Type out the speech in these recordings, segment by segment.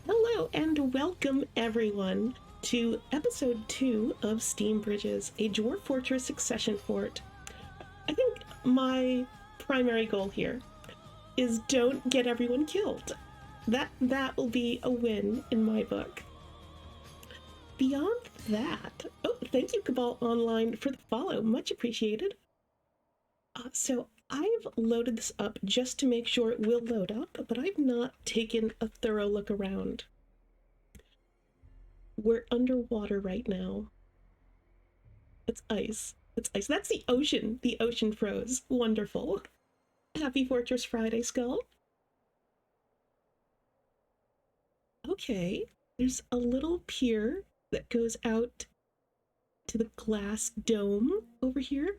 Hello and welcome everyone to episode 2 of Streambridges, a dwarf fortress succession fort. I think my primary goal here is don't get everyone killed. That will be a win in my book. Beyond that, oh, thank you Cabal Online for the follow, much appreciated. So I've loaded this up just to make sure it will load up, but I've not taken a thorough look around. We're underwater right now. It's ice. It's ice. That's the ocean. The ocean froze. Wonderful. Happy Fortress Friday, Skull. Okay, there's a little pier that goes out to the glass dome over here.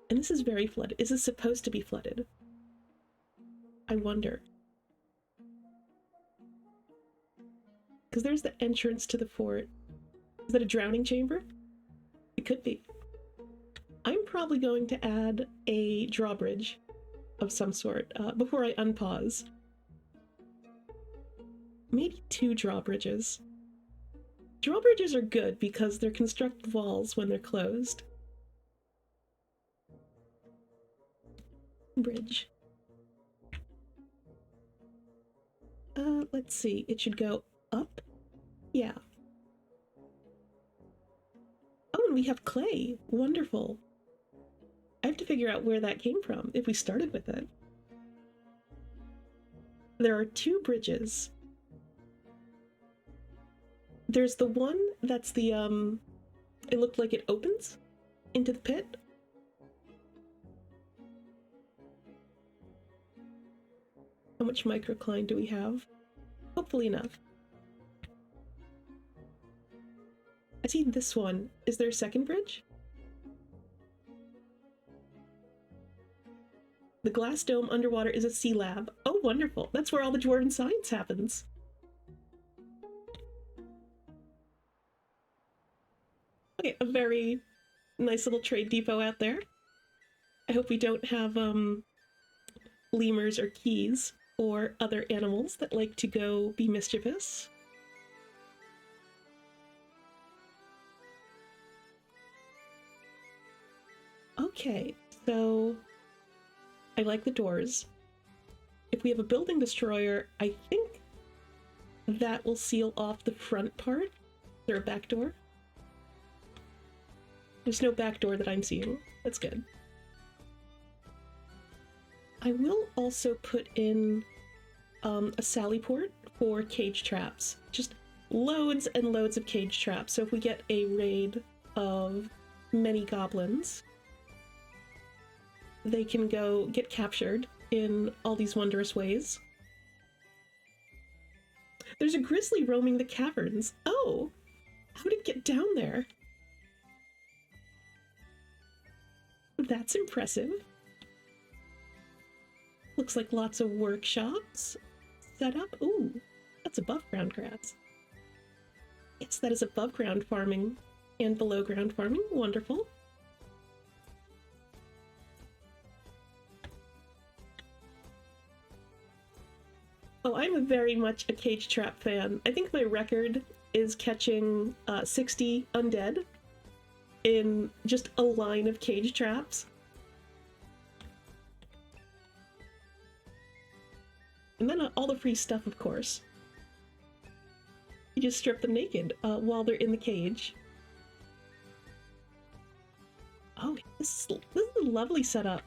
And this is very flooded. Is this supposed to be flooded? I wonder. Because there's the entrance to the fort. Is that a drowning chamber? It could be. I'm probably going to add a drawbridge of some sort before I unpause. Maybe 2 drawbridges. Drawbridges are good because they're constructed walls when they're closed. Bridge. Let's see. It should go up? Yeah. Oh, and we have clay. Wonderful. I have to figure out where that came from, if we started with it. There are 2 bridges. There's the one that's the, it looked like it opens into the pit. How much microcline do we have? Hopefully enough. I see this one. Is there a second bridge? The glass dome underwater is a sea lab. Oh, wonderful. That's where all the dwarven science happens. Okay, a very nice little trade depot out there. I hope we don't have lemurs or keys or other animals that like to go be mischievous. Okay, so I like the doors. If we have a building destroyer, I think that will seal off the front part. Is there a back door? There's no back door that I'm seeing. That's good. I will also put in a sally port for cage traps. Just loads and loads of cage traps. So if we get a raid of many goblins, they can go get captured in all these wondrous ways. There's a grizzly roaming the caverns. Oh, how did it get down there? That's impressive. Looks like lots of workshops set up. Ooh, that's above ground grass. Yes, that is above ground farming and below ground farming. Wonderful. Oh, I'm very much a cage trap fan. I think my record is catching 60 undead in just a line of cage traps. And then all the free stuff, of course. You just strip them naked while they're in the cage. Oh, this is a lovely setup.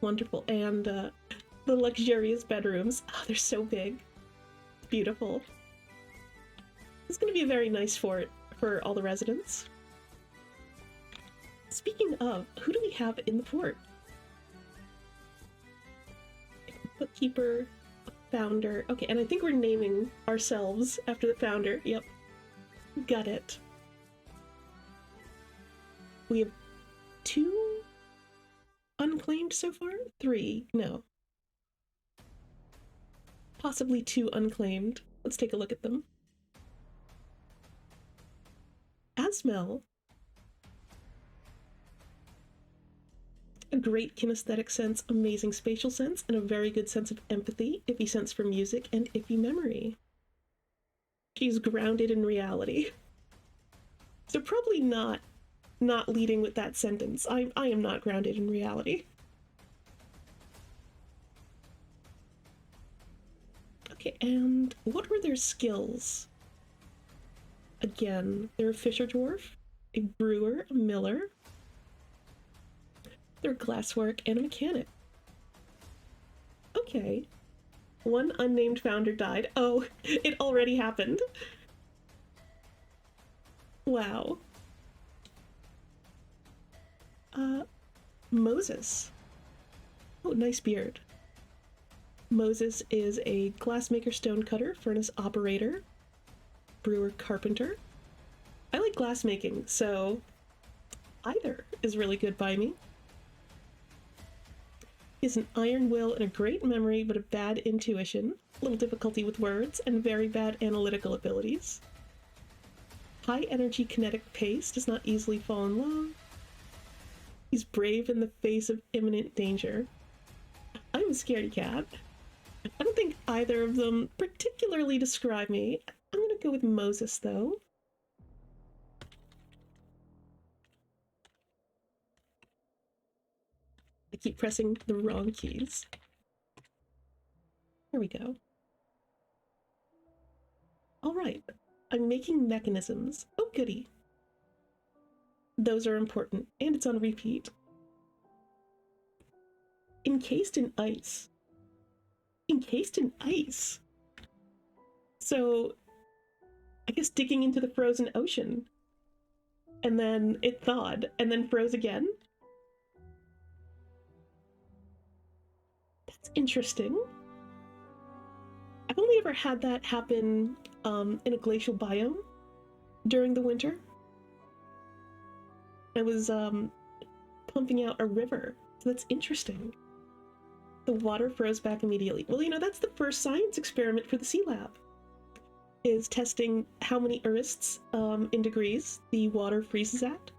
Wonderful. And the luxurious bedrooms. Oh, they're so big. It's beautiful. It's going to be a very nice fort for all the residents. Speaking of, who do we have in the fort? Bookkeeper, founder. Okay, and I think we're naming ourselves after the founder. Yep. Got it. We have 2 unclaimed so far? 3. No. Possibly 2 unclaimed. Let's take a look at them. Asmel. A great kinesthetic sense, amazing spatial sense, and a very good sense of empathy, iffy sense for music, and iffy memory. She's grounded in reality. So probably not leading with that sentence. I am not grounded in reality. Okay, and what were their skills? Again, they're a fisher dwarf, a brewer, a miller. They're glasswork and a mechanic. Okay. One unnamed founder died. Oh, it already happened. Wow. Moses. Oh, nice beard. Moses is a glassmaker, stonecutter, furnace operator, brewer, carpenter. I like glassmaking, so either is really good by me. He has an iron will and a great memory, but a bad intuition, little difficulty with words, and very bad analytical abilities. High energy kinetic pace, does not easily fall in love. He's brave in the face of imminent danger. I'm a scaredy cat. I don't think either of them particularly describe me. I'm gonna go with Moses, though. I keep pressing the wrong keys. There we go. All right, I'm making mechanisms. Oh, goody. Those are important, and it's on repeat. Encased in ice. Encased in ice? So, I guess digging into the frozen ocean. And then it thawed, and then froze again? That's interesting. I've only ever had that happen in a glacial biome during the winter. I was pumping out a river, so that's interesting. The water froze back immediately. Well, you know, that's the first science experiment for the Sea Lab, is testing how many Earths in degrees the water freezes at.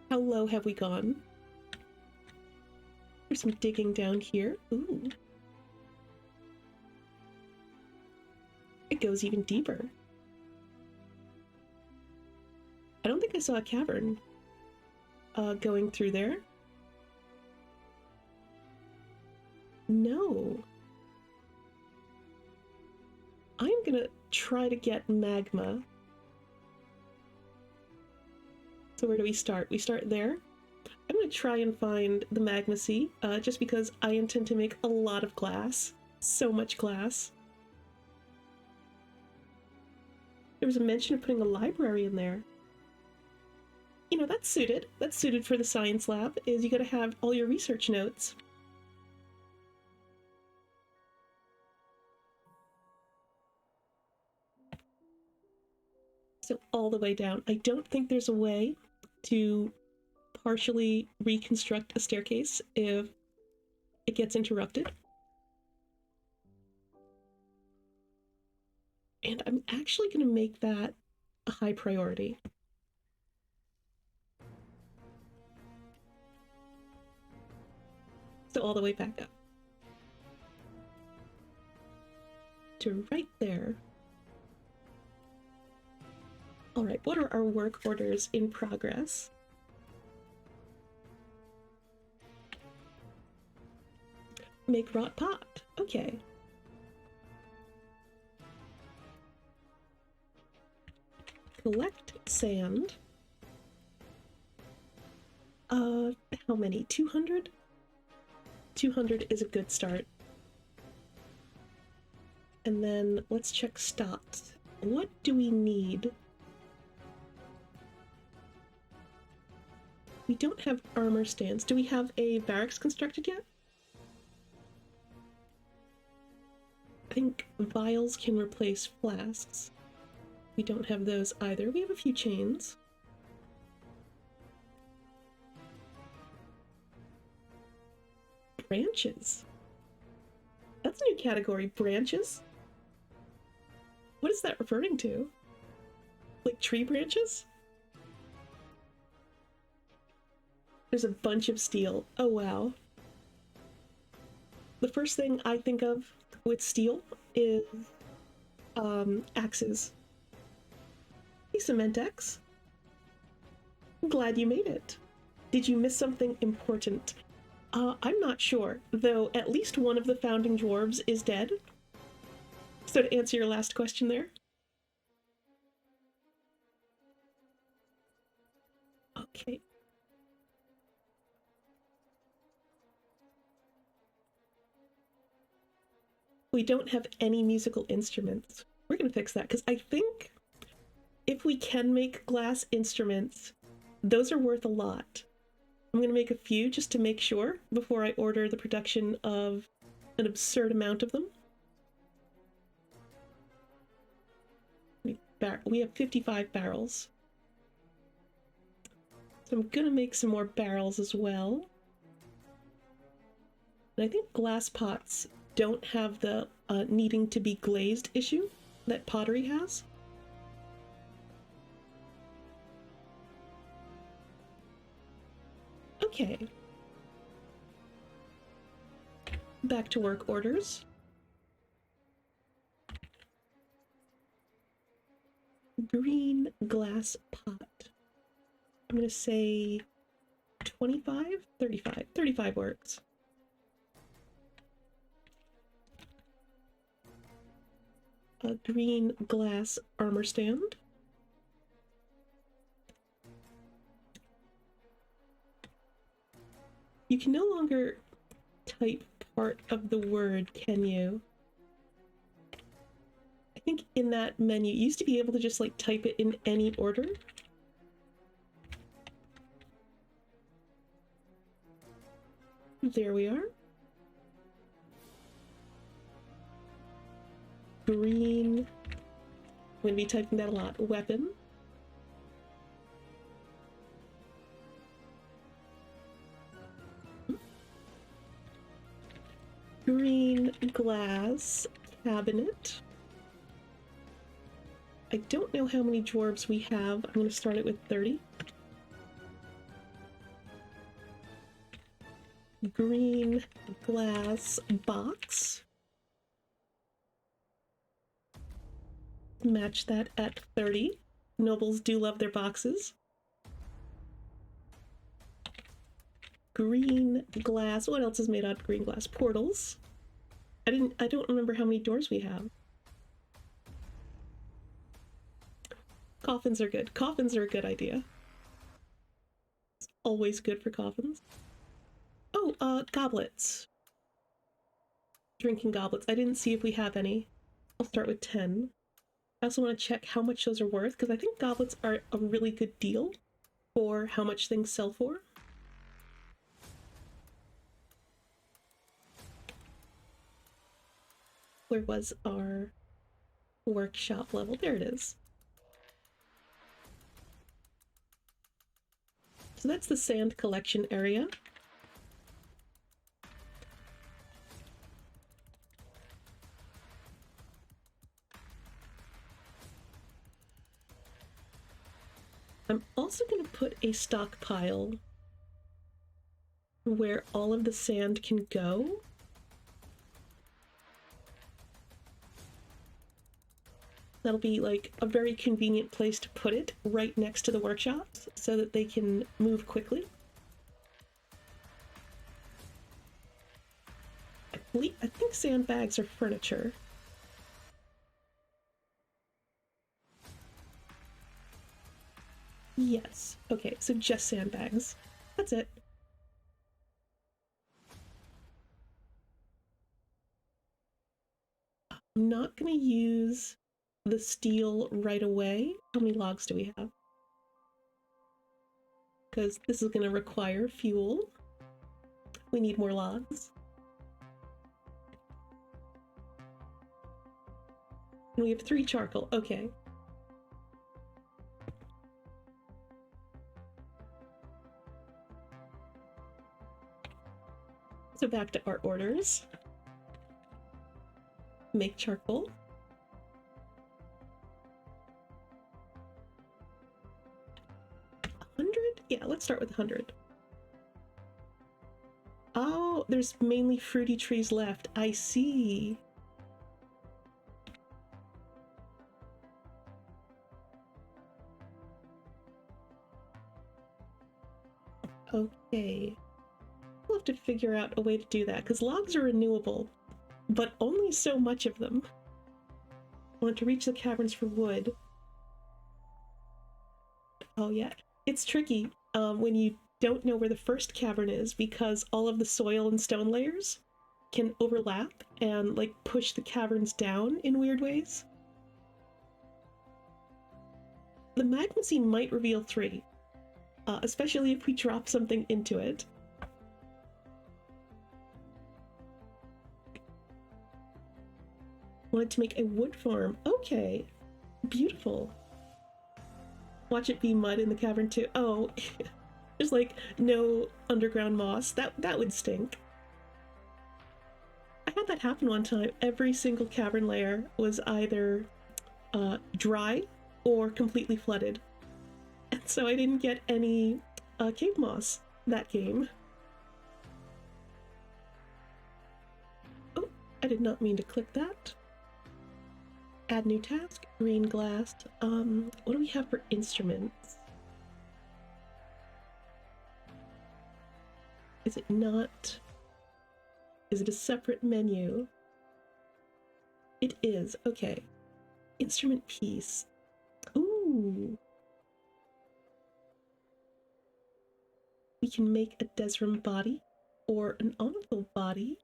How low have we gone? There's some digging down here. Ooh. It goes even deeper. I don't think I saw a cavern going through there. No. I'm gonna try to get magma. So where do we start? We start there. I'm gonna try and find the magma sea, just because I intend to make a lot of glass. So much glass. There was a mention of putting a library in there. You know, that's suited. That's suited for the science lab, is you gotta have all your research notes. So all the way down. I don't think there's a way to partially reconstruct a staircase if it gets interrupted. And I'm actually going to make that a high priority. So all the way back up. To right there. All right, what are our work orders in progress? Make wrought pot. Okay. Collect sand. How many? 200? 200 is a good start. And then let's check stocks. What do we need? We don't have armor stands. Do we have a barracks constructed yet? I think vials can replace flasks. We don't have those either. We have a few chains. Branches. That's a new category. Branches? What is that referring to? Like tree branches? There's a bunch of steel. Oh, wow. The first thing I think of with steel is axes. Hey, Cementex. I'm glad you made it. Did you miss something important? I'm not sure, though at least one of the founding dwarves is dead. So to answer your last question there. Okay. We don't have any musical instruments. We're gonna fix that, because I think if we can make glass instruments, those are worth a lot. I'm gonna make a few just to make sure before I order the production of an absurd amount of them. We have 55 barrels. So I'm gonna make some more barrels as well. And I think glass pots don't have the needing to be glazed issue that pottery has. Okay. Back to work orders. Green glass pot. I'm gonna say 25? 35. 35 works. A green glass armor stand. You can no longer type part of the word, can you? I think in that menu, you used to be able to just like type it in any order. There we are. Green. I'm going to be typing that a lot. Weapon. Green glass cabinet. I don't know how many dwarves we have. I'm going to start it with 30. Green glass box. Match that at 30. Nobles do love their boxes. Green glass. What else is made out of green glass? Portals. I don't remember how many doors we have. Coffins are good. Coffins are a good idea. It's always good for coffins. Oh, goblets. Drinking goblets. I didn't see if we have any. I'll start with 10. I also want to check how much those are worth, because I think goblets are a really good deal for how much things sell for. Where was our workshop level? There it is. So that's the sand collection area. I'm also going to put a stockpile where all of the sand can go. That'll be like a very convenient place to put it, right next to the workshops, so that they can move quickly. I think sandbags are furniture. Yes. Okay, so just sandbags. That's it. I'm not gonna use the steel right away. How many logs do we have? Because this is gonna require fuel. We need more logs. And we have 3 charcoal. Okay. So back to our orders. Make charcoal. $100? Yeah, let's start with 100. there's mainly fruity trees left. I see. Okay. We'll have to figure out a way to do that, because logs are renewable, but only so much of them. I want to reach the caverns for wood. Oh yeah, it's tricky when you don't know where the first cavern is, because all of the soil and stone layers can overlap and like push the caverns down in weird ways. The magma scene might reveal 3, especially if we drop something into it. Wanted to make a wood farm. Okay, beautiful. Watch it be mud in the cavern too. Oh, there's like no underground moss. That would stink. I had that happen one time. Every single cavern layer was either dry or completely flooded. And so I didn't get any cave moss that game. Oh, I did not mean to click that. Add new task, green glass. What do we have for instruments? Is it not? Is it a separate menu? It is, okay. Instrument piece. Ooh. We can make a Desram body or an Omnithal body.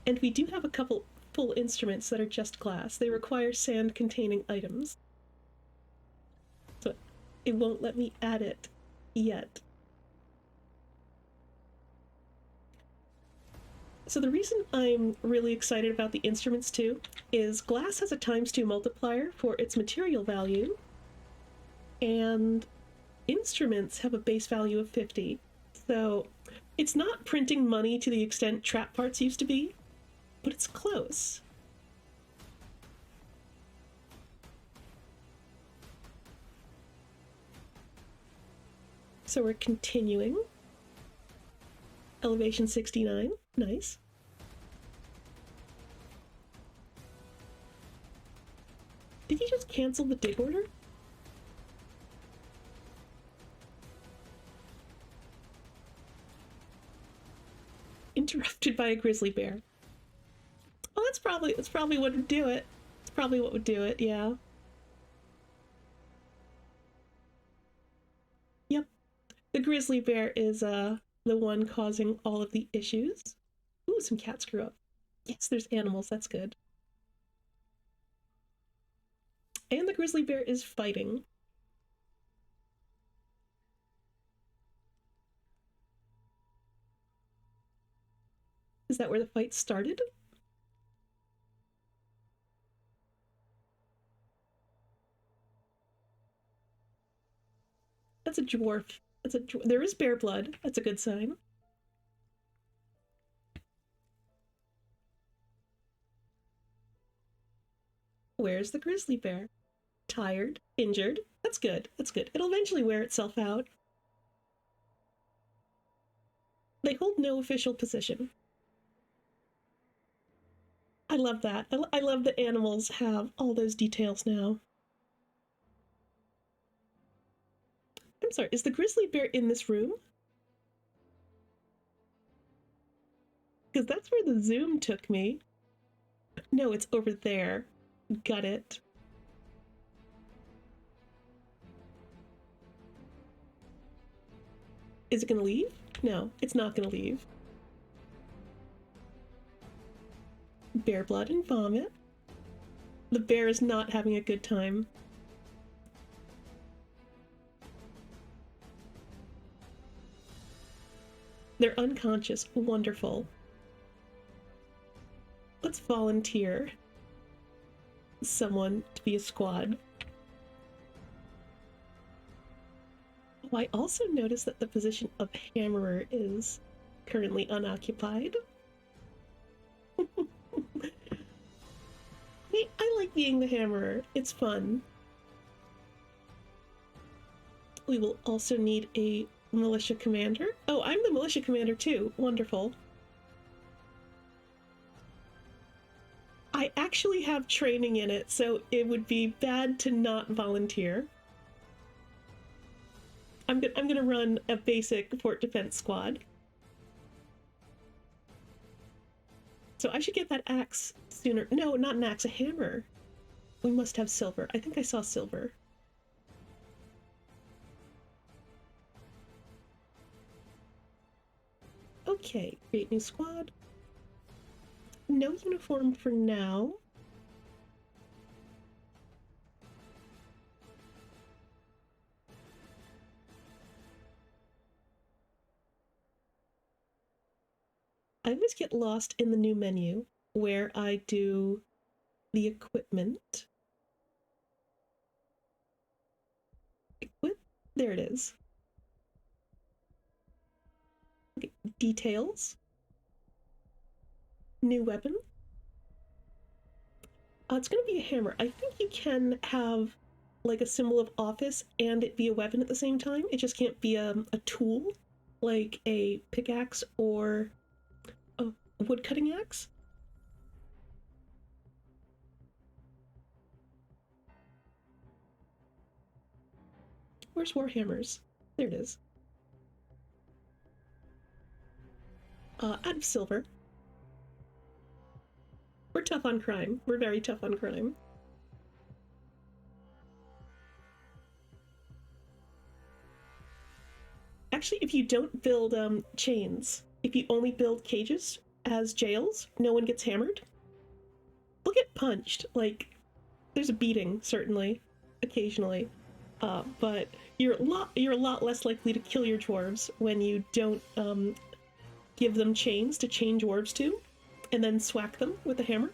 And we do have a couple full instruments that are just glass. They require sand-containing items. So it won't let me add it yet. So the reason I'm really excited about the instruments too is glass has a ×2 multiplier for its material value, and instruments have a base value of 50. So it's not printing money to the extent trap parts used to be, but it's close. So we're continuing. Elevation 69, nice. Did you just cancel the dig order? Interrupted by a grizzly bear. Oh, that's probably what would do it. It's probably what would do it, yeah. Yep. The grizzly bear is the one causing all of the issues. Ooh, some cat screw up. Yes, there's animals, that's good. And the grizzly bear is fighting. Is that where the fight started? That's a dwarf. There is bear blood. That's a good sign. Where's the grizzly bear? Tired, injured. That's good. That's good. It'll eventually wear itself out. They hold no official position. I love that. I love that animals have all those details now. I'm sorry, is the grizzly bear in this room? Because that's where the zoom took me. No, it's over there. Got it. Is it gonna leave? No, it's not gonna leave. Bear blood and vomit. The bear is not having a good time. They're unconscious. Wonderful. Let's volunteer someone to be a squad. Oh, I also noticed that the position of hammerer is currently unoccupied. Hey, I like being the hammerer. It's fun. We will also need a Militia commander? Oh, I'm the militia commander too. Wonderful. I actually have training in it, so it would be bad to not volunteer. I'm gonna run a basic fort defense squad. So I should get that axe sooner. No, not an axe, a hammer. We must have silver. I think I saw silver. Okay, create new squad. No uniform for now. I always get lost in the new menu where I do the equipment. Equip? There it is. Okay, details. New weapon. It's going to be a hammer. I think you can have like a symbol of office and it be a weapon at the same time. It just can't be a tool like a pickaxe or a wood cutting axe. Where's Warhammers? There it is. Out of silver. We're tough on crime. We're very tough on crime. Actually, if you don't build chains, if you only build cages as jails, no one gets hammered. They'll get punched. Like, there's a beating, certainly, occasionally. But you're a lot less likely to kill your dwarves when you don't give them chains to chain dwarves to, and then swack them with a hammer.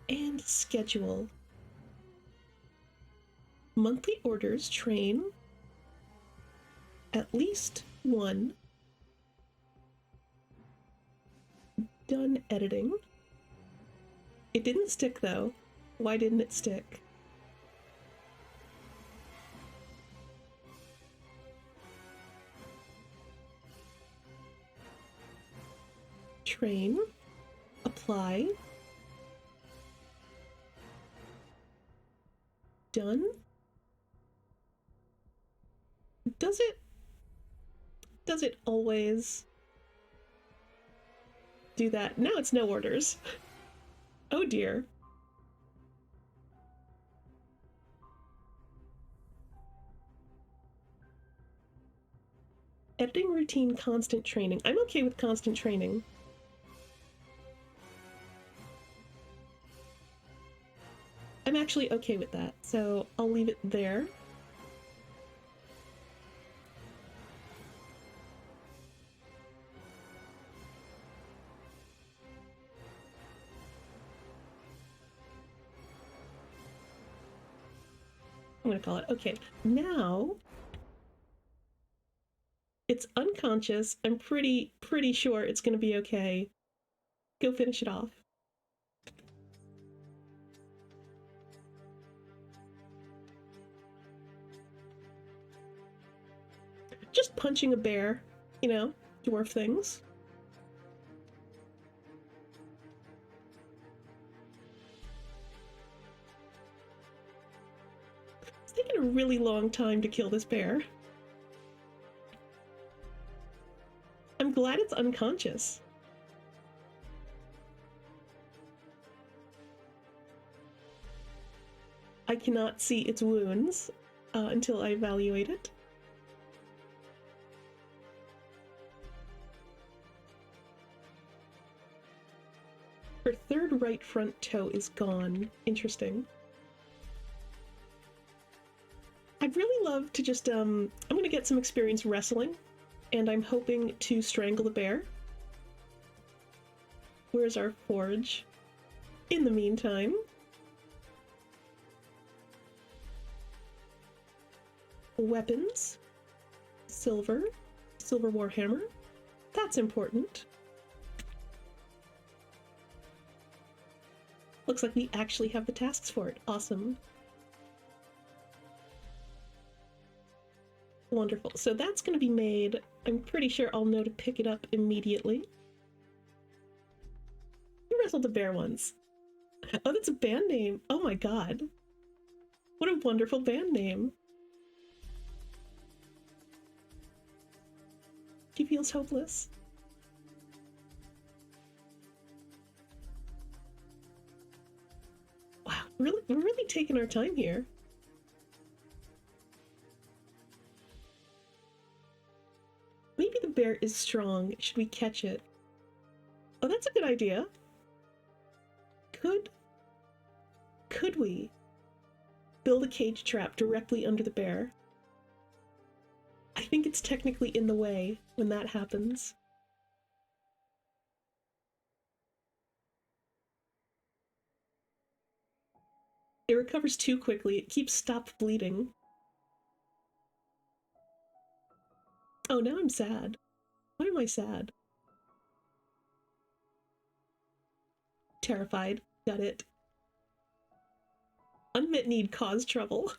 And schedule. Monthly orders train at least one. Done editing. It didn't stick though. Why didn't it stick? Train. Apply. Done. Does it always do that? Now it's no orders. Oh dear. Editing routine, constant training. I'm okay with constant training. I'm actually okay with that, so I'll leave it there. I'm gonna call it. Okay, now it's unconscious. I'm pretty sure it's gonna be okay. Go finish it off. Just punching a bear, you know, dwarf things. It's taken a really long time to kill this bear. I'm glad it's unconscious. I cannot see its wounds until I evaluate it. Her third right front toe is gone. Interesting. I'd really love to just, I'm gonna get some experience wrestling, and I'm hoping to strangle the bear. Where's our forge? In the meantime, weapons, silver warhammer. That's important. Looks like we actually have the tasks for it. Awesome. Wonderful. So that's going to be made. I'm pretty sure I'll know to pick it up immediately. We wrestled the bear once. Oh, that's a band name. Oh my god. What a wonderful band name. She feels hopeless. Wow, we're really taking our time here. Maybe the bear is strong. Should we catch it? Oh, that's a good idea. Could we build a cage trap directly under the bear? I think it's technically in the way when that happens. It recovers too quickly. It keeps stop bleeding. Oh, now I'm sad. Why am I sad? Terrified. Got it. Unmet need caused trouble.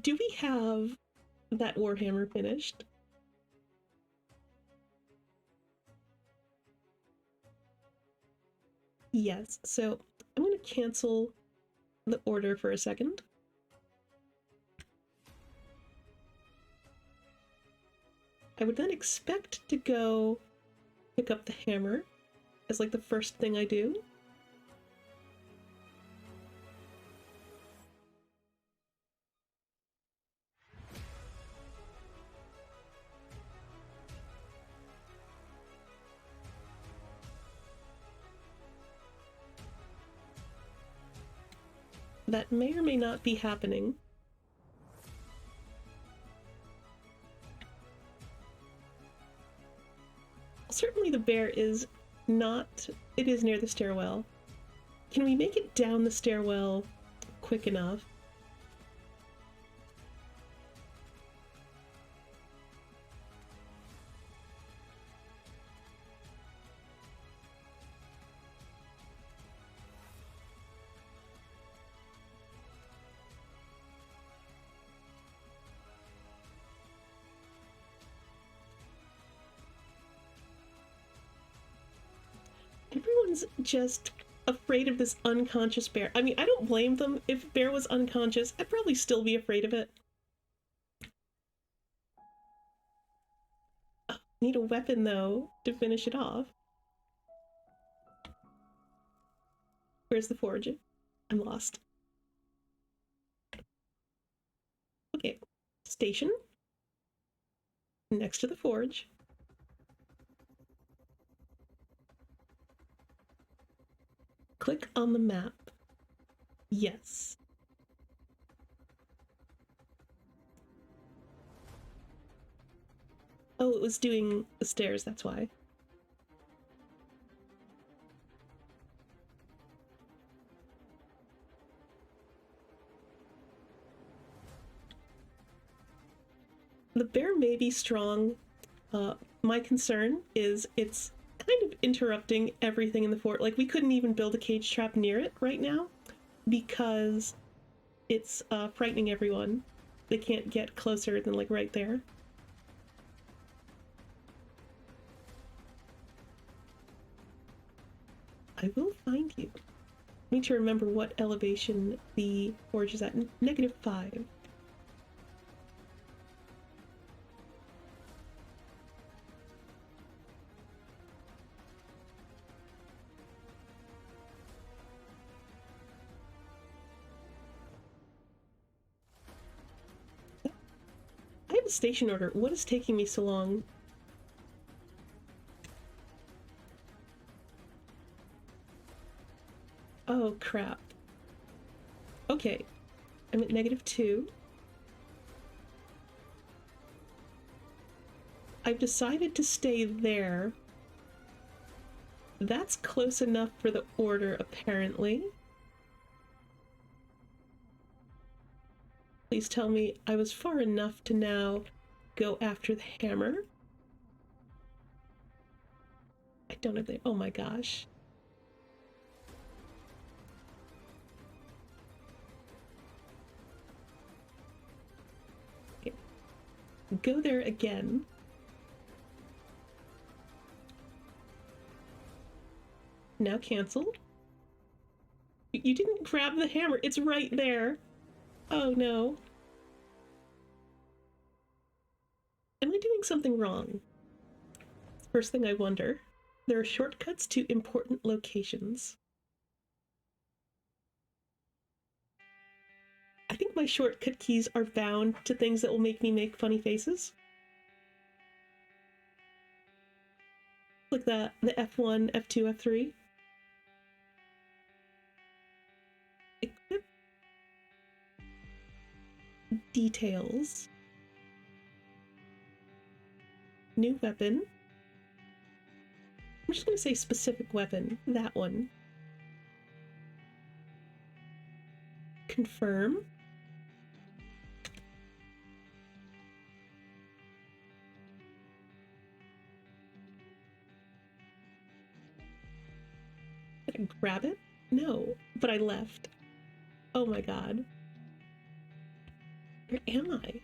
Do we have that Warhammer finished? Yes, so I'm going to cancel the order for a second. I would then expect to go pick up the hammer as like the first thing I do. That may or may not be happening. Certainly the bear is not... It is near the stairwell. Can we make it down the stairwell quick enough? Everyone's just afraid of this unconscious bear. I mean, I don't blame them. If bear was unconscious, I'd probably still be afraid of it. Oh, need a weapon, though, to finish it off. Where's the forge? I'm lost. Okay, station. Next to the forge. Click on the map. Yes. Oh, it was doing the stairs, that's why. The bear may be strong. My concern is it's kind of interrupting everything in the fort. Like, we couldn't even build a cage trap near it right now because it's frightening everyone. They can't get closer than, like, right there. I will find you. I need to remember what elevation the forge is at. -5. I have a station order. What is taking me so long? Oh, crap. Okay. I'm at -2. I've decided to stay there. That's close enough for the order, apparently. Please tell me I was far enough to now go after the hammer. I don't have the... Oh my gosh. Okay. Go there again. Now cancel. You didn't grab the hammer. It's right there. Oh no. Am I doing something wrong? First thing I wonder. There are shortcuts to important locations. I think my shortcut keys are bound to things that will make me make funny faces. Like the F1, F2, F3. Equip. Details. New weapon. I'm just going to say specific weapon. That one. Confirm. Did I grab it? No, but I left. Oh my god. Where am I?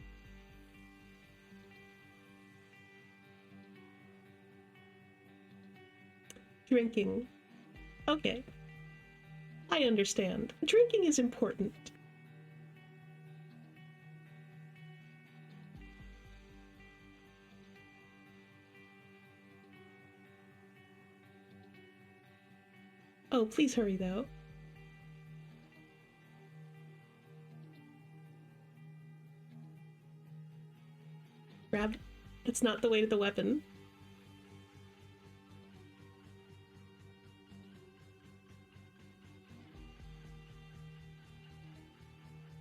Drinking. Okay. I understand. Drinking is important. Oh, please hurry though. Grab. That's not the way to the weapon.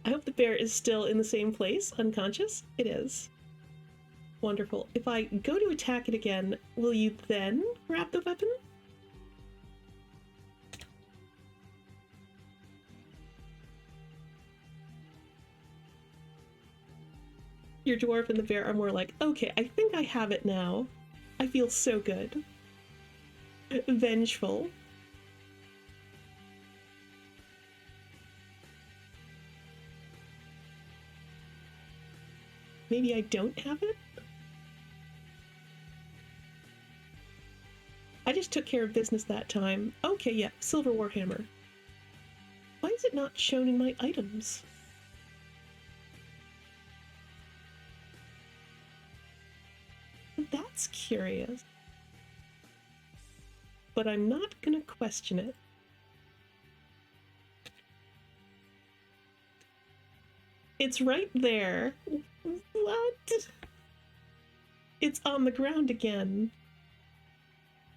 I hope the bear is still in the same place, unconscious. It is. Wonderful. If I go to attack it again, will you then grab the weapon? Your dwarf and the bear are more like, okay, I think I have it now. I feel so good. Vengeful. Maybe I don't have it? I just took care of business that time. Okay, yeah, Silver Warhammer. Why is it not shown in my items? That's curious. But I'm not gonna question it. It's right there. What? It's on the ground again.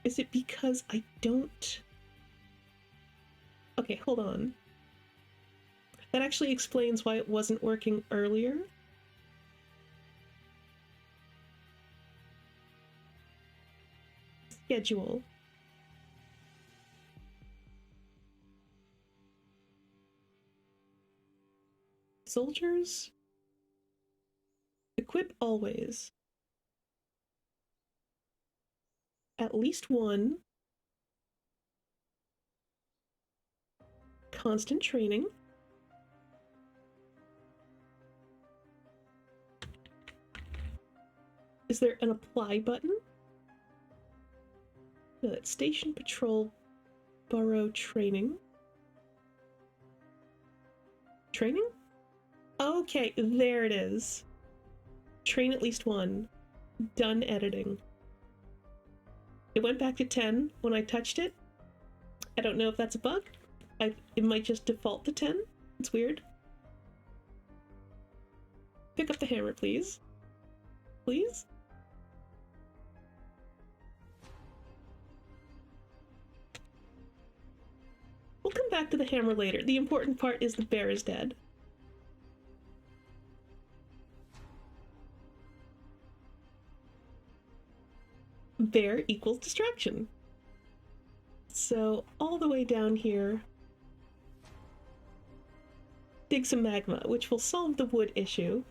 Is it because I don't... Okay, hold on. That actually explains why it wasn't working earlier. Schedule. Soldiers? Equip always. At least one. Constant training. Is there an apply button? No, that's station patrol borough training. Training? Okay, there it is. Train at least one. Done editing. It went back to 10 when I touched it. I don't know if that's a bug. It might just default to 10. It's weird. Pick up the hammer, please. Please? We'll come back to the hammer later. The important part is the bear is dead. Bear equals distraction. So all the way down here. dig some magma, which will solve the wood issue.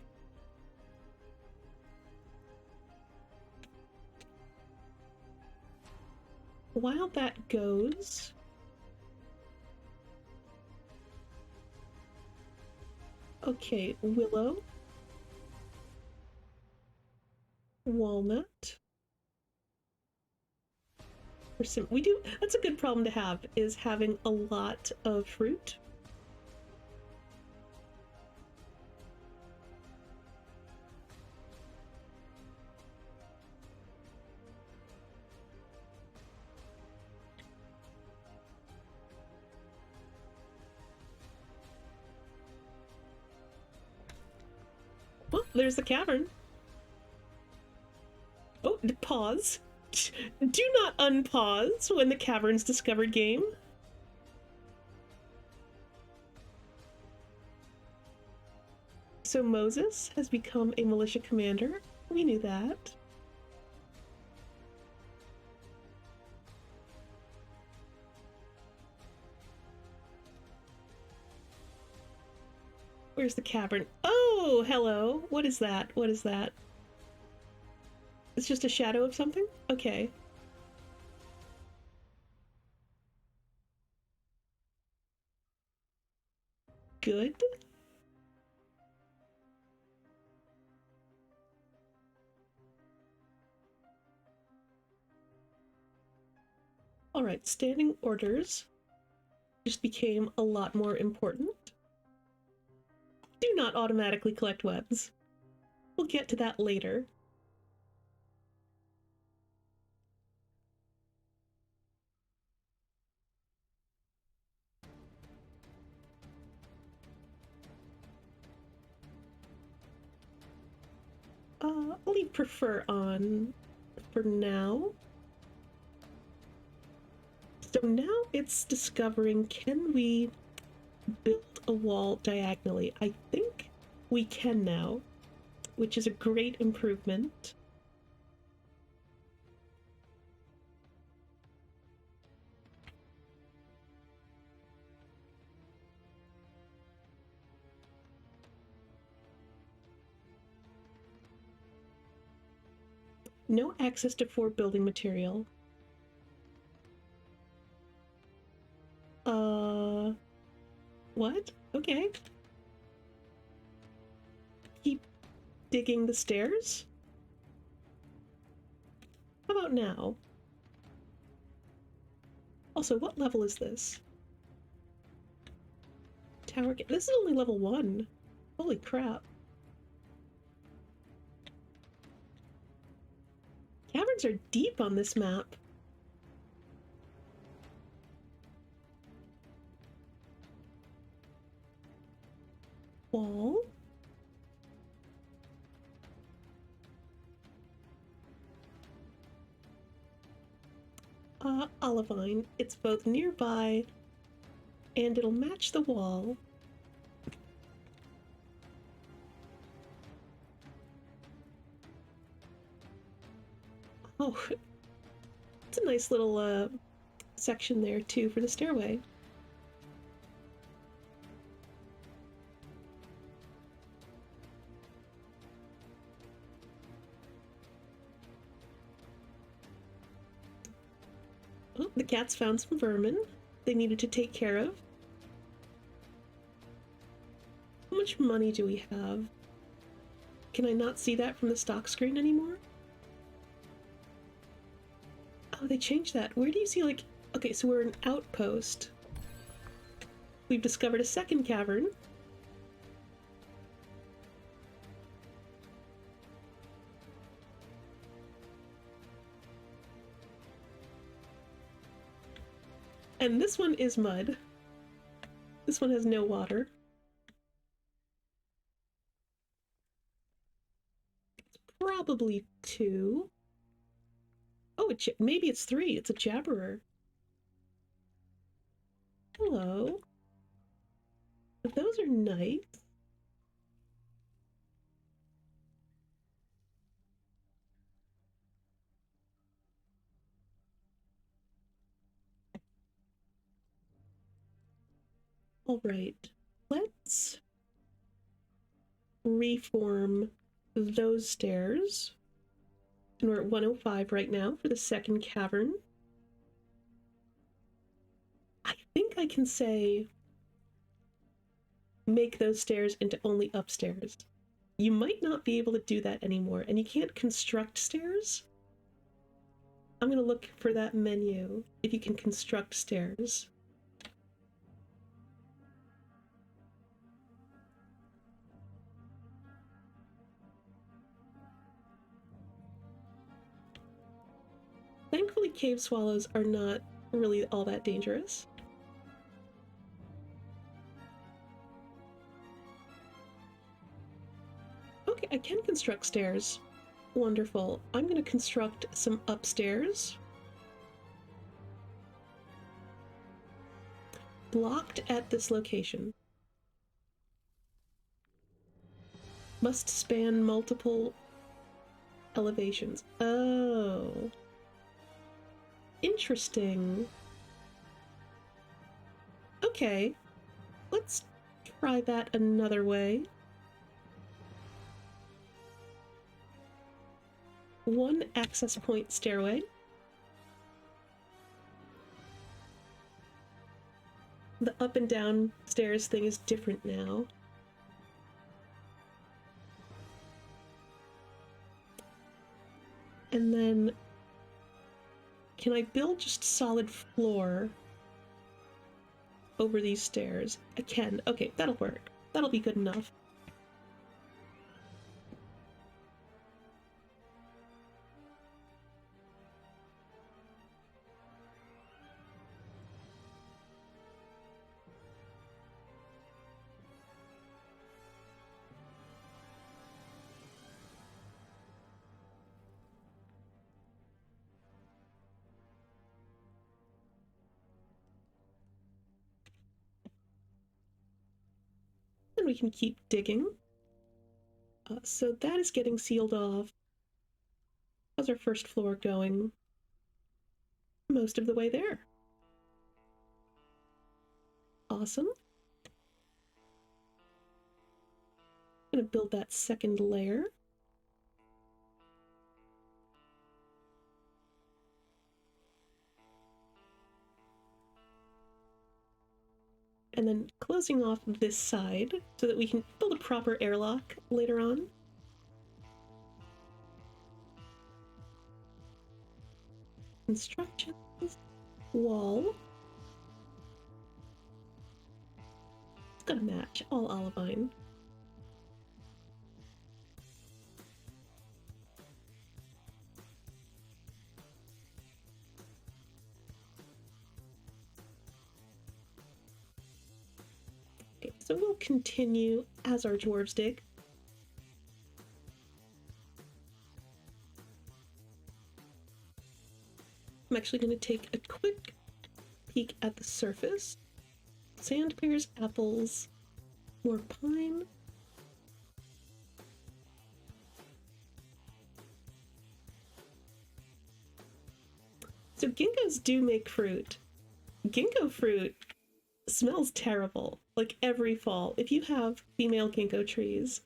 While that goes... Okay, willow. Walnut. We do... That's a good problem to have, is having a lot of fruit. Well, there's the cavern. Oh, pause. Do not unpause when the cavern's discovered game. So Moses has become a militia commander. We knew that. Where's the cavern? Oh, hello. What is that? What is that? It's just a shadow of something? Okay. Good. All right, standing orders just became a lot more important. Do not automatically collect webs. We'll get to that later. I'll leave prefer on for now. So now it's discovering, can we build a wall diagonally? I think we can now, which is a great improvement. No access to 4 building material. What? Okay. Keep digging the stairs? How about now? Also, what level is this? Tower... This is only level 1. Holy crap. Caverns are deep on this map. Wall. Olivine. It's both nearby and it'll match the wall. Oh, it's a nice little section there too for the stairway. Oh, the cats found some vermin they needed to take care of. How much money do we have? Can I not see that from the stock screen anymore? Oh, they changed that. Where do you see, like... Okay, so we're an outpost. We've discovered a second cavern. And this one is mud. This one has no water. It's probably 2. Oh, maybe it's 3. It's a jabberer. Hello. Those are nice. All right. Let's reform those stairs. And we're at 105 right now for the second cavern. I think I can say make those stairs into only upstairs. You might not be able to do that anymore, and you can't construct stairs. I'm gonna look for that menu, if you can construct stairs. Thankfully, cave swallows are not really all that dangerous. Okay, I can construct stairs. Wonderful. I'm going to construct some upstairs. Blocked at this location. Must span multiple elevations. Oh. Interesting. Okay. Let's try that another way. One access point stairway. The up and down stairs thing is different now. And then, can I build just solid floor over these stairs? I can. Okay, that'll work. That'll be good enough. And we can keep digging. So that is getting sealed off. How's our first floor going? Most of the way there. Awesome. I'm gonna build that second layer. And then closing off this side so that we can build a proper airlock later on. Instructions. Wall. It's gonna match. All olivine. Okay, so we'll continue as our dwarves dig. I'm actually going to take a quick peek at the surface. Sand, pears, apples, more pine. So ginkgos do make fruit. Ginkgo fruit smells terrible, like every fall. If you have female ginkgo trees,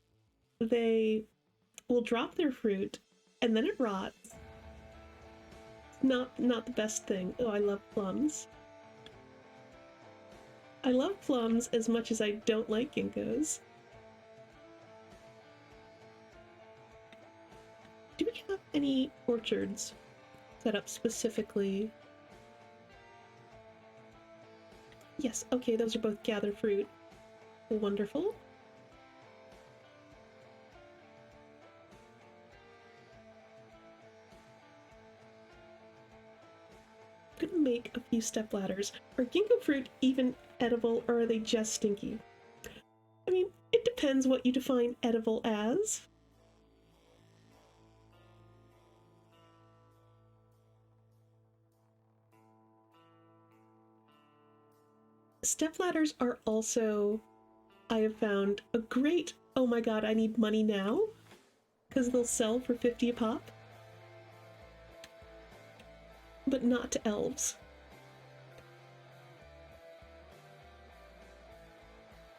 they will drop their fruit and then it rots. Not the best thing. Oh, I love plums. I love plums as much as I don't like ginkgos. Do we have any orchards set up specifically? Yes, okay, those are both gather fruit. Wonderful. I'm gonna make a few step ladders. Are ginkgo fruit even edible, or are they just stinky? I mean, it depends what you define edible as. Stepladders are also, I have found, a great, oh my god, I need money now, because they'll sell for 50 a pop. But not to elves.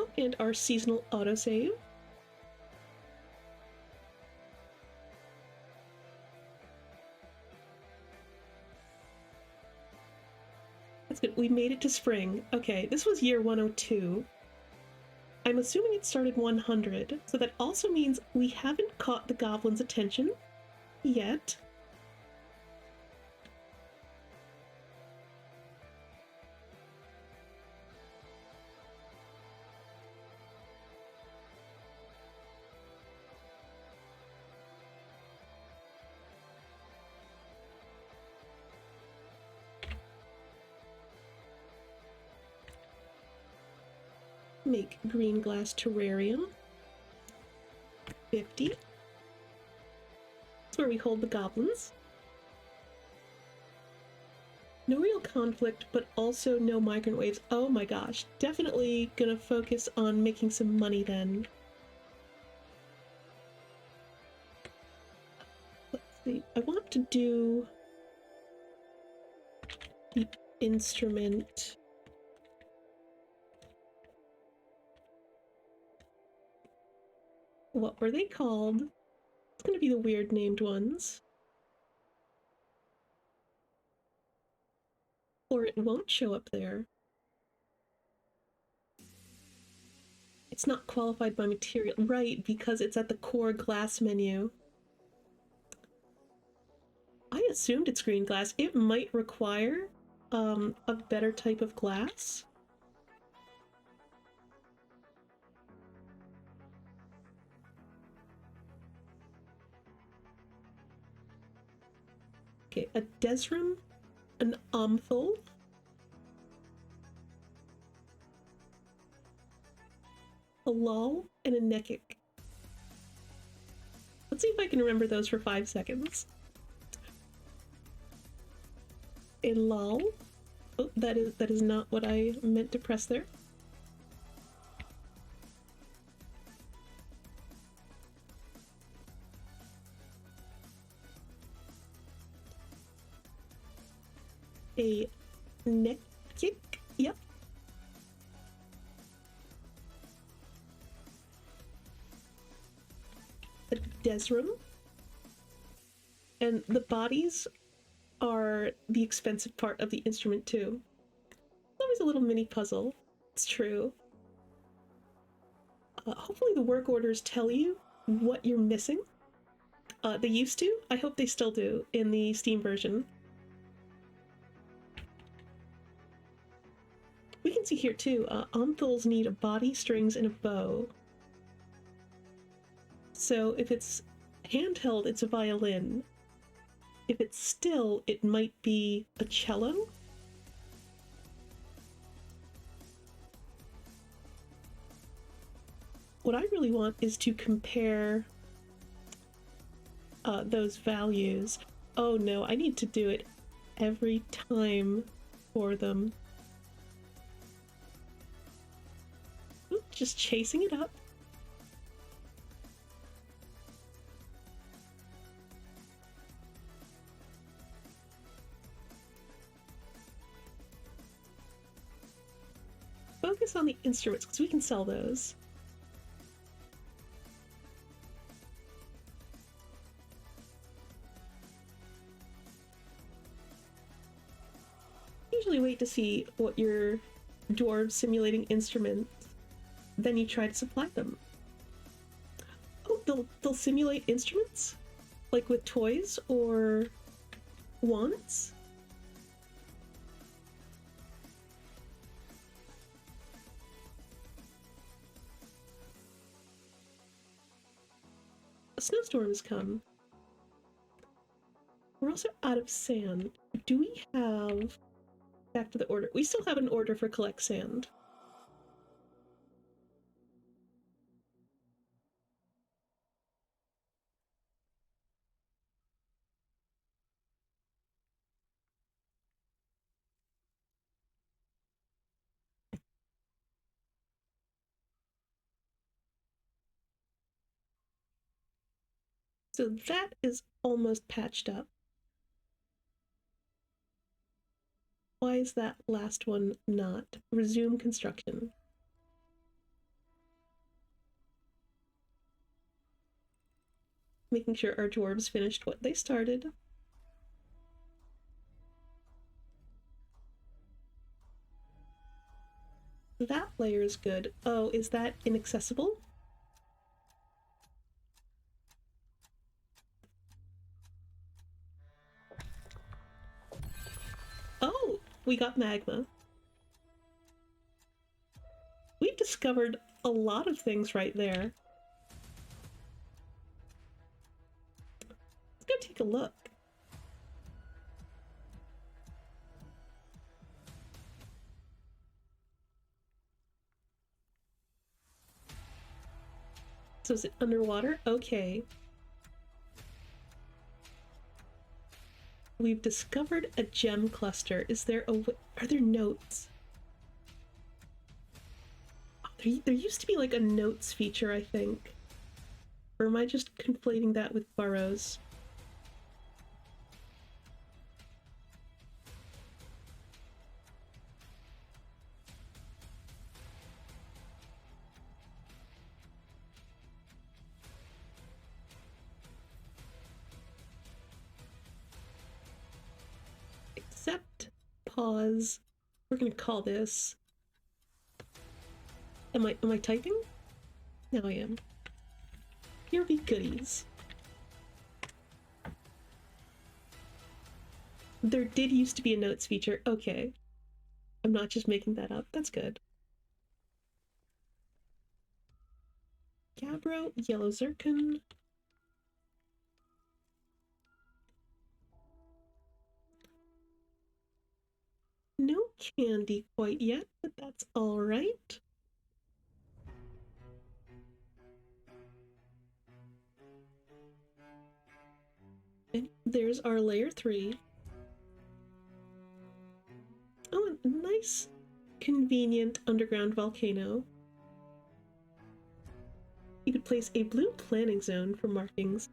Oh, and our seasonal autosave. That's good. We made it to spring. Okay, this was year 102. I'm assuming it started 100, so that also means we haven't caught the goblin's attention yet. Make green glass terrarium. 50. That's where we hold the goblins. No real conflict, but also no migrant waves. Oh my gosh. Definitely gonna focus on making some money then. Let's see. I want to do the instrument. What were they called? It's gonna be the weird named ones. Or it won't show up there. It's not qualified by material. Right, because it's at the core glass menu. I assumed it's green glass. It might require a better type of glass. Okay, a desrum, an omphal, a lol, and a nekik. Let's see if I can remember those for 5 seconds. A lol. Oh, that is not what I meant to press there. A nekik. Yep. A desrum. And the bodies are the expensive part of the instrument too. It's always a little mini puzzle. It's true. Hopefully the work orders tell you what you're missing. They used to. I hope they still do in the Steam version. We can see here too, omphals need a body, strings, and a bow. So if it's handheld, it's a violin. If it's still, it might be a cello. What I really want is to compare those values. Oh no, I need to do it every time for them. Oop, just chasing it up. Focus on the instruments because we can sell those. Usually wait to see what your dwarves simulating instruments, then you try to supply them. Oh, they'll simulate instruments? Like with toys or wands? A snowstorm has come. We're also out of sand. Do we have... Back to the order. We still have an order for collect sand. So that is almost patched up. Why is that last one not? Resume construction. Making sure our dwarves finished what they started. That layer is good. Oh, is that inaccessible? Oh, we got magma. We've discovered a lot of things right there. Let's go take a look. So is it underwater? Okay. We've discovered a gem cluster. Is there a... Are there notes? Oh, there used to be like a notes feature, I think. Or am I just conflating that with burrows? Accept, pause. We're gonna call this... Am I typing? Now I am. Here be goodies. There did used to be a notes feature. Okay. I'm not just making that up. That's good. Gabbro, yellow zircon. No candy quite yet, but that's all right. And there's our layer 3. Oh, a nice, convenient underground volcano. You could place a blue planning zone for markings.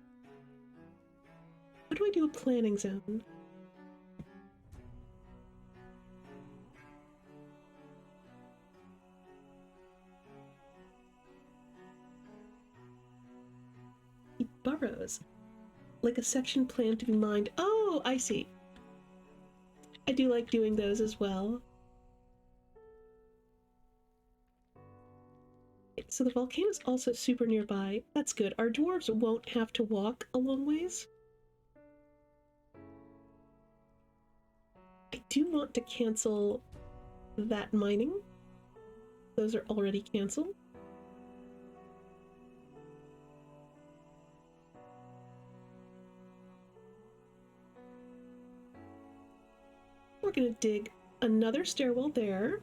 How do I do a planning zone? Burrows. Like a section planned to be mined. Oh, I see. I do like doing those as well. So the volcano is also super nearby. That's good. Our dwarves won't have to walk a long ways. I do want to cancel that mining. Those are already canceled. We're gonna dig another stairwell there.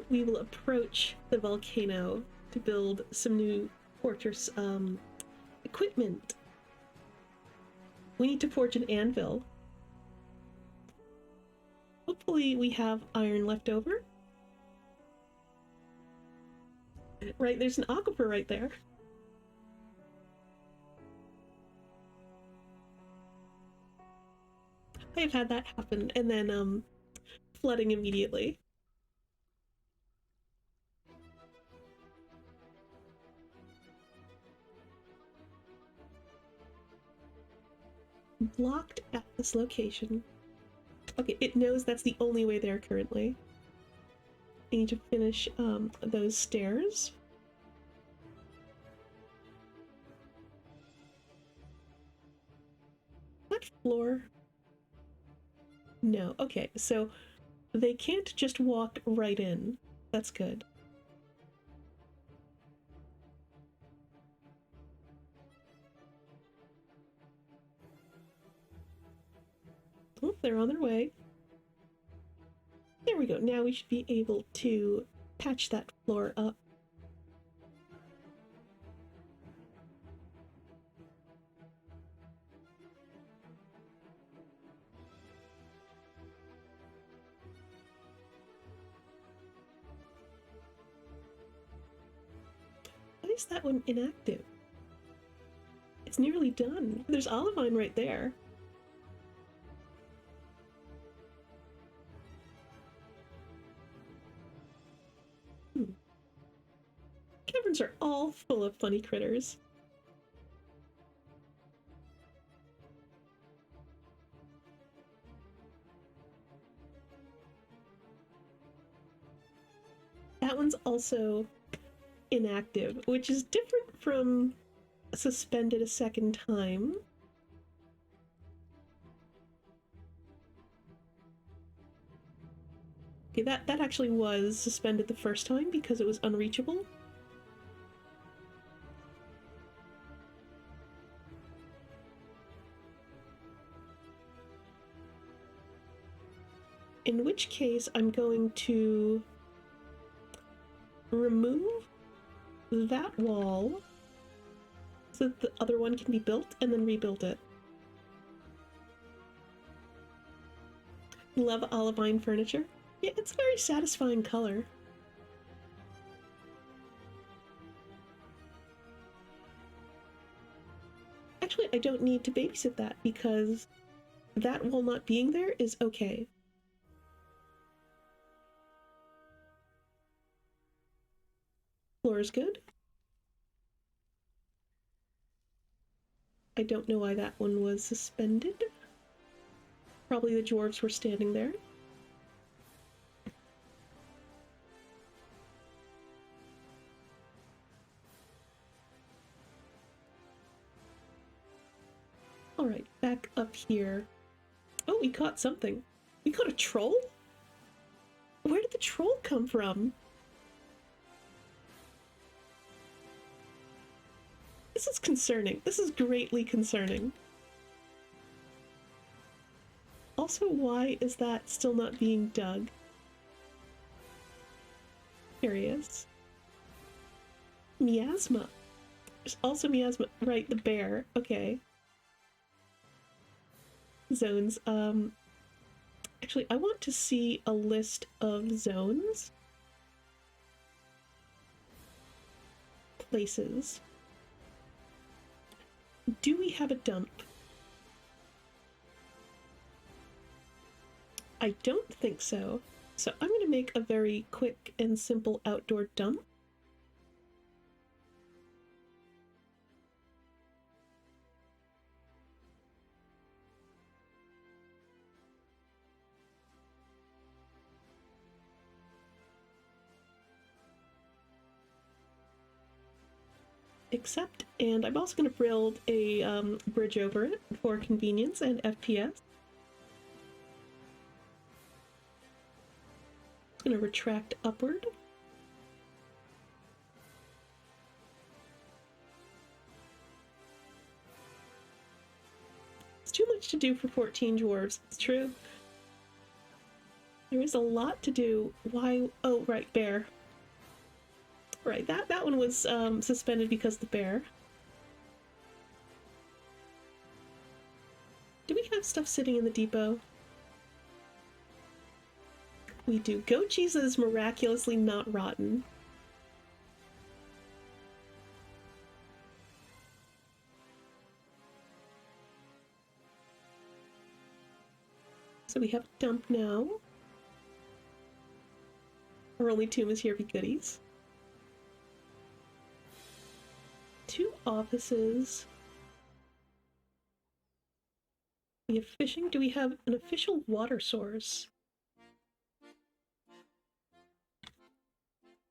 We will approach the volcano to build some new fortress equipment. We need to forge an anvil. Hopefully we have iron left over. Right, there's an aquifer right there. I've had that happen, and then flooding immediately. Blocked at this location. Okay, it knows that's the only way there currently. I need to finish those stairs. That floor? No. Okay, so they can't just walk right in. That's good. Oh, they're on their way. There we go. Now we should be able to patch that floor up. Why is that one inactive? it's nearly done. There's olivine right there. Caverns are all full of funny critters. That one's also inactive, which is different from suspended a second time. Okay, that actually was suspended the first time because it was unreachable. In which case, I'm going to remove that wall so that the other one can be built and then rebuild it. Love olivine furniture. Yeah, it's a very satisfying color. Actually, I don't need to babysit that because that wall not being there is okay. Floor is good. I don't know why that one was suspended. Probably the dwarves were standing there. Alright, back up here. Oh, we caught something. We caught a troll? Where did the troll come from? This is concerning. This is greatly concerning. Also, why is that still not being dug? There he is. Miasma. There's also miasma. Right, the bear. Okay. Zones. Actually, I want to see a list of zones. Places. Do we have a dump? I don't think so. So I'm going to make a very quick and simple outdoor dump. Accept, and I'm also going to build a bridge over it for convenience and FPS. It's going to retract upward. It's too much to do for 14 dwarves. It's true. There is a lot to do. Why? Oh, right, bear. Right, that one was suspended because of the bear. Do we have stuff sitting in the depot? We do. Goat cheese is miraculously not rotten. So we have a dump now. Our only tomb is here for goodies. 2 offices. We have fishing. Do we have an official water source?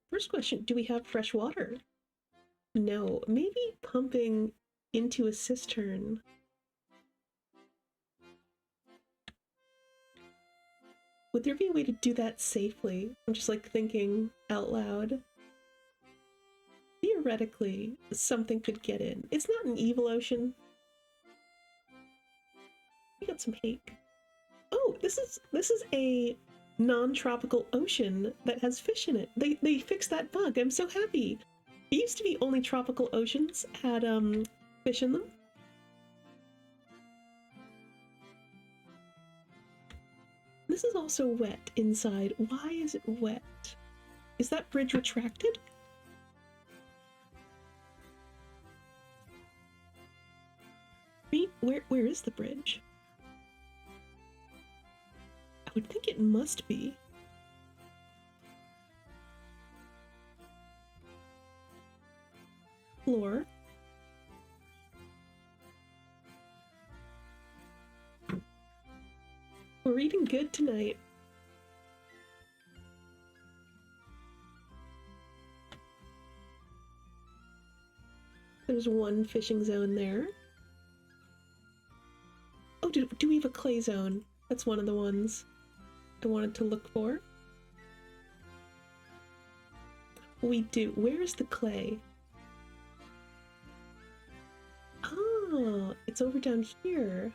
First question, do we have fresh water? No, maybe pumping into a cistern. Would there be a way to do that safely? I'm just like thinking out loud. Theoretically, something could get in. It's not an evil ocean. We got some hake. Oh, this is a non-tropical ocean that has fish in it. They fixed that bug. I'm so happy. It used to be only tropical oceans had fish in them. This is also wet inside. Why is it wet? Is that bridge retracted? Where is the bridge? I would think it must be. Floor. We're eating good tonight. There's one fishing zone there. Oh, do we have a clay zone? That's one of the ones I wanted to look for. We do. Where is the clay? Oh, it's over down here.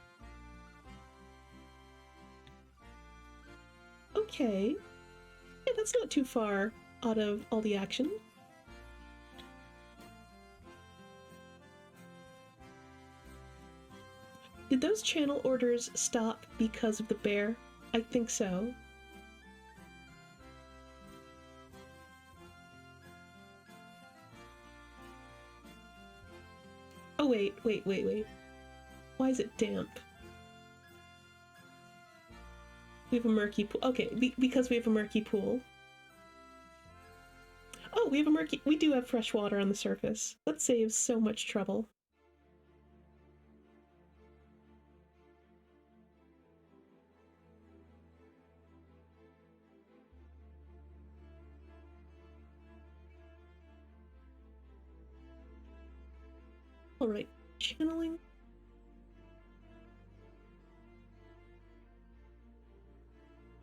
Okay. Yeah, that's not too far out of all the action. Did those channel orders stop because of the bear? I think so. Oh, wait. Why is it damp? We have a murky pool. Okay, because we have a murky pool. Oh, we do have fresh water on the surface. That saves so much trouble. All right, channeling.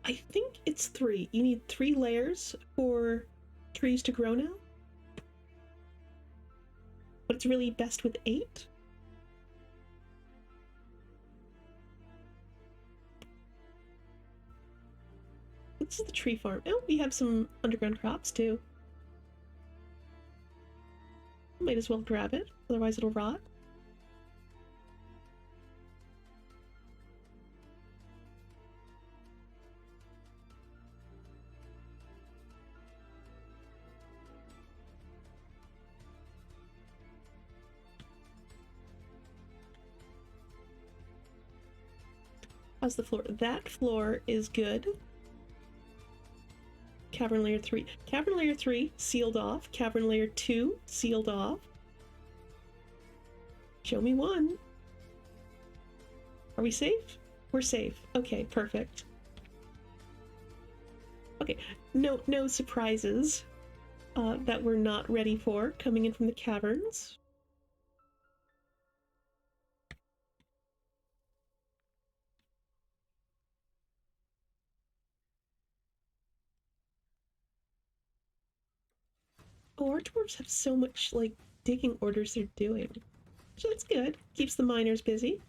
I think it's 3. You need 3 layers for trees to grow now. But it's really best with 8. This is the tree farm. Oh, we have some underground crops too. Might as well grab it, otherwise it'll rot. How's the floor? That floor is good. Cavern layer 3. Cavern layer 3 sealed off. Cavern layer 2 sealed off. Show me 1. Are we safe? We're safe. Okay, perfect. Okay, no surprises that we're not ready for coming in from the caverns. Oh, our dwarves have so much, like, digging orders they're doing. So that's good. Keeps the miners busy.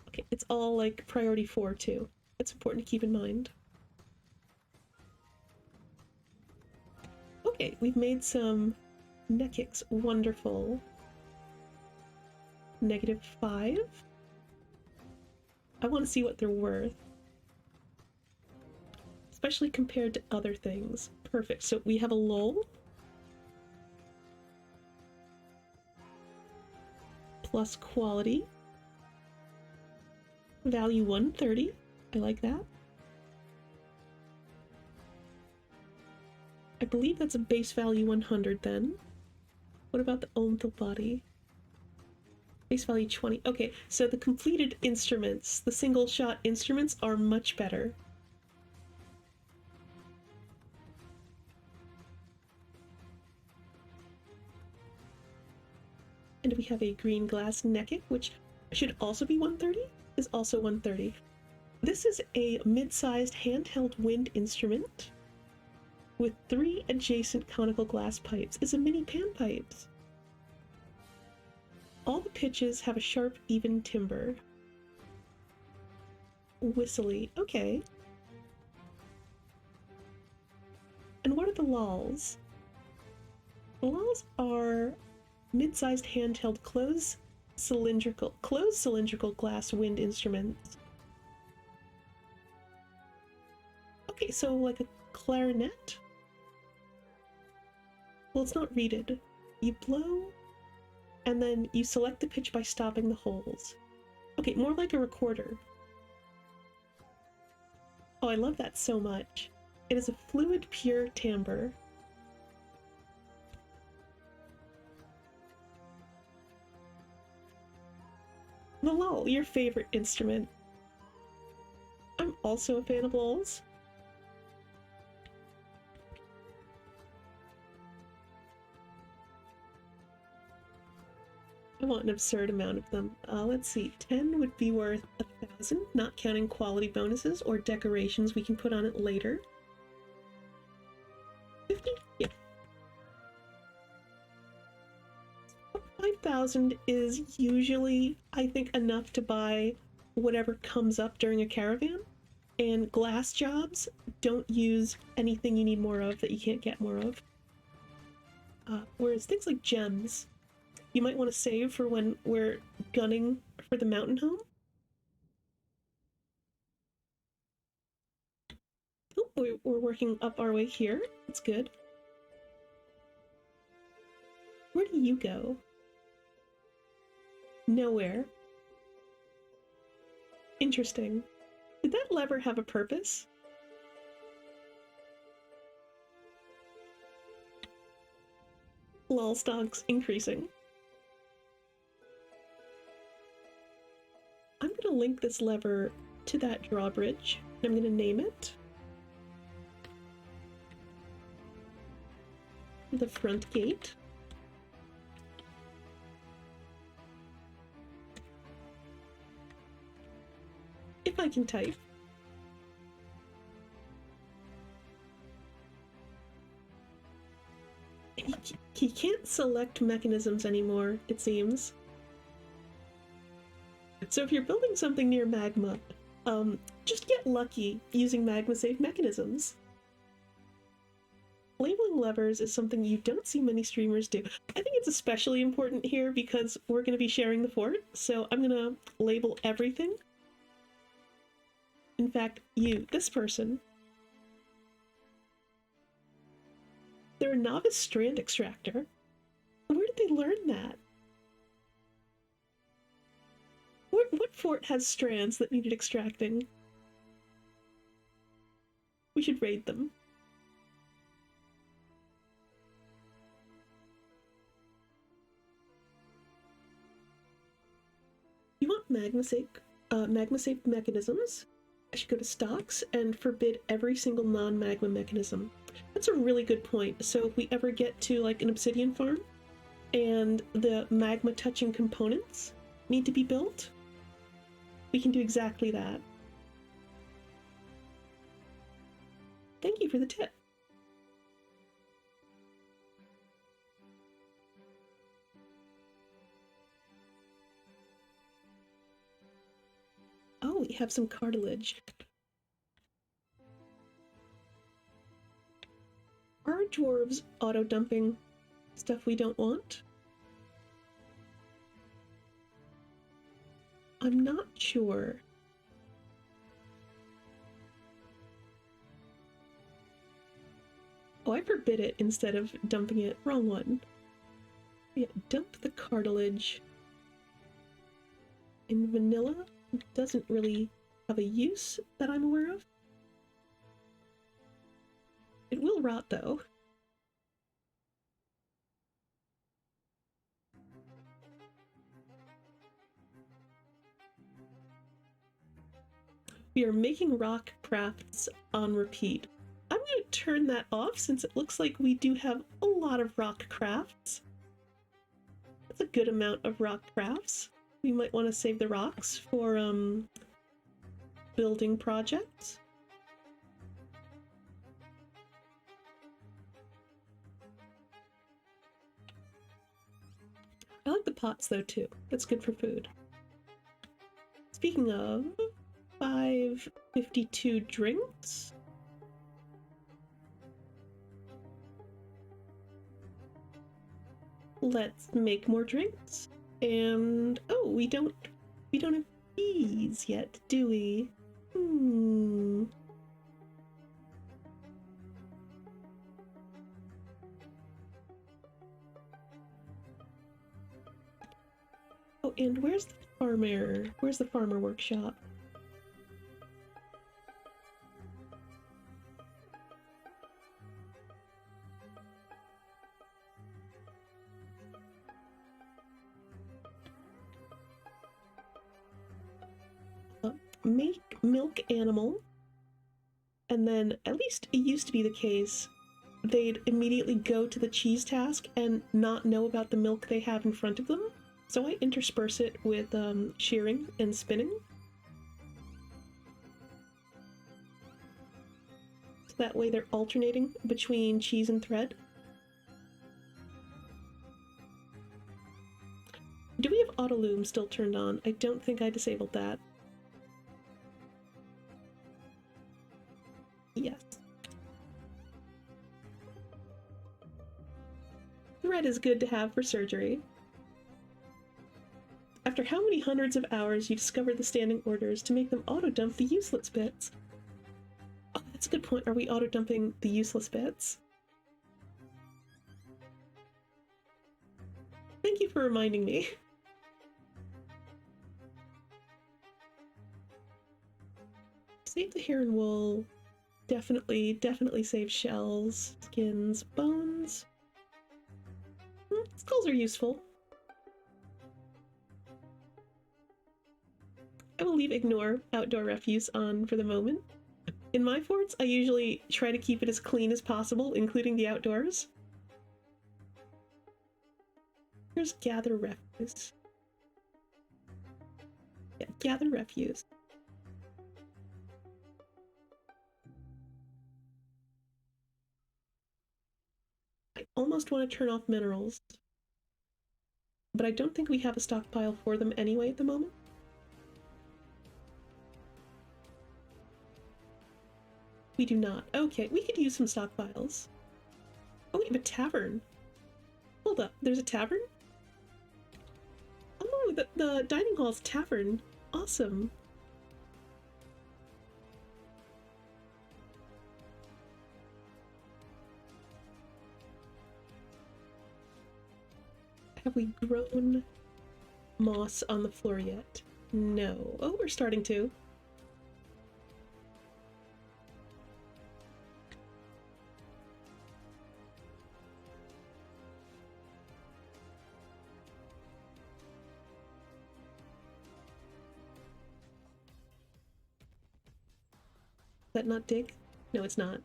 Okay, it's all, like, priority 4, too. That's important to keep in mind. Okay, we've made some Nekicks. Wonderful. -5. I want to see what they're worth. Especially compared to other things. Perfect. So we have a lull. Plus quality. Value 130. I like that. I believe that's a base value 100 then. What about the Omthal body? Base value 20. Okay, so the completed instruments, the single shot instruments are much better. And we have a green glass Nekik, which should also be 130, is also 130. This is a mid-sized handheld wind instrument with 3 adjacent conical glass pipes. It's a mini panpipes. All the pitches have a sharp, even timbre. Whistly. Okay. And what are the lulls? The lulls are mid-sized handheld closed cylindrical glass wind instruments. Okay, so like a clarinet? Well, it's not reeded. You blow and then you select the pitch by stopping the holes. Okay, more like a recorder. Oh, I love that so much. It is a fluid pure timbre. The lull, your favorite instrument. I'm also a fan of lulls. I want an absurd amount of them. Let's see, 10 would be worth 1,000, not counting quality bonuses or decorations we can put on it later. 50? Yeah. 5,000 is usually, I think, enough to buy whatever comes up during a caravan. And glass jobs don't use anything you need more of that you can't get more of. Whereas things like gems, you might want to save for when we're gunning for the mountain home. Oh, we're working up our way here. That's good. Where do you go? Nowhere. Interesting. Did that lever have a purpose? Lol stocks increasing. I'm gonna link this lever to that drawbridge. I'm gonna name it the front gate. If I can type. He can't select mechanisms anymore, it seems. So if you're building something near magma, just get lucky using magma-safe mechanisms. Labeling levers is something you don't see many streamers do. I think it's especially important here because we're going to be sharing the fort, so I'm going to label everything. In fact, this person. They're a novice strand extractor. Where did they learn that? What fort has strands that needed extracting? We should raid them. You want magma-safe mechanisms? I should go to stocks and forbid every single non-magma mechanism. That's a really good point. So if we ever get to like an obsidian farm and the magma touching components need to be built, we can do exactly that. Thank you for the tip. Oh, we have some cartilage. Are dwarves auto-dumping stuff we don't want? I'm not sure. Oh, I forbid it instead of dumping it. Wrong one. Yeah, dump the cartilage. In vanilla, it doesn't really have a use that I'm aware of. It will rot, though. We are making rock crafts on repeat. I'm going to turn that off since it looks like we do have a lot of rock crafts. That's a good amount of rock crafts. We might want to save the rocks for building projects. I like the pots though too. That's good for food. Speaking of, 552 drinks. Let's make more drinks. And oh, we don't have bees yet, do we? And where's the farmer? Where's the farmer workshop? Make milk animal, and then, at least it used to be the case, they'd immediately go to the cheese task and not know about the milk they have in front of them. So I intersperse it with shearing and spinning. So that way they're alternating between cheese and thread. Do we have auto loom still turned on? I don't think I disabled that. Yes. Thread is good to have for surgery. After how many hundreds of hours you discovered the standing orders to make them auto-dump the useless bits? Oh, that's a good point. Are we auto-dumping the useless bits? Thank you for reminding me. Save the hair and wool. Definitely save shells, skins, bones. Skulls are useful. I will leave ignore outdoor refuse on for the moment. In my forts, I usually try to keep it as clean as possible, including the outdoors. Here's gather refuse. Yeah, gather refuse. I almost want to turn off minerals, but I don't think we have a stockpile for them anyway at the moment. We do not. Okay, we could use some stockpiles. Oh, we have a tavern. Hold up, there's a tavern? Oh no, the dining hall's tavern. Awesome. Have we grown moss on the floor yet? No. Oh, we're starting to. Is that not dig? No, it's not.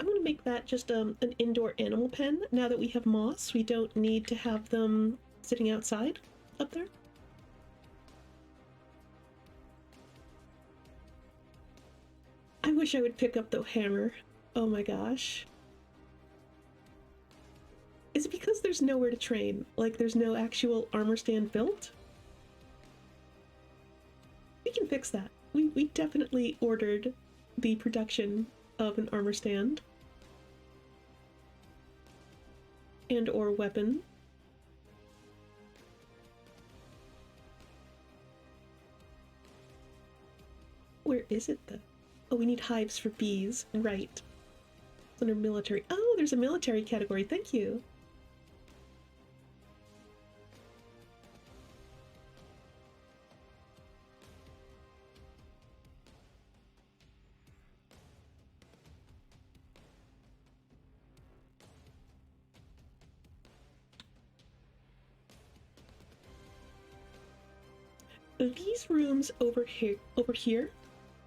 I'm gonna make that just an indoor animal pen. Now that we have moss, we don't need to have them sitting outside up there. I wish I would pick up the hammer. Oh my gosh. Is it because there's nowhere to train? Like there's no actual armor stand built? We can fix that. We definitely ordered the production of an armor stand. And or weapon. Where is it though? Oh, we need hives for bees. Right. It's under military. Oh, there's a military category. Thank you. These rooms over here,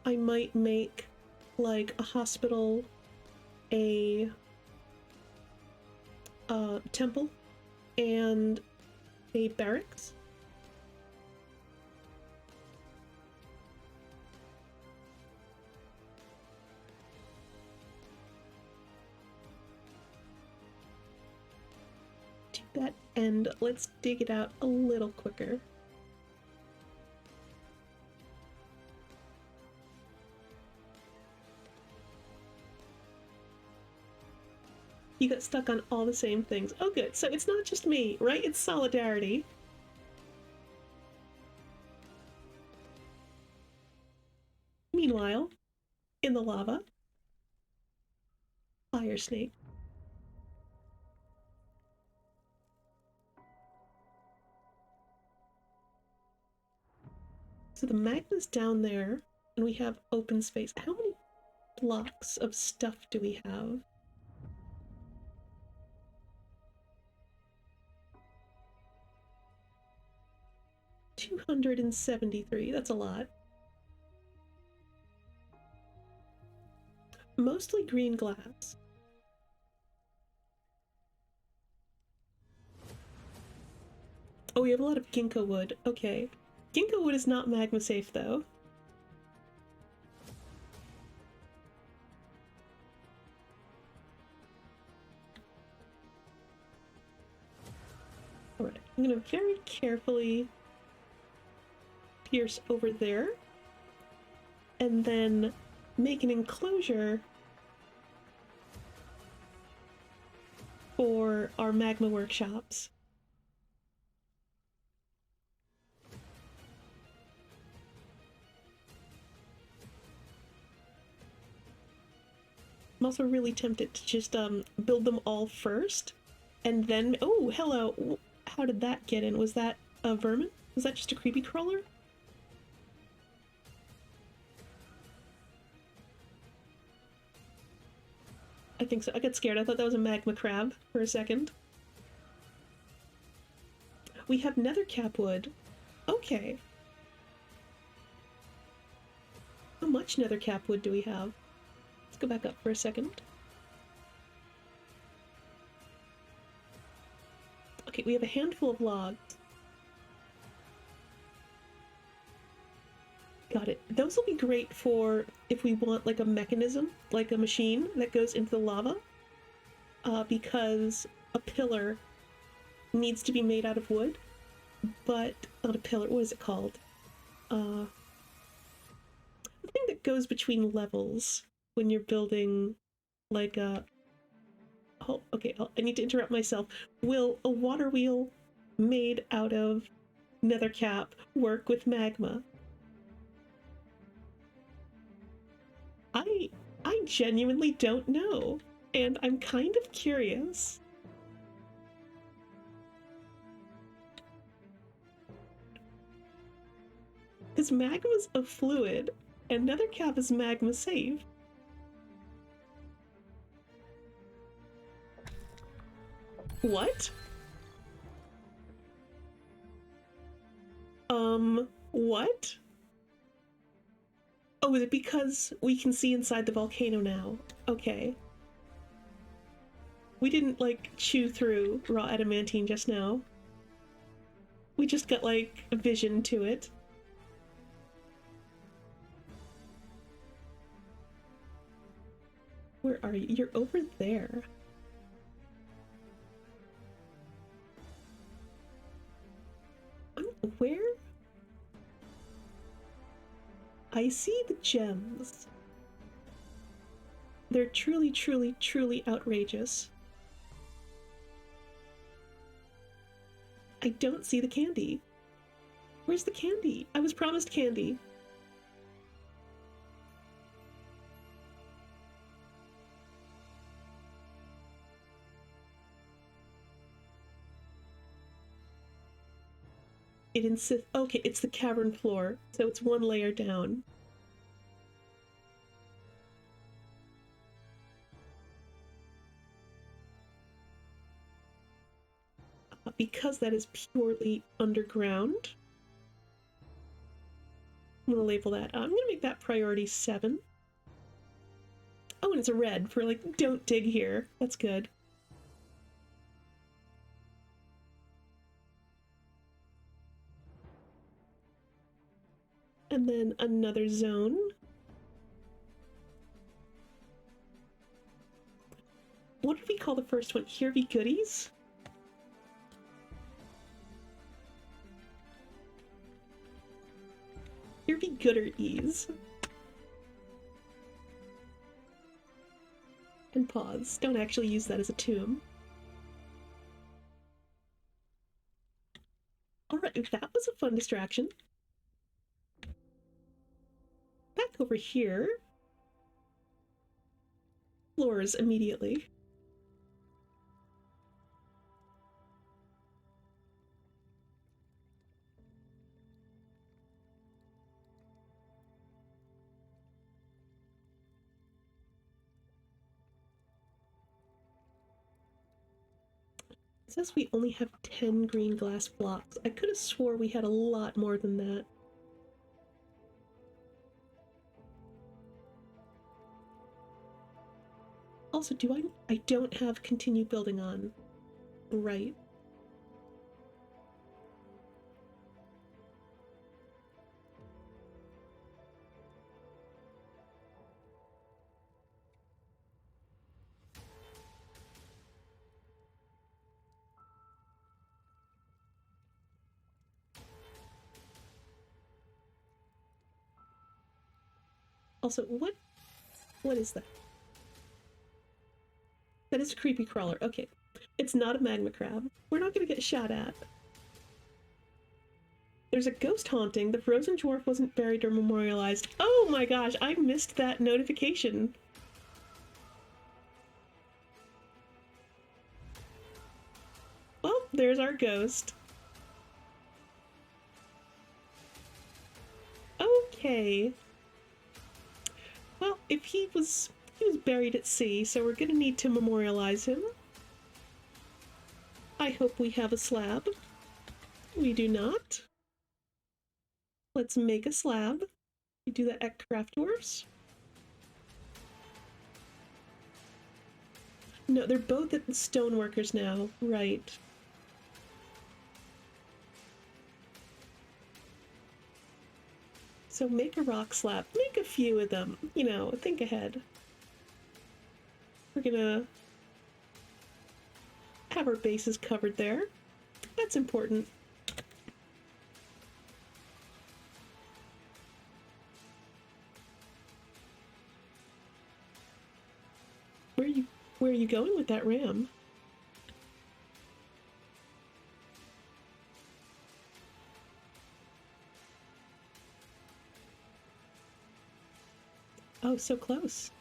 I might make like a hospital, a temple, and a barracks. To that end, let's dig it out a little quicker. You got stuck on all the same things. Oh good, so it's not just me, right? It's solidarity. Meanwhile, in the lava, fire snake. So the magma's down there, and we have open space. How many blocks of stuff do we have? $273. That's a lot. Mostly green glass. Oh, we have a lot of ginkgo wood. Okay. Ginkgo wood is not magma safe, though. Alright, I'm gonna very carefully pierce over there, and then make an enclosure for our magma workshops. I'm also really tempted to just build them all first, and then... Oh, hello! How did that get in? Was that a vermin? Was that just a creepy crawler? I think so. I got scared. I thought that was a magma crab for a second. We have nethercap wood. Okay. How much nethercap wood do we have? Let's go back up for a second. Okay, we have a handful of logs. Got it. Those will be great for if we want like a mechanism, like a machine that goes into the lava. Because a pillar needs to be made out of wood, but not a pillar, what is it called? The thing that goes between levels when you're building like a... Oh, okay, I need to interrupt myself. Will a water wheel made out of nethercap work with magma? I genuinely don't know, and I'm kind of curious. Because magma's a fluid, and nethercap is magma safe. What? What? Oh, is it because we can see inside the volcano now? Okay. We didn't, like, chew through raw adamantine just now. We just got, like, a vision to it. Where are you? You're over there. Where? I see the gems. They're truly, truly, truly outrageous. I don't see the candy. Where's the candy? I was promised candy. It insists... Okay, it's the cavern floor, so it's one layer down. Because that is purely underground, I'm gonna label that. I'm gonna make that priority 7. Oh, and it's a red for, like, don't dig here. That's good. And then another zone. What did we call the first one? Here be goodies? Here be gooder ease. And pause. Don't actually use that as a tomb. Alright, that was a fun distraction. Back over here. Floors immediately. says we only have 10 green glass blocks. I could have swore we had a lot more than that. Also, I don't have continue building on. Right. Also, what is that? That is a creepy crawler. Okay. It's not a magma crab. We're not gonna get shot at. There's a ghost haunting. The frozen dwarf wasn't buried or memorialized. Oh my gosh, I missed that notification. Well, there's our ghost. Okay. Well, if he was buried at sea, so we're gonna need to memorialize him. I hope we have a slab. We do not. Let's make a slab. We do that at Craft Dwarfs. No, they're both at the stoneworkers now. Right. So make a rock slab. Make a few of them. You know, think ahead. We're gonna have our bases covered there. That's important. Where are you going with that ram? Oh, so close.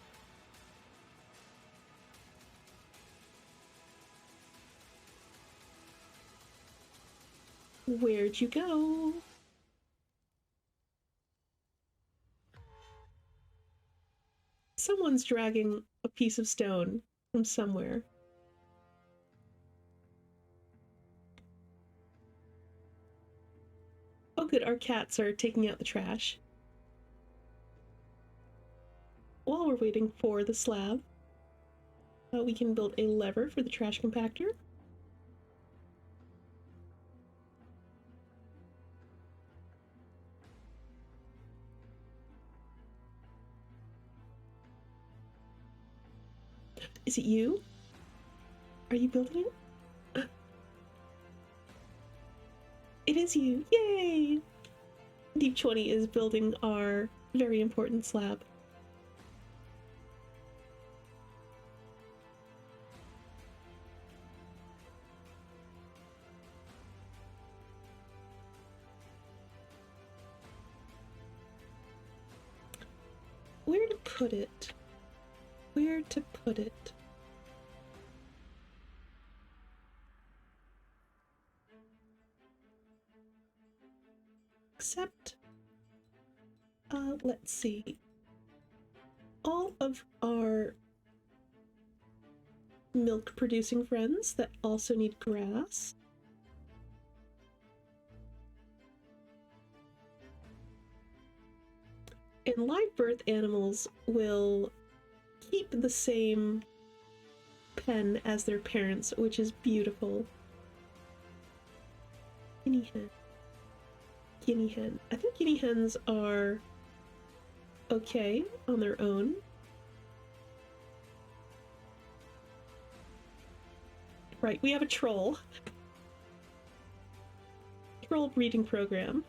Where'd you go? Someone's dragging a piece of stone from somewhere. Oh good, our cats are taking out the trash. While we're waiting for the slab, we can build a lever for the trash compactor. Is it you? Are you building it? It is you! Yay! Deep 20 is building our very important slab. Where to put it? Where to put it? Except, let's see. All of our milk producing friends that also need grass. And live birth animals will keep the same pen as their parents, which is beautiful. Guinea hen. Guinea hen. I think guinea hens are okay on their own. Right, we have a troll. Troll breeding program.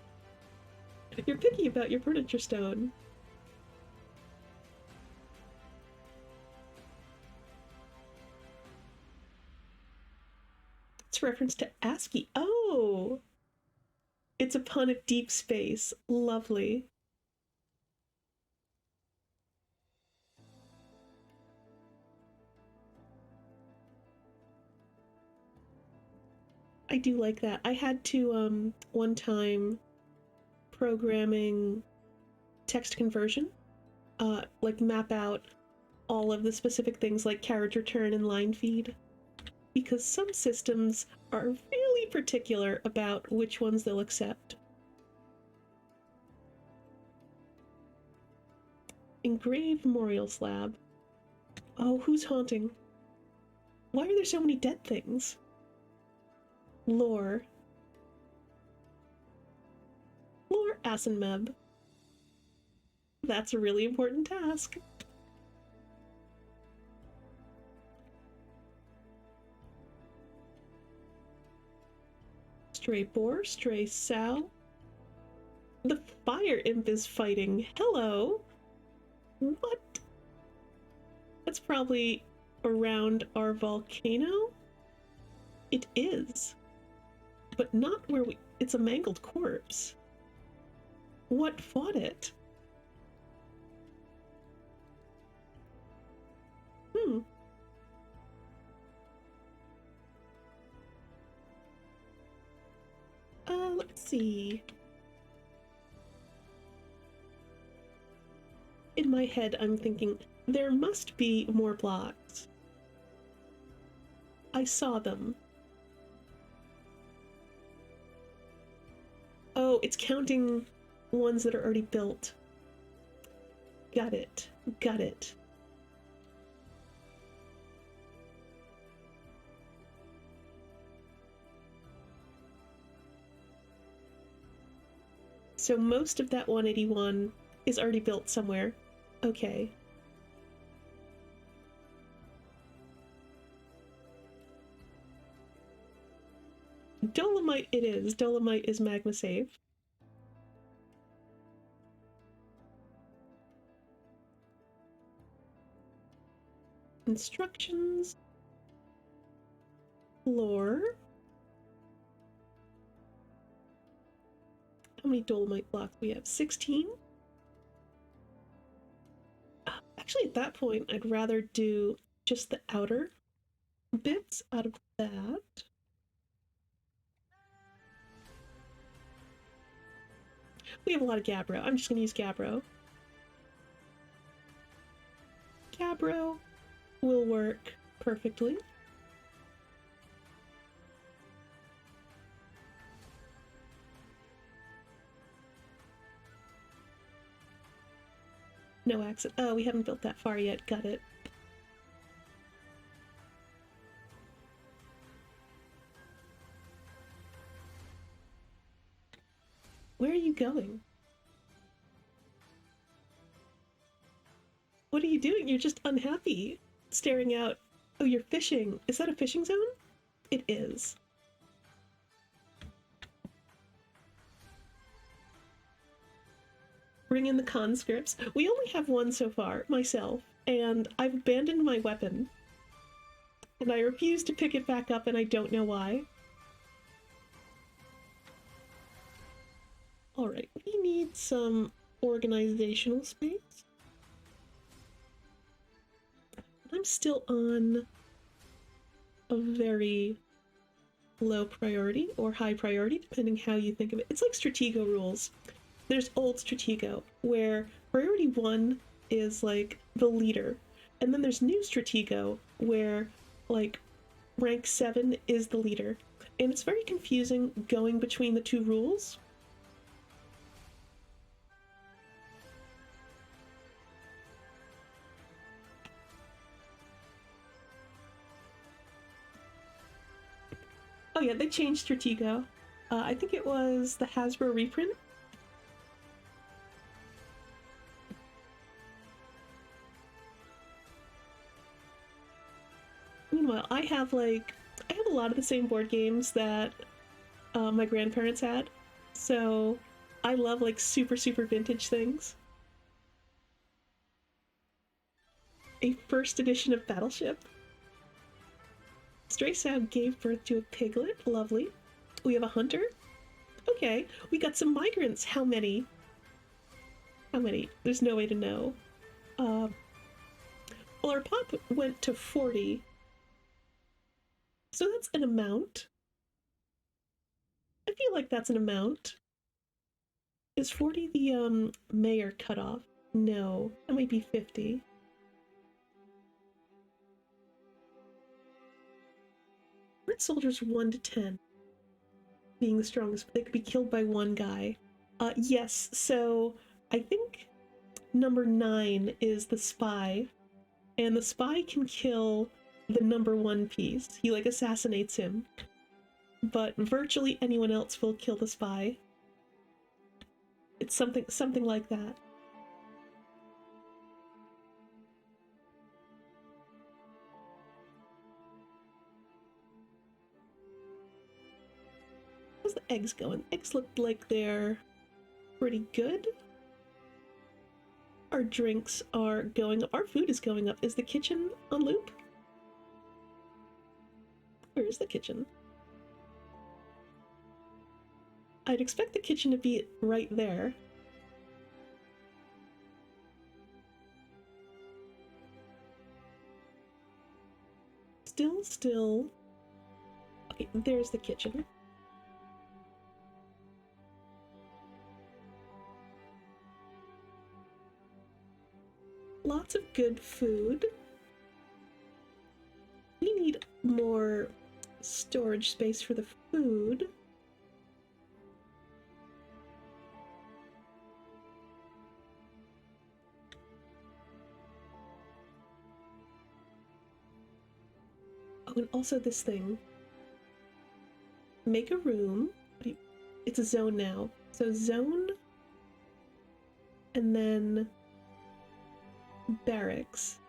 You're picky about your furniture stone. It's a reference to ASCII. Oh! It's a pun of deep space. Lovely. I do like that. I had to, one time, programming text conversion, like map out all of the specific things like carriage return and line feed. because some systems are really particular about which ones they'll accept. Engraved memorial slab. Oh, who's haunting? Why are there so many dead things? Lore. Lore Asenmeb. That's a really important task. Stray boar, stray sow. The fire imp is fighting. Hello. What? That's probably around our volcano? It is. But not where we... It's a mangled corpse. What fought it? Let's see. In my head, I'm thinking, there must be more blocks. I saw them. Oh, it's counting ones that are already built. Got it. Got it. So most of that 181 is already built somewhere. Okay. Dolomite it is. Dolomite is magma safe. Instructions. Lore. How many dolomite blocks do we have? 16? Actually, at that point, I'd rather do just the outer bits out of that. We have a lot of Gabbro. I'm just going to use Gabbro. Gabbro will work perfectly. No accent. Oh, we haven't built that far yet. Got it. Where are you going? What are you doing? You're just unhappy. Staring out. Oh, you're fishing. Is that a fishing zone? It is. Bring in the conscripts. We only have one so far, myself, and I've abandoned my weapon. And I refuse to pick it back up, and I don't know why. Alright, we need some organizational space. I'm still on a very low priority, or high priority, depending how you think of it. It's like Stratego rules. There's old Stratego, where priority 1 is like the leader, and then there's new Stratego, where like rank 7 is the leader. And it's very confusing going between the two rules. Oh yeah, they changed Stratego. I think it was the Hasbro reprint. Meanwhile, I have a lot of the same board games that my grandparents had, so I love like super vintage things. A first edition of Battleship. Stray Sow gave birth to a piglet. Lovely. We have a hunter. Okay, we got some migrants. How many? How many? There's no way to know. Well, our pop went to 40. So that's an amount. I feel like that's an amount. Is 40 the mayor cutoff? No, that might be 50. foot soldiers 1 to 10 being the strongest, but they could be killed by one guy. Yes, so I think number 9 is the spy, and the spy can kill the number 1 piece. He like assassinates him, but virtually anyone else will kill the spy. It's something like that. How's the eggs going? Eggs look like they're pretty good. Our drinks are going up. Our food is going up. Is the kitchen on loop? Where is the kitchen? I'd expect the kitchen to be right there. Still. Okay, there's the kitchen. Lots of good food. We need more storage space for the food. Oh, and also this thing. Make a room. It's a zone now. So zone, and then barracks.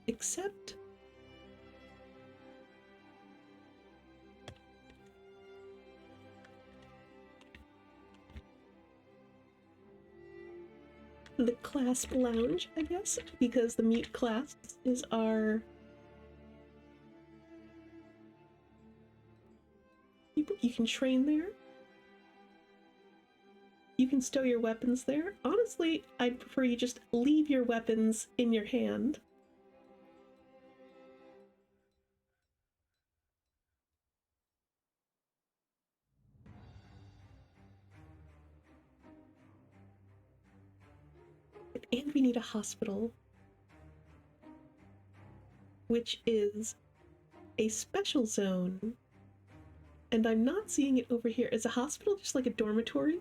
Except the clasp lounge, I guess, because the mute clasp is our... You can train there. You can stow your weapons there. Honestly, I'd prefer you just leave your weapons in your hand. And we need a hospital, which is a special zone. And I'm not seeing it over here. Is a hospital just like a dormitory,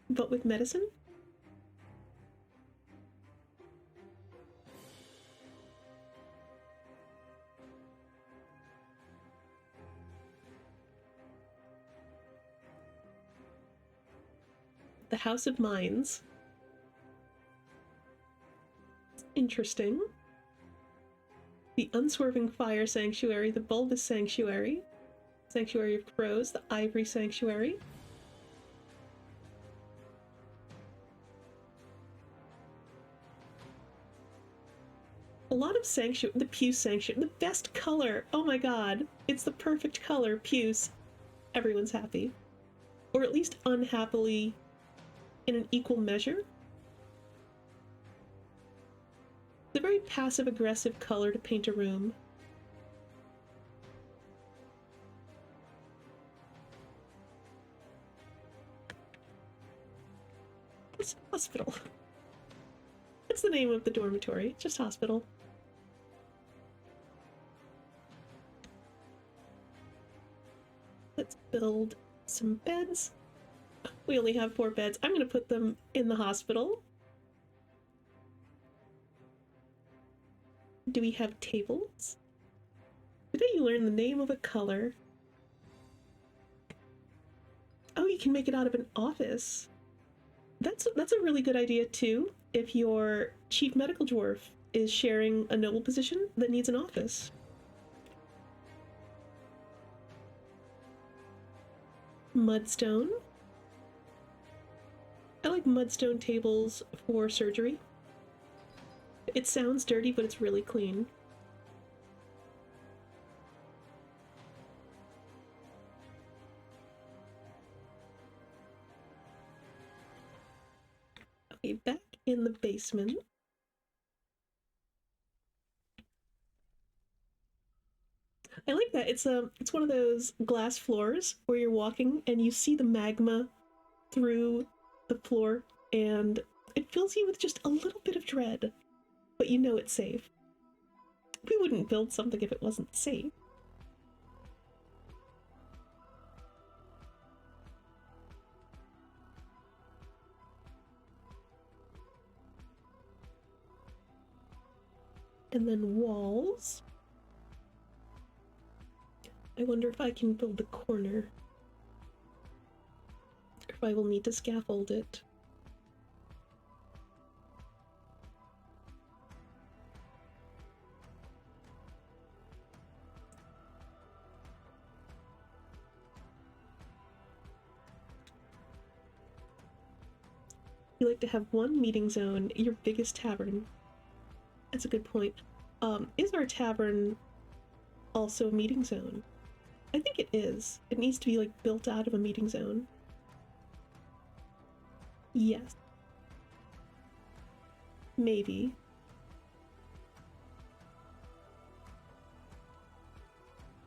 but with medicine? The House of Mines. Interesting. The Unswerving Fire Sanctuary, the Bulbous Sanctuary, Sanctuary of Crows, the Ivory Sanctuary. A lot of sanctuary. The Puce Sanctuary, the best color. Oh my god, it's the perfect color, Puce. Everyone's happy. Or at least unhappily in an equal measure. It's a very passive-aggressive color to paint a room. It's hospital. That's the name of the dormitory. Just hospital. Let's build some beds. We only have 4 beds. I'm going to put them in the hospital. Do we have tables? I bet you learn the name of a color. Oh, you can make it out of an office. That's a really good idea too, if your chief medical dwarf is sharing a noble position that needs an office. Mudstone. I like mudstone tables for surgery. It sounds dirty, but it's really clean. Okay, back in the basement. I like that. It's one of those glass floors where you're walking and you see the magma through the floor, and It fills you with just a little bit of dread, but you know it's safe. We wouldn't build something if it wasn't safe. And then walls. I wonder if I can build the corner. Or if I will need to scaffold it. You like to have one meeting zone, your biggest tavern. That's a good point. Is our tavern also a meeting zone? I think it is. It needs to be, like, built out of a meeting zone. Yes. Maybe.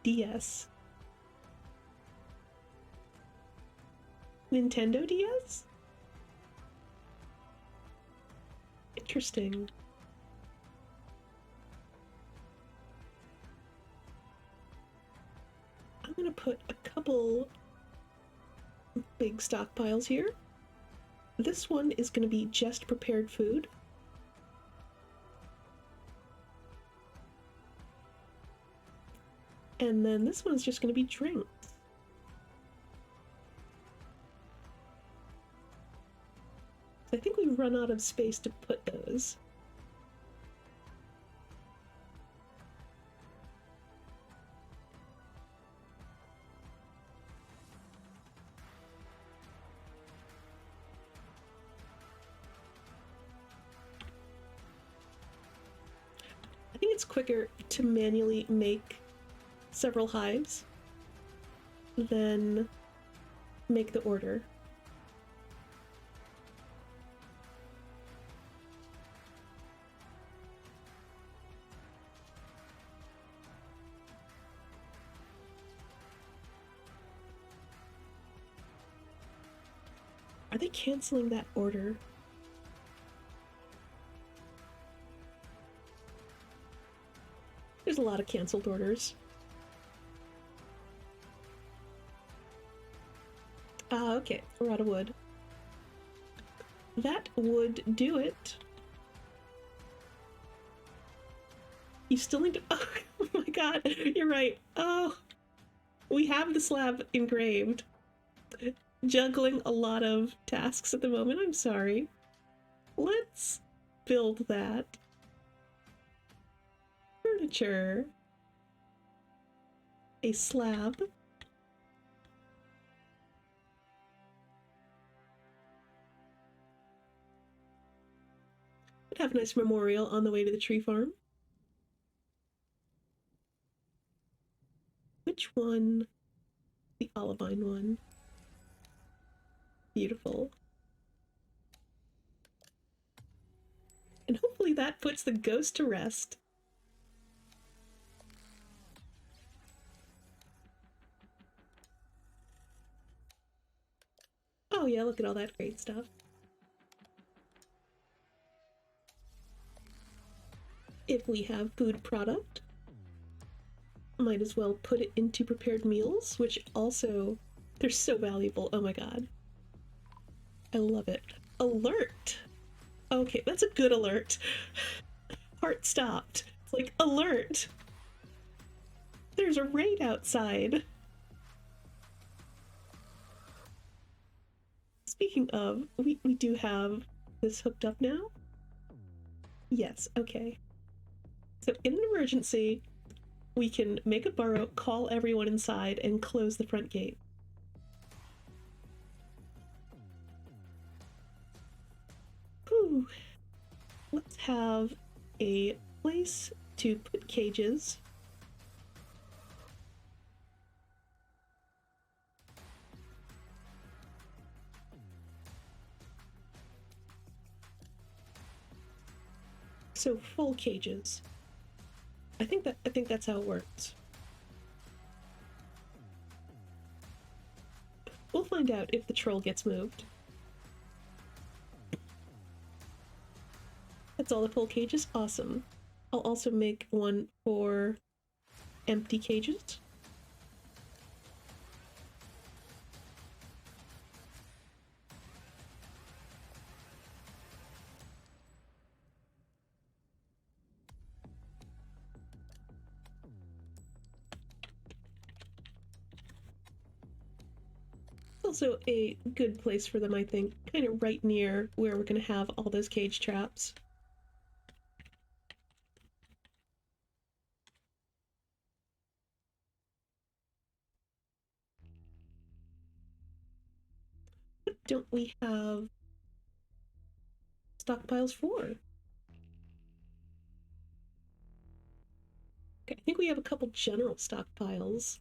DS. Nintendo DS? Interesting. I'm gonna put a couple big stockpiles here. This one is gonna be just prepared food. And then this one's just gonna be drinks. I think we've run out of space to put those. I think it's quicker to manually make several hives than make the order. Are they canceling that order? There's a lot of canceled orders. Ah, okay. We're out of wood. That would do it. You still need to... Oh my god, you're right. Oh, we have the slab engraved. Juggling a lot of tasks at the moment, I'm sorry. Let's build that. Furniture. A slab. Have a nice memorial on the way to the tree farm. Which one? The olivine one. Beautiful. And hopefully that puts the ghost to rest. Oh yeah, look at all that great stuff. If we have food product, might as well put it into prepared meals, which also, they're so valuable. Oh my god. I love it. Alert! Okay, that's a good alert. Heart stopped. It's like, alert! There's a raid outside. Speaking of, we do have this hooked up now? Yes, okay. So in an emergency, we can make a burrow, call everyone inside, and close the front gate. Whew. Let's have a place to put cages. So full cages. I think that's how it works. We'll find out if the troll gets moved. That's all the full cages? Awesome. I'll also make one for empty cages. Also a good place for them, I think, kind of right near where we're going to have all those cage traps. What don't we have stockpiles for? Okay, I think we have a couple general stockpiles.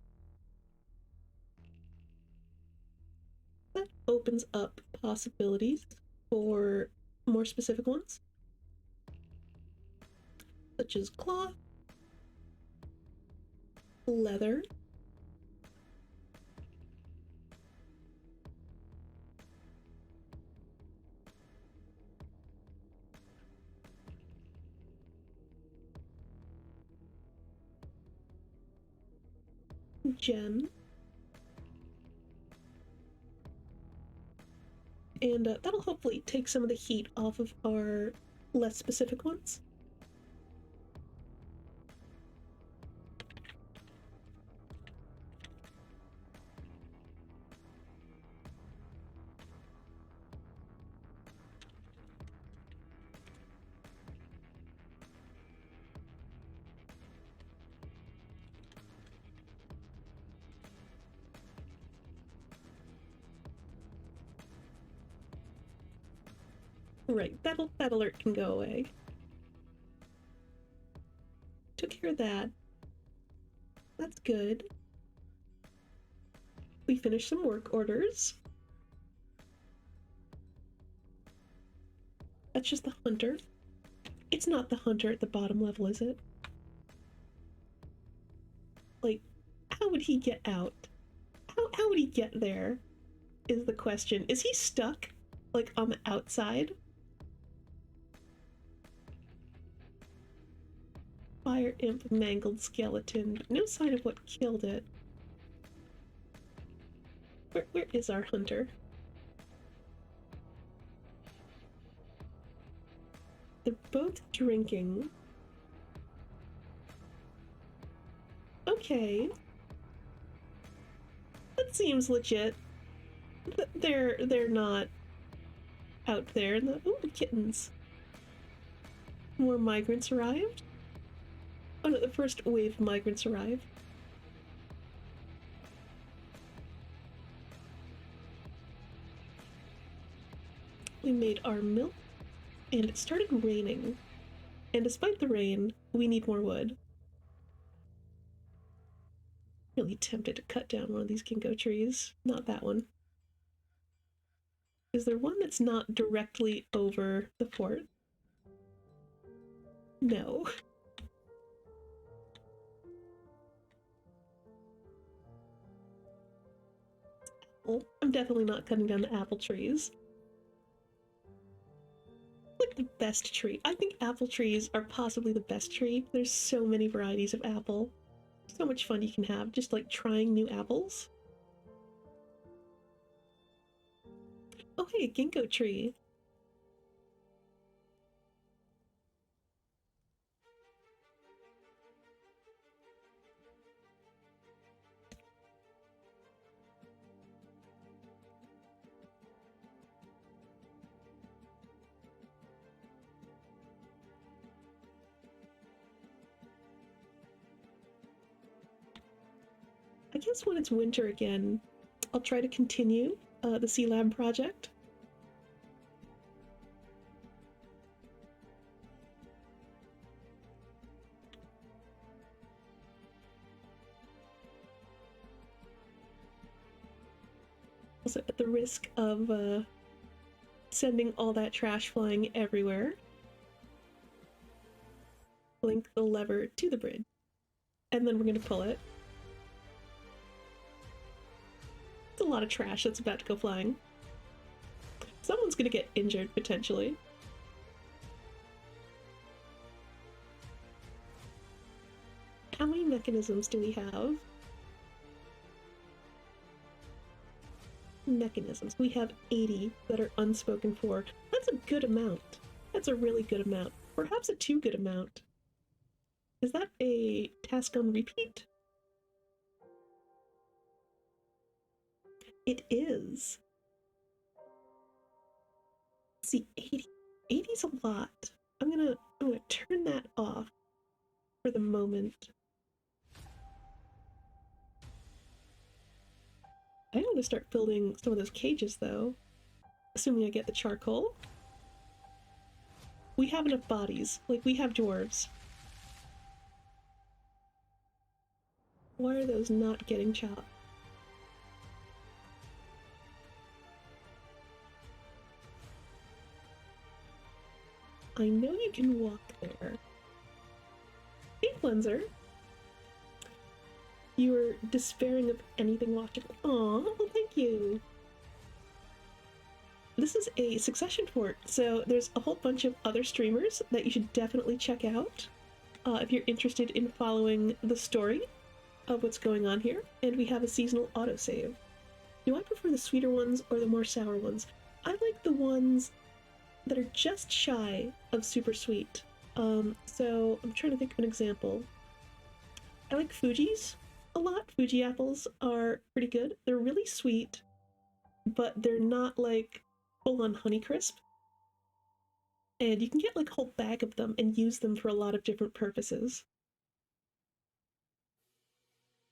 That opens up possibilities for more specific ones, such as cloth, leather, gem, and that'll hopefully take some of the heat off of our less specific ones. Right, that alert can go away. Took care of that. That's good. We finished some work orders. That's just the hunter. It's not the hunter at the bottom level, is it? Like, how would he get out? How would he get there? Is the question. Is he stuck, like, on the outside? Fire imp, mangled skeleton. No sign of what killed it. Where is our hunter? They're both drinking. Okay. That seems legit. They're not out there. Oh, the kittens. More migrants arrived? Oh no, the first wave of migrants arrived. We made our milk, and it started raining. And despite the rain, we need more wood. Really tempted to cut down one of these ginkgo trees. Not that one. Is there one that's not directly over the fort? No. Well, I'm definitely not cutting down the apple trees. Like the best tree. I think apple trees are possibly the best tree. There's so many varieties of apple. So much fun you can have just like trying new apples. Oh hey, a ginkgo tree. I guess when it's winter again, I'll try to continue the Sea Lab project. Also, at the risk of sending all that trash flying everywhere, link the lever to the bridge, and then we're going to pull it. It's a lot of trash that's about to go flying. Someone's going to get injured, potentially. how many mechanisms do we have? Mechanisms. We have 80 that are unspoken for. That's a good amount. That's a really good amount. Perhaps a too good amount. Is that a task on repeat? It is. See, 80. 80's a lot. I'm gonna turn that off for the moment. I want to start building some of those cages, though. Assuming I get the charcoal. We have enough bodies. Like, we have dwarves. Why are those not getting chopped? I know you can walk there. Hey, Cleanser. You were despairing of anything watchable. Aw, well, thank you. This is a succession fort, so there's a whole bunch of other streamers that you should definitely check out if you're interested in following the story of what's going on here. And we have a seasonal autosave. Do I prefer the sweeter ones or the more sour ones? I like the ones that are just shy of super sweet. So I'm trying to think of an example. I like Fuji's a lot. Fuji apples are pretty good. They're really sweet, but they're not like full-on Honeycrisp. And you can get like a whole bag of them and use them for a lot of different purposes.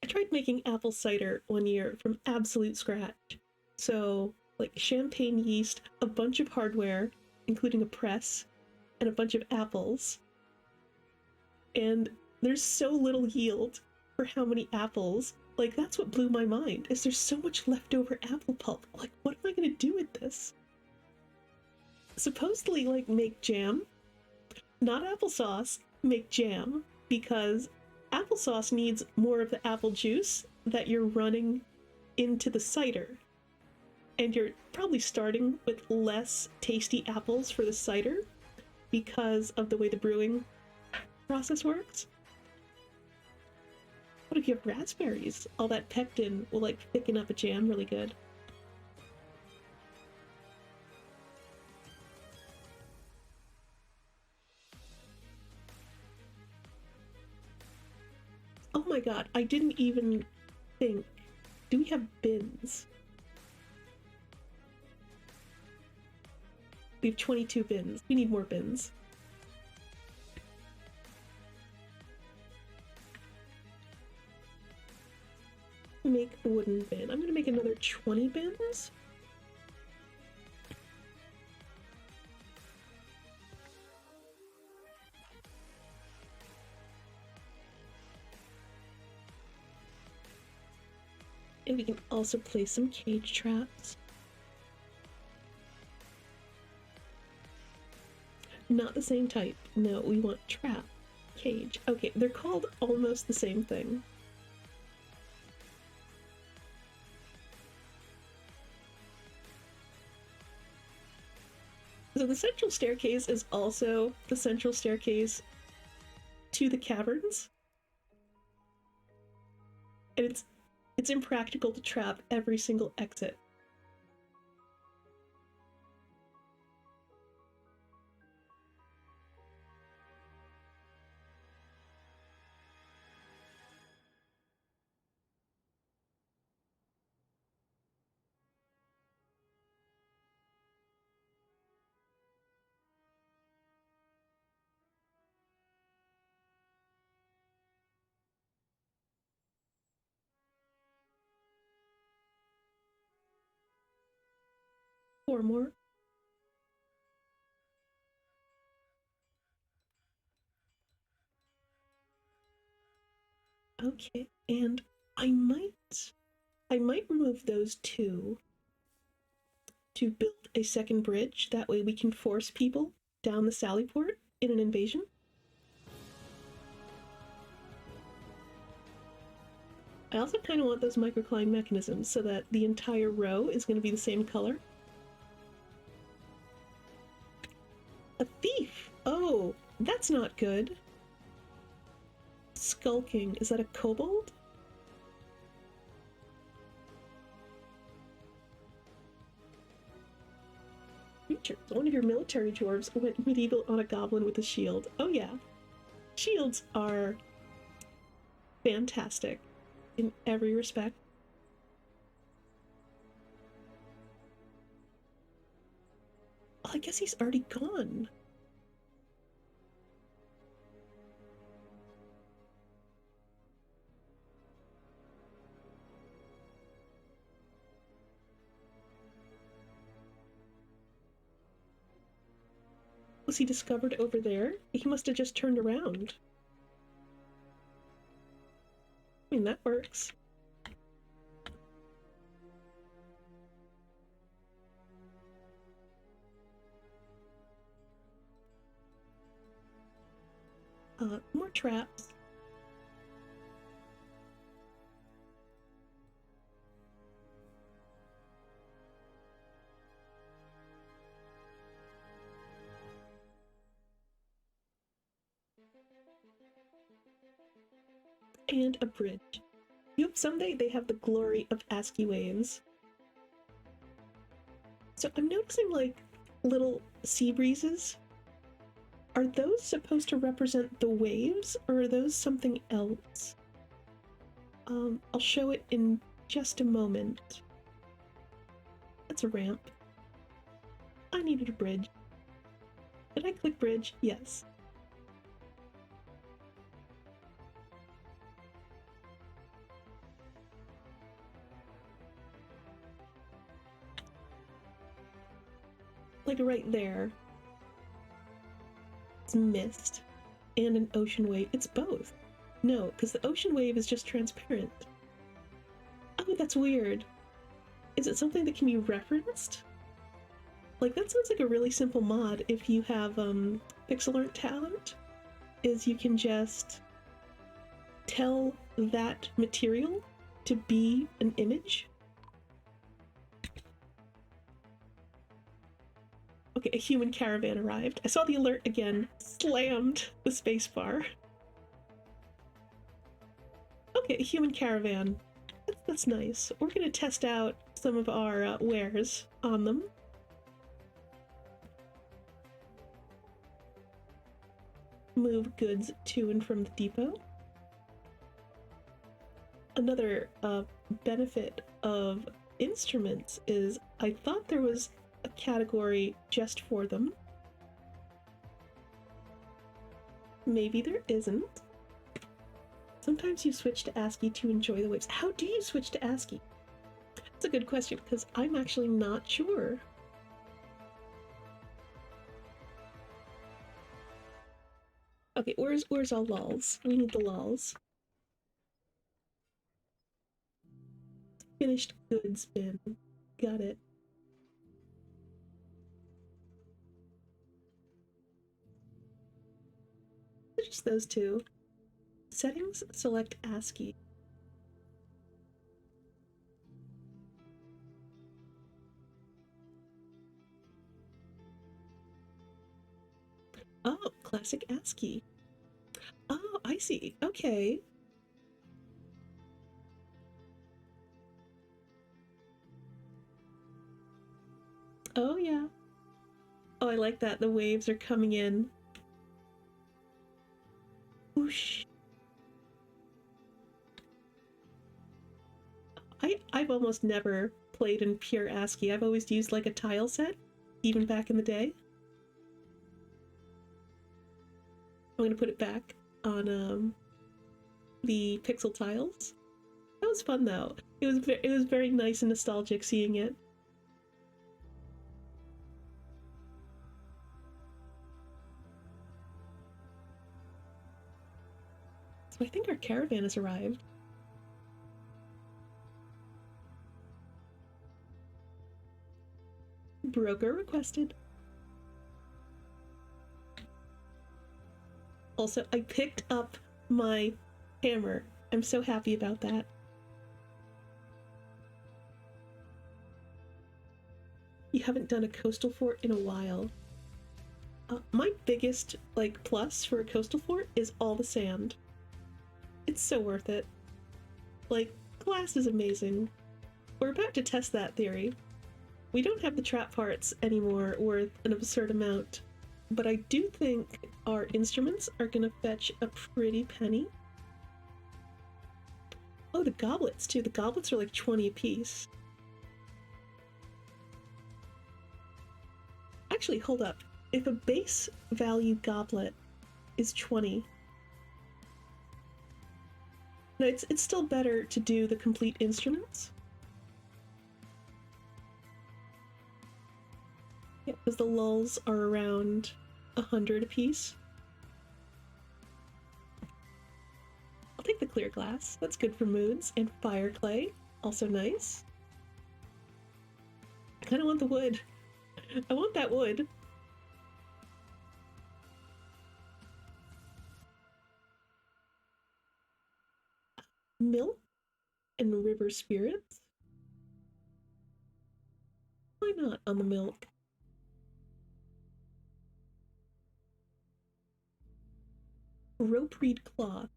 I tried making apple cider one year from absolute scratch. So, like champagne yeast, a bunch of hardware, including a press, and a bunch of apples. And there's so little yield for how many apples. Like, that's what blew my mind, is there's so much leftover apple pulp. Like, what am I gonna do with this? Supposedly, like, make jam. Not applesauce, make jam. Because applesauce needs more of the apple juice that you're running into the cider. And you're probably starting with less tasty apples for the cider because of the way the brewing process works. What if you have raspberries? All that pectin will like thicken up a jam really good. Oh my god, I didn't even think. Do we have bins? We have 22 bins. We need more bins. Make a wooden bin. I'm gonna make another 20 bins. And we can also place some cage traps. Not the same type. No, we want trap. Cage. Okay, they're called almost the same thing. So the central staircase is also the central staircase to the caverns. And it's impractical to trap every single exit. Four more. Okay, and I might remove those two to build a second bridge. That way we can force people down the Sallyport in an invasion. I also kind of want those microclimb mechanisms so that the entire row is going to be the same color. A thief! Oh, that's not good. Skulking. Is that a kobold? Creatures. One of your military dwarves went medieval on a goblin with a shield. Oh yeah. Shields are fantastic in every respect. Oh, I guess he's already gone. Was he discovered over there? He must have just turned around. I mean, that works. More traps. And a bridge. You hope someday they have the glory of ASCII waves. So I'm noticing like little sea breezes. Are those supposed to represent the waves, or are those something else? I'll show it in just a moment. That's a ramp. I needed a bridge. Did I click bridge? Yes. Like right there. It's mist and an ocean wave. It's both. No, because the ocean wave is just transparent. Oh, that's weird. Is it something that can be referenced? Like, that sounds like a really simple mod if you have pixel art talent, is you can just tell that material to be an image. Okay, a human caravan arrived. I saw the alert again. Slammed the spacebar. Okay, a human caravan. That's nice. We're gonna test out some of our wares on them. Move goods to and from the depot. Another benefit of instruments is I thought there was a category just for them. Maybe there isn't. Sometimes you switch to ASCII to enjoy the waves. How do you switch to ASCII? That's a good question, because I'm actually not sure. Okay, where's all lols? We need the lols. Finished goods bin. Got it. Just those two. Settings, select ASCII. Oh, classic ASCII. Oh, I see. Okay. Oh, yeah. Oh, I like that. The waves are coming in. Whoosh. I've almost never played in pure ASCII. I've always used like a tile set, even back in the day. I'm gonna put it back on the pixel tiles. That was fun though. It was very nice and nostalgic seeing it. So I think our caravan has arrived. Broker requested. Also, I picked up my hammer. I'm so happy about that. You haven't done a coastal fort in a while. My biggest, like, plus for a coastal fort is all the sand. It's so worth it. Like, glass is amazing. We're about to test that theory. We don't have the trap parts anymore worth an absurd amount, but I do think our instruments are gonna fetch a pretty penny. Oh, the goblets too. The goblets are like 20 a piece. Actually, hold up. If a base value goblet is 20, no, it's still better to do the complete instruments. Yeah, because the lulls are around 100 a piece. I'll take the clear glass. That's good for moods. And fire clay, also nice. I kind of want the wood. I want that wood. Milk and river spirits. Why not on the milk? Rope reed cloth.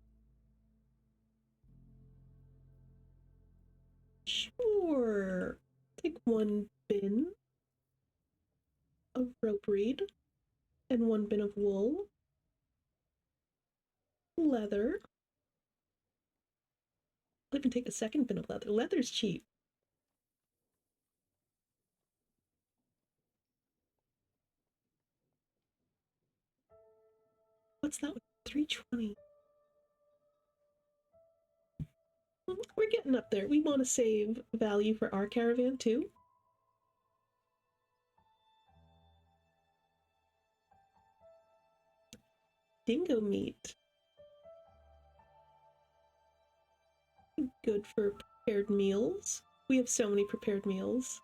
Sure. Take one bin of rope reed and one bin of wool. Leather. I'll even take a second bin of leather. Leather's cheap. What's that one? 320. We're getting up there. We want to save value for our caravan too. Dingo meat. Good for prepared meals. We have so many prepared meals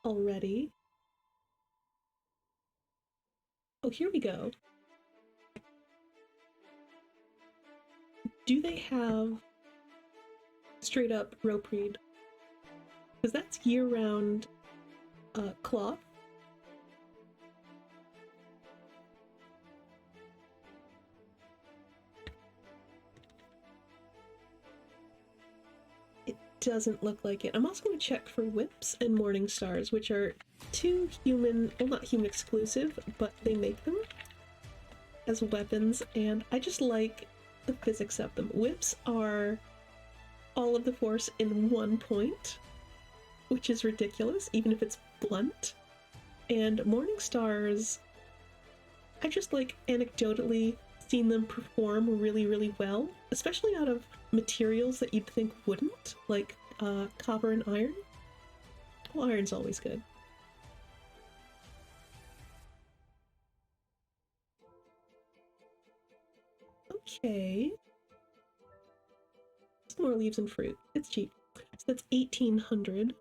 already. Oh, here we go. Do they have straight up rope reed? Because that's year-round cloth. It doesn't look like it. I'm also going to check for whips and morning stars, which are two human, well, not human exclusive, but they make them as weapons, and I just like the physics of them. Whips are all of the force in one point, which is ridiculous, even if it's blunt. And morning stars, I just like anecdotally seen them perform really, really well, especially out of materials that you'd think wouldn't, like copper and iron. Well, iron's always good. Okay. Some more leaves and fruit. It's cheap. So that's 1,800.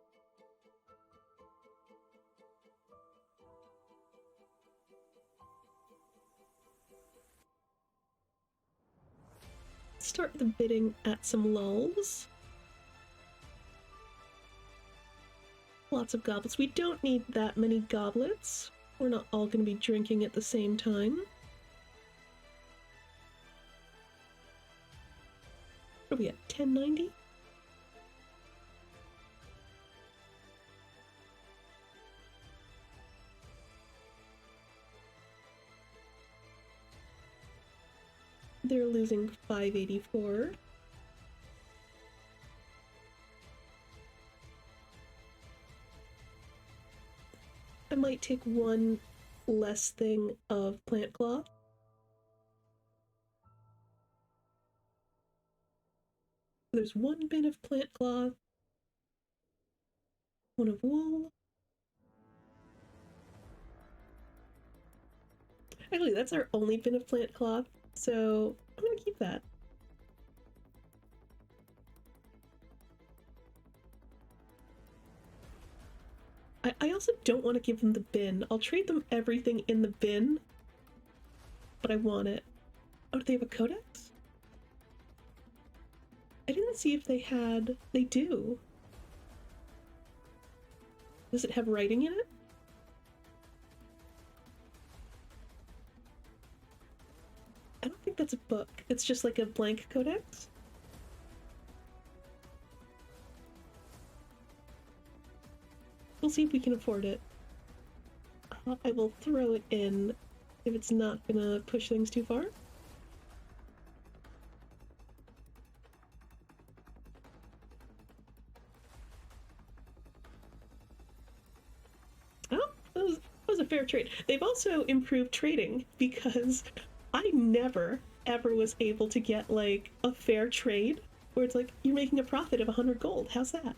Start the bidding at some lulls. Lots of goblets. We don't need that many goblets. We're not all going to be drinking at the same time. What are we at? 1090? They're losing 584. I might take one less thing of plant cloth. There's one bin of plant cloth, one of wool. Actually, that's our only bin of plant cloth, so I'm gonna keep that. I also don't want to give them the bin. I'll trade them everything in the bin, but I want it. Oh, do they have a codex? I didn't see if they had... They do. Does it have writing in it? I don't think that it's a book. It's just like a blank codex. We'll see if we can afford it. I will throw it in if it's not gonna push things too far. Oh, that was a fair trade. They've also improved trading because I never ever was able to get like a fair trade where it's like you're making a profit of 100 gold. How's that?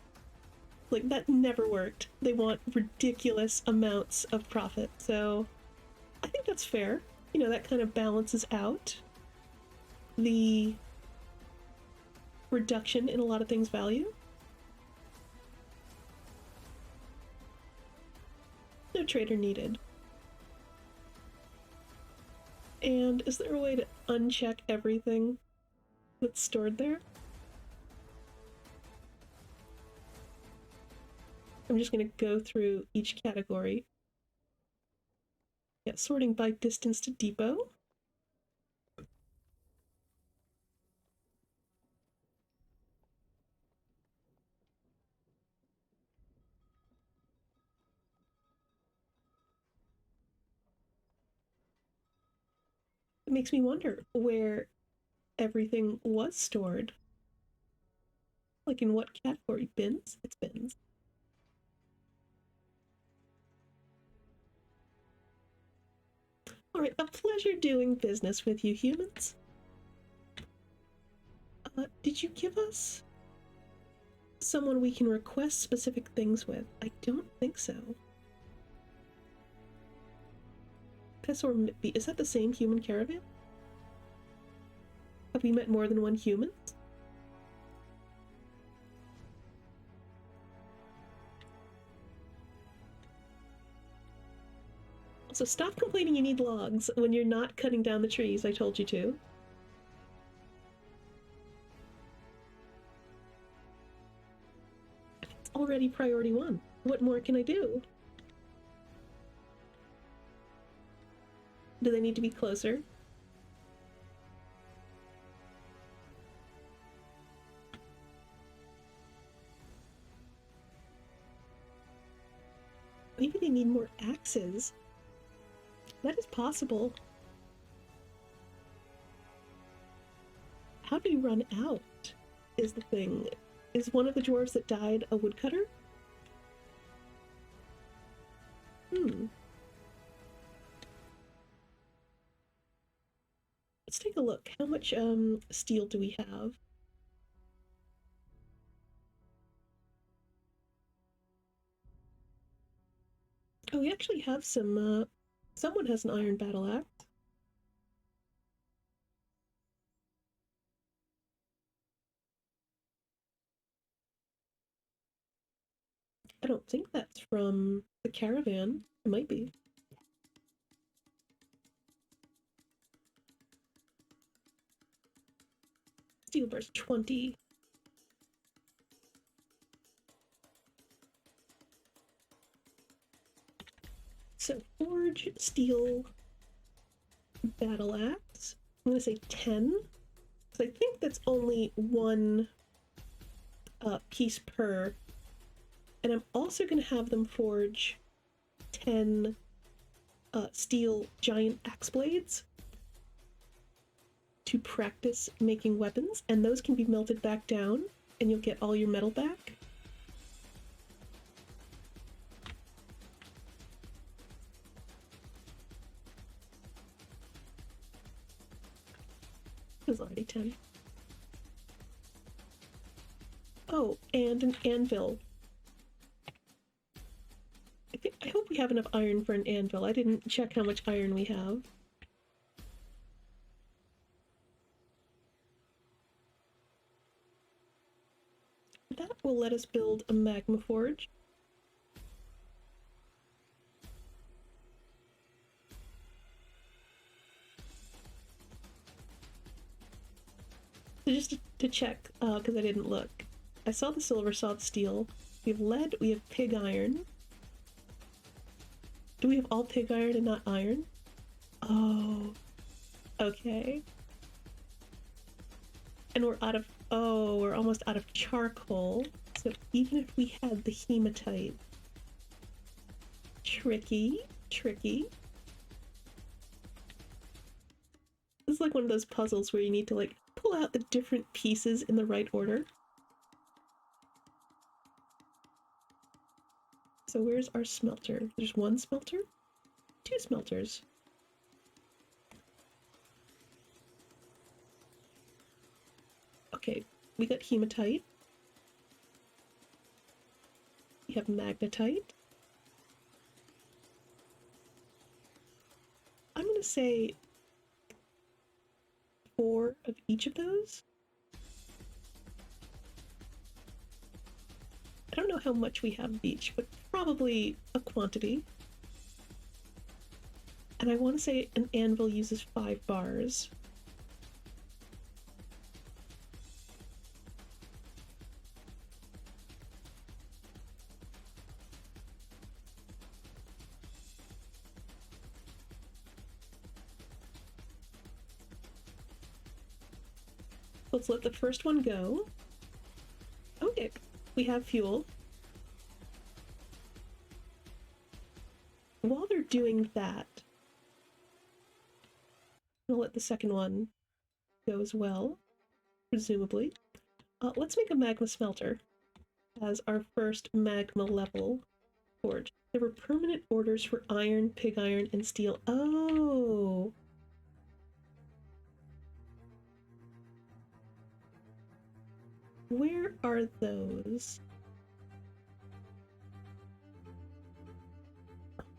Like that never worked. They want ridiculous amounts of profit. So I think that's fair. You know, that kind of balances out the reduction in a lot of things' value. No trader needed. And is there a way to uncheck everything that's stored there? I'm just going to go through each category. Yeah, sorting by distance to depot. It makes me wonder where everything was stored. Like in what category? Bins? It's bins. Alright, a pleasure doing business with you humans. Did you give us someone we can request specific things with? I don't think so. Pesor, is that the same human caravan? Have we met more than one human? So stop complaining you need logs when you're not cutting down the trees I told you to. It's already priority 1. What more can I do? Do they need to be closer? Maybe they need more axes. That is possible. How do you run out is the thing. Is one of the dwarves that died a woodcutter? Let's take a look. How much steel do we have? Oh, we actually have some, someone has an iron battle axe. I don't think that's from the caravan. It might be. Steel bars 20. So forge steel battle axe. I'm gonna say 10. Because I think that's only one piece per. And I'm also gonna have them forge 10 steel giant axe blades to practice making weapons, and those can be melted back down and you'll get all your metal back. It was already 10. Oh, and an anvil. I hope we have enough iron for an anvil. I didn't check how much iron we have. That will let us build a magma forge. So just to check, because I didn't look. I saw the silver, saw the steel. We have lead, we have pig iron. Do we have all pig iron and not iron? Oh, okay. And we're out of, oh, we're almost out of charcoal. So even if we had the hematite, tricky, tricky. This is like one of those puzzles where you need to like pull out the different pieces in the right order. So where's our smelter? There's one smelter? Two smelters. Okay, we got hematite. We have magnetite. I'm gonna say 4 of each of those. I don't know how much we have of each, but probably a quantity. And I want to say an anvil uses 5 bars. Let's let the first one go. Okay, we have fuel. While they're doing that, I'll let the second one go as well, presumably. Let's make a magma smelter as our first magma level forge. There were permanent orders for iron, pig iron, and steel. Oh! Where are those?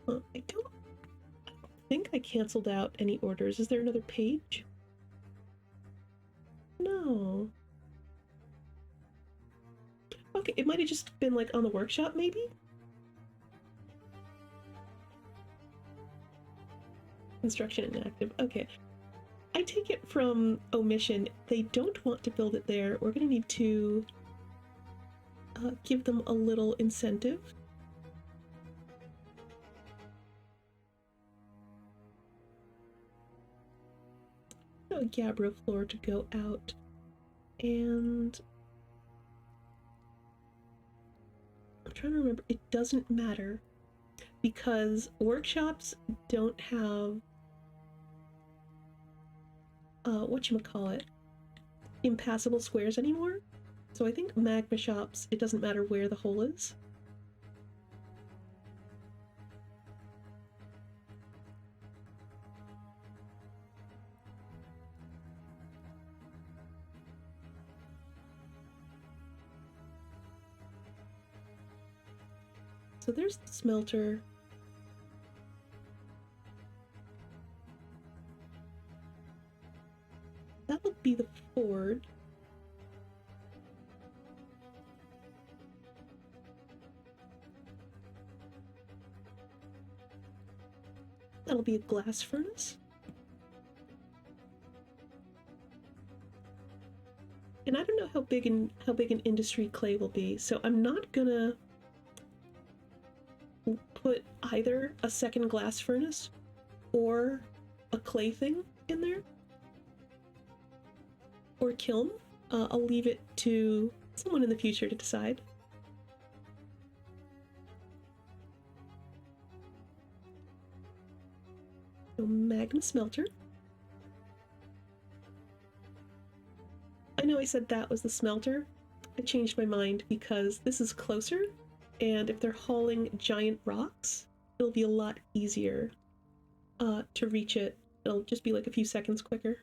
I don't think I canceled out any orders. Is there another page? No. Okay, it might have just been like on the workshop, maybe? Construction inactive. Okay. I take it from omission. They don't want to build it there. We're going to need to give them a little incentive. A gabbro floor to go out. And I'm trying to remember. It doesn't matter because workshops don't have whatchamacallit, impassable squares anymore. So I think magma shops, it doesn't matter where the hole is. So there's the smelter. That'll be the forge. That'll be a glass furnace. And I don't know how big an industry clay will be, so I'm not gonna put either a second glass furnace or a clay thing in there. Or kiln. I'll leave it to someone in the future to decide. So magma smelter. I know I said that was the smelter. I changed my mind because this is closer, and if they're hauling giant rocks, it'll be a lot easier to reach it. It'll just be like a few seconds quicker.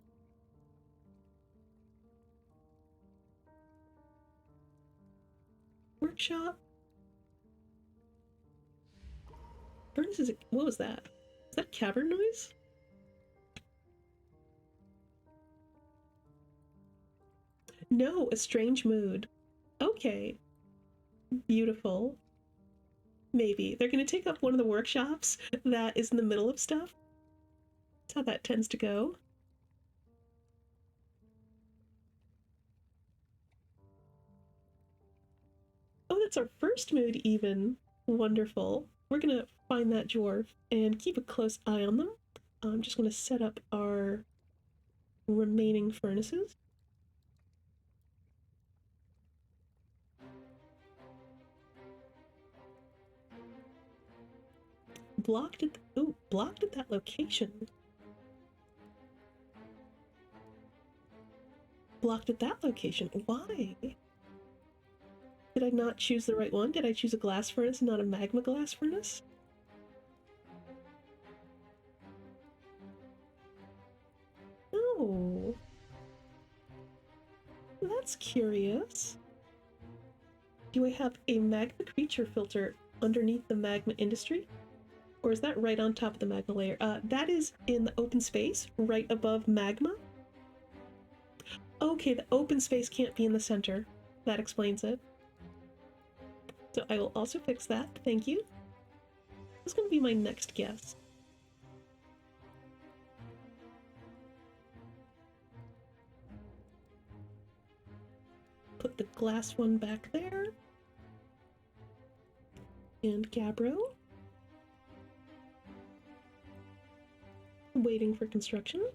Workshop. Furnace is what was that? Is that cavern noise? No, a strange mood. Okay. Beautiful. Maybe. They're gonna take up one of the workshops that is in the middle of stuff. That's how that tends to go. Oh, that's our first mood even. Wonderful. We're gonna find that dwarf and keep a close eye on them. I'm just gonna set up our remaining furnaces. blocked at blocked at that location. Blocked at that location. Why? Did I not choose the right one? Did I choose a glass furnace and not a magma glass furnace? Oh. That's curious. Do I have a magma creature filter underneath the magma industry? Or is that right on top of the magma layer? That is in the open space, right above magma. Okay, the open space can't be in the center. That explains it. So I will also fix that. Thank you. That's going to be my next guess. Put the glass one back there. And Gabbro. Waiting for construction.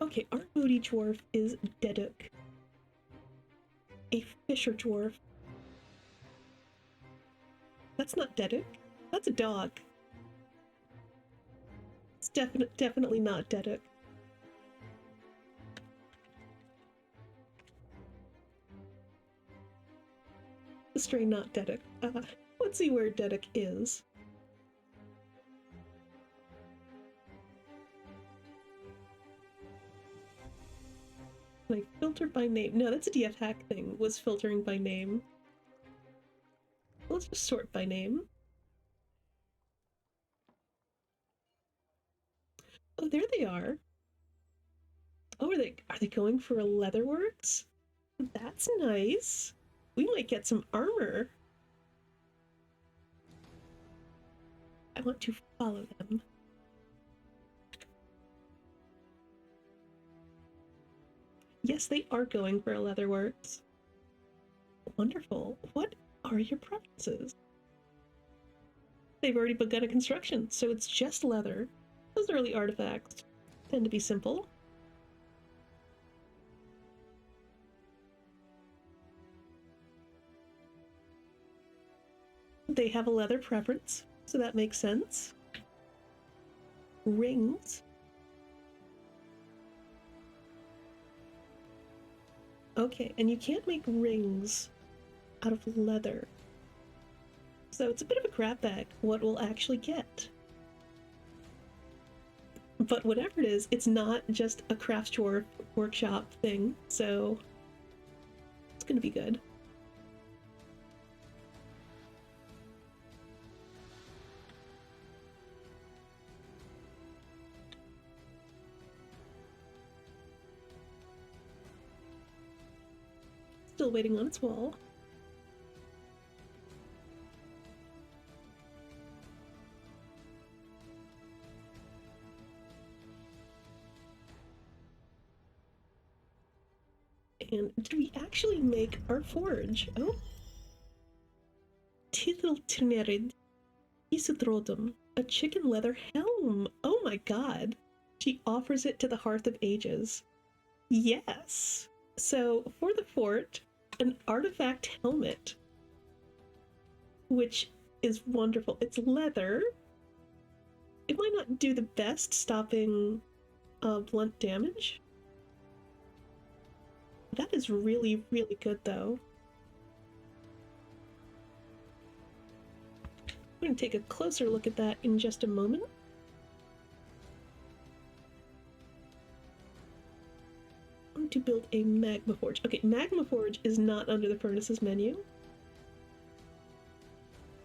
Okay, our VOD dwarf is Deduk. A fisher dwarf. That's not Deduk. That's a dog. It's definitely not Deduk. The stray not Deduk. Let's see where Deduk is. Like, filter by name. No, that's a DF hack thing, was filtering by name. Let's just sort by name. Oh, there they are. Oh, are they going for a Leatherworks? That's nice. We might get some armor. I want to follow them. Yes, they are going for a Leatherworks. Wonderful. What are your preferences? They've already begun a construction, so it's just leather. Those early artifacts tend to be simple. They have a leather preference, so that makes sense. Rings. Okay, and you can't make rings out of leather. So it's a bit of a crap bag what we'll actually get. But whatever it is, it's not just a craft dwarf workshop thing, so it's gonna be good. Still waiting on its wall. And do we actually make our forge? Oh. Titeltnerid Isodrodum, a chicken leather helm. Oh my god. She offers it to the Hearth of Ages. Yes. So for the fort, an artifact helmet, which is wonderful. It's leather. It might not do the best stopping blunt damage. That is really, really good, though. I'm going to take a closer look at that in just a moment. I'm going to build a magma forge. Okay, magma forge is not under the furnaces menu.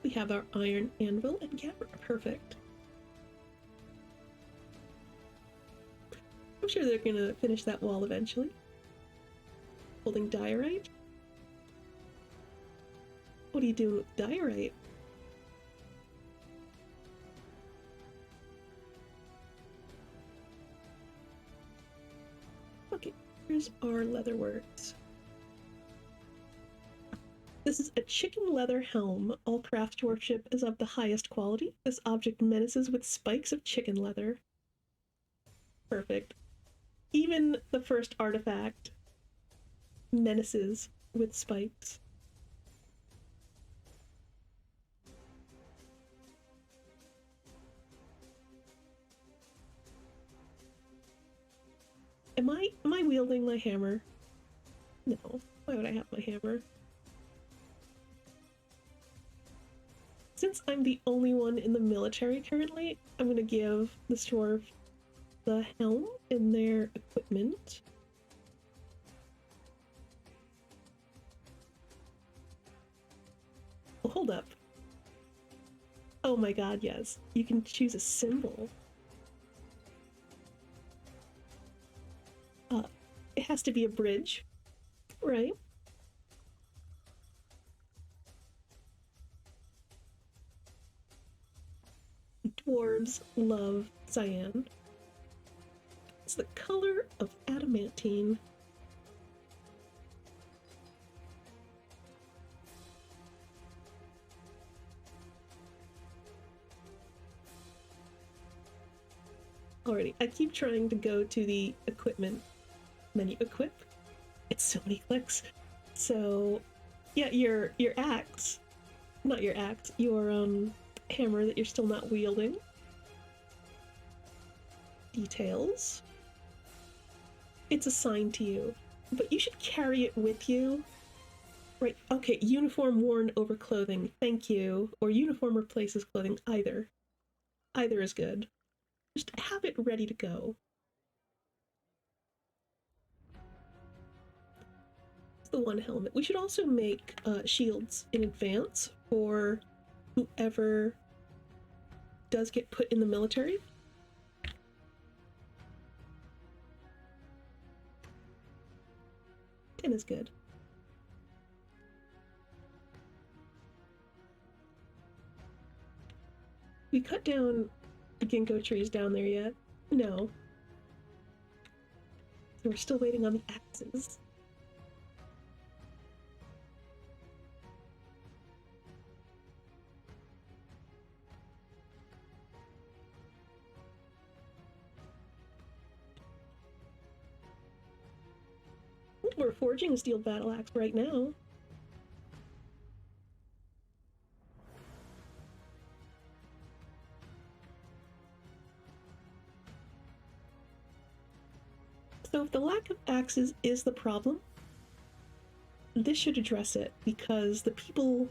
We have our iron anvil and gabber. Perfect. I'm sure they're going to finish that wall eventually. Holding diorite? What are you doing with diorite? Okay, here's our leatherworks. This is a chicken leather helm. All craft workshop is of the highest quality. This object menaces with spikes of chicken leather. Perfect. Even the first artifact menaces with spikes. Am I wielding my hammer? No. Why would I have my hammer? Since I'm the only one in the military currently, I'm gonna give the dwarf the helm and their equipment. Oh, hold up. Oh my god, yes. You can choose a symbol. It has to be a bridge, right? Dwarves love cyan. It's the color of adamantine. Alrighty, I keep trying to go to the equipment menu. Equip? It's so many clicks. So, yeah, your axe, not your axe, your hammer that you're still not wielding. Details. It's assigned to you, but you should carry it with you. Right, okay, uniform worn over clothing, thank you. Or uniform replaces clothing, either. Either is good. Just have it ready to go. It's the one helmet. We should also make shields in advance for whoever does get put in the military. Tin is good. We cut down the ginkgo trees down there yet? No. So we're still waiting on the axes. We're forging a steel battle axe right now. So if the lack of axes is the problem, this should address it, because the people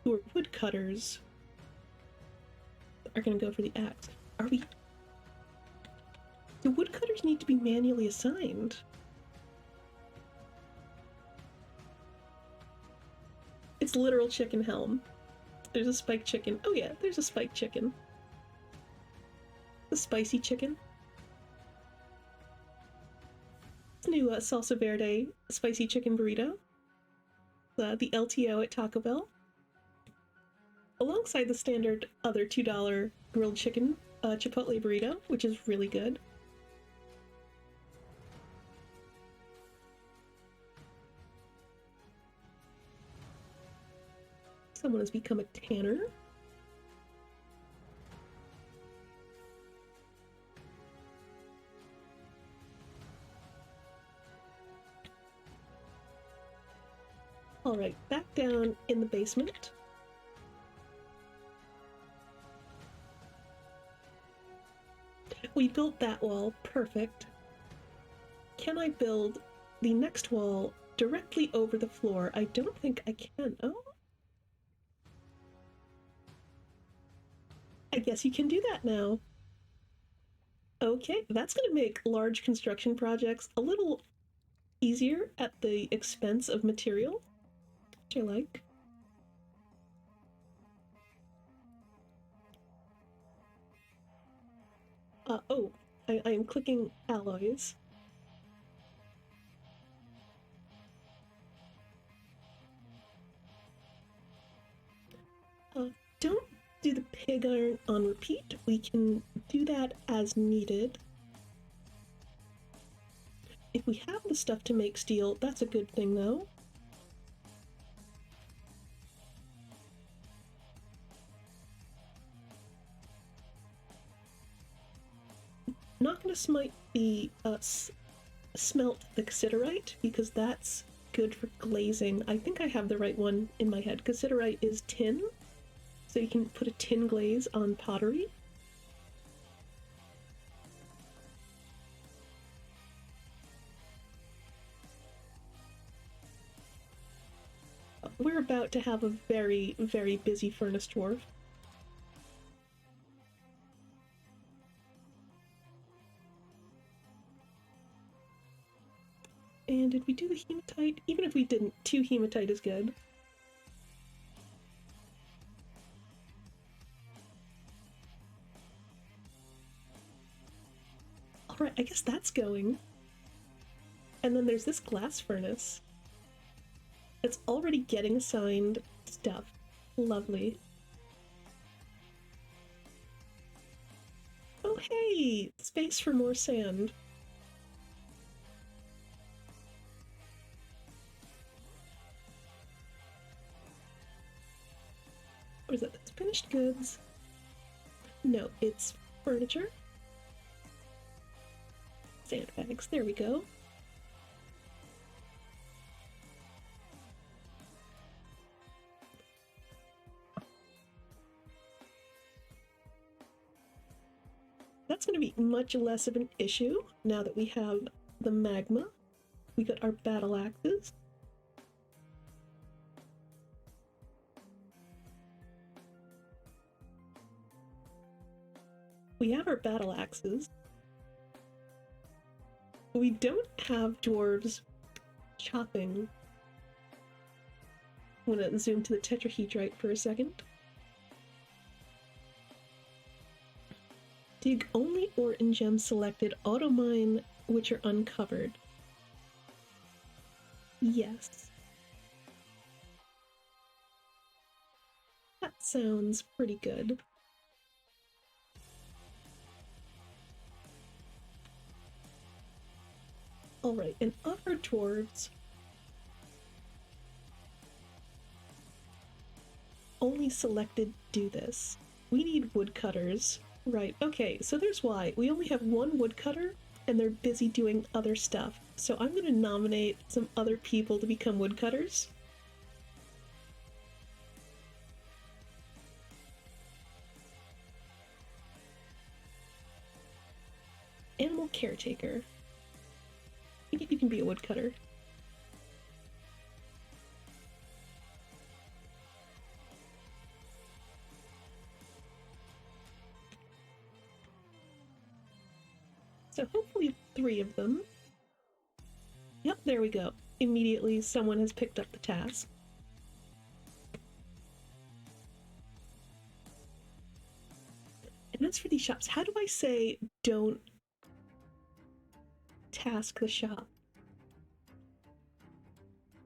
who are woodcutters are going to go for the axe. Are we... The woodcutters need to be manually assigned. It's literal chicken helm. There's a spiked chicken. Oh yeah, there's a spiked chicken. The spicy chicken. It's a new salsa verde spicy chicken burrito. The LTO at Taco Bell. Alongside the standard other $2 grilled chicken chipotle burrito, which is really good. Someone has become a tanner. Alright, back down in the basement. We built that wall, perfect. Can I build the next wall directly over the floor? I don't think I can. Oh. I guess you can do that now. Okay, that's going to make large construction projects a little easier at the expense of material, which I like. Oh, I am clicking alloys. Don't do the pig iron on repeat. We can do that as needed. If we have the stuff to make steel, that's a good thing though. not going to smite the smelt the cassiterite because that's good for glazing. I think I have the right one in my head. Cassiterite is tin, so you can put a tin glaze on pottery. We're about to have a very, very busy furnace dwarf. And did we do the hematite? Even if we didn't, 2 hematite is good. Alright, I guess that's going. And then there's this glass furnace. It's already getting assigned stuff. Lovely. Oh hey! Space for more sand. What is that? That's finished goods. No, it's furniture. Sandbags, there we go. That's going to be much less of an issue now that we have the magma. We got our battle axes. We have our battle axes. We don't have dwarves chopping. I'm going to zoom to the tetrahedrite for a second. Dig only ore and gems selected, auto mine which are uncovered. Yes. That sounds pretty good. Alright, and of our dwarves, only selected do this. We need woodcutters. Right, okay, so there's why. We only have 1 woodcutter, and they're busy doing other stuff. So I'm going to nominate some other people to become woodcutters. Animal caretaker. You can be a woodcutter. So hopefully 3 of them. Yep, there we go. Immediately someone has picked up the task. And as for these shops, how do I say don't task the shop?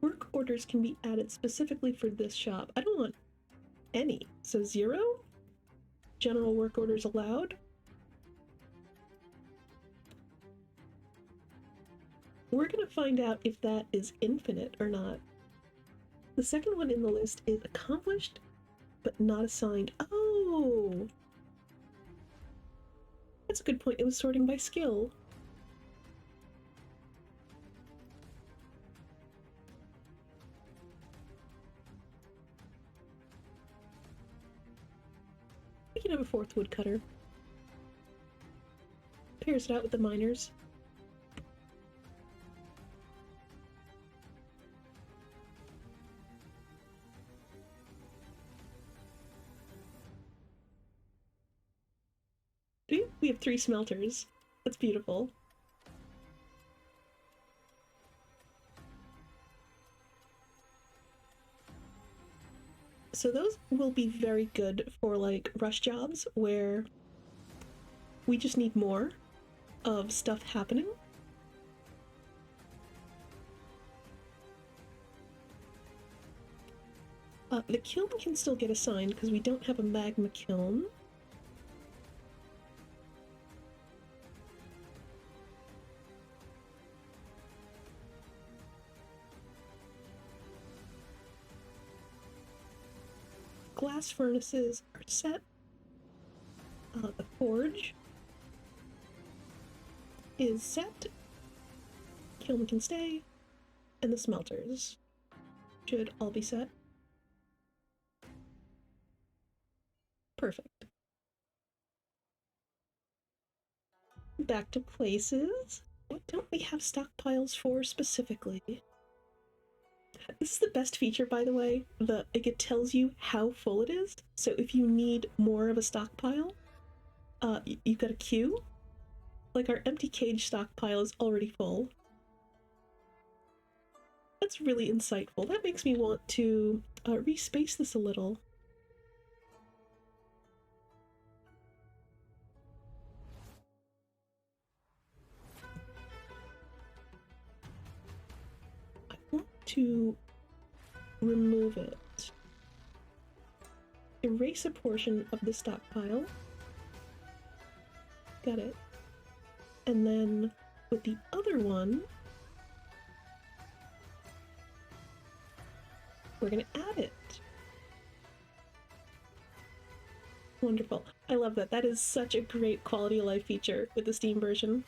Work orders can be added specifically for this shop. I don't want any. So 0? General work orders allowed? We're gonna find out if that is infinite or not. The second one in the list is accomplished, but not assigned. Oh! That's a good point. It was sorting by skill. We can have a 4th woodcutter. Pairs it out with the miners. We have 3 smelters. That's beautiful. So those will be very good for like rush jobs where we just need more of stuff happening. The kiln can still get assigned because we don't have a magma kiln. Glass furnaces are set. The forge. is set. Kiln can stay. And the smelters should all be set. Perfect. Back to places. What don't we have stockpiles for specifically? This is the best feature, by the way. It tells you how full it is. So if you need more of a stockpile, you've got a queue. Like our empty cage stockpile is already full. That's really insightful. That makes me want to respace this a little. I want to remove it. Erase a portion of the stockpile. Got it. And then with the other one, we're gonna add it. Wonderful. I love that. That is such a great quality of life feature with the Steam version.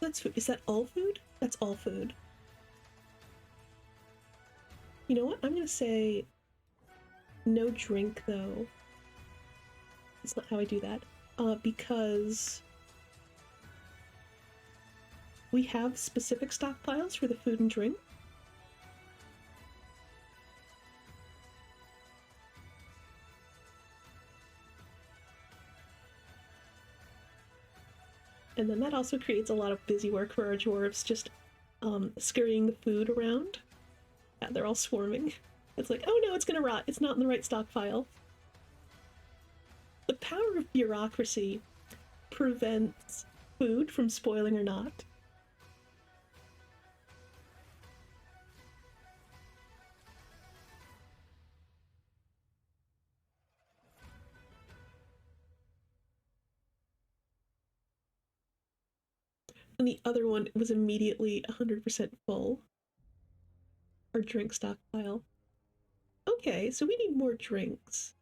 That's food. Is that all food? That's all food. You know what? I'm gonna say no drink, though. That's not how I do that. Because we have specific stockpiles for the food and drink. And then that also creates a lot of busy work for our dwarves, just scurrying the food around. Yeah, they're all swarming. It's like, oh no, it's gonna rot. It's not in the right stockpile. The power of bureaucracy prevents food from spoiling or not. And the other one was immediately 100% full. Our drink stockpile. Okay, so we need more drinks.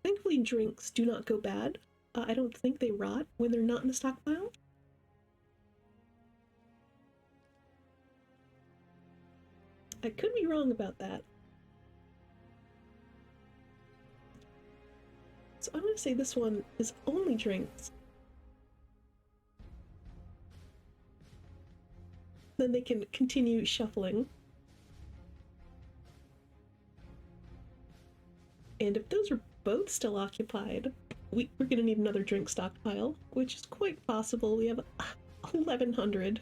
Thankfully, drinks do not go bad. I don't think they rot when they're not in the stockpile. I could be wrong about that. So I'm going to say this one is only drinks. Then they can continue shuffling. And if those are both still occupied, we're going to need another drink stockpile, which is quite possible. We have 1,100.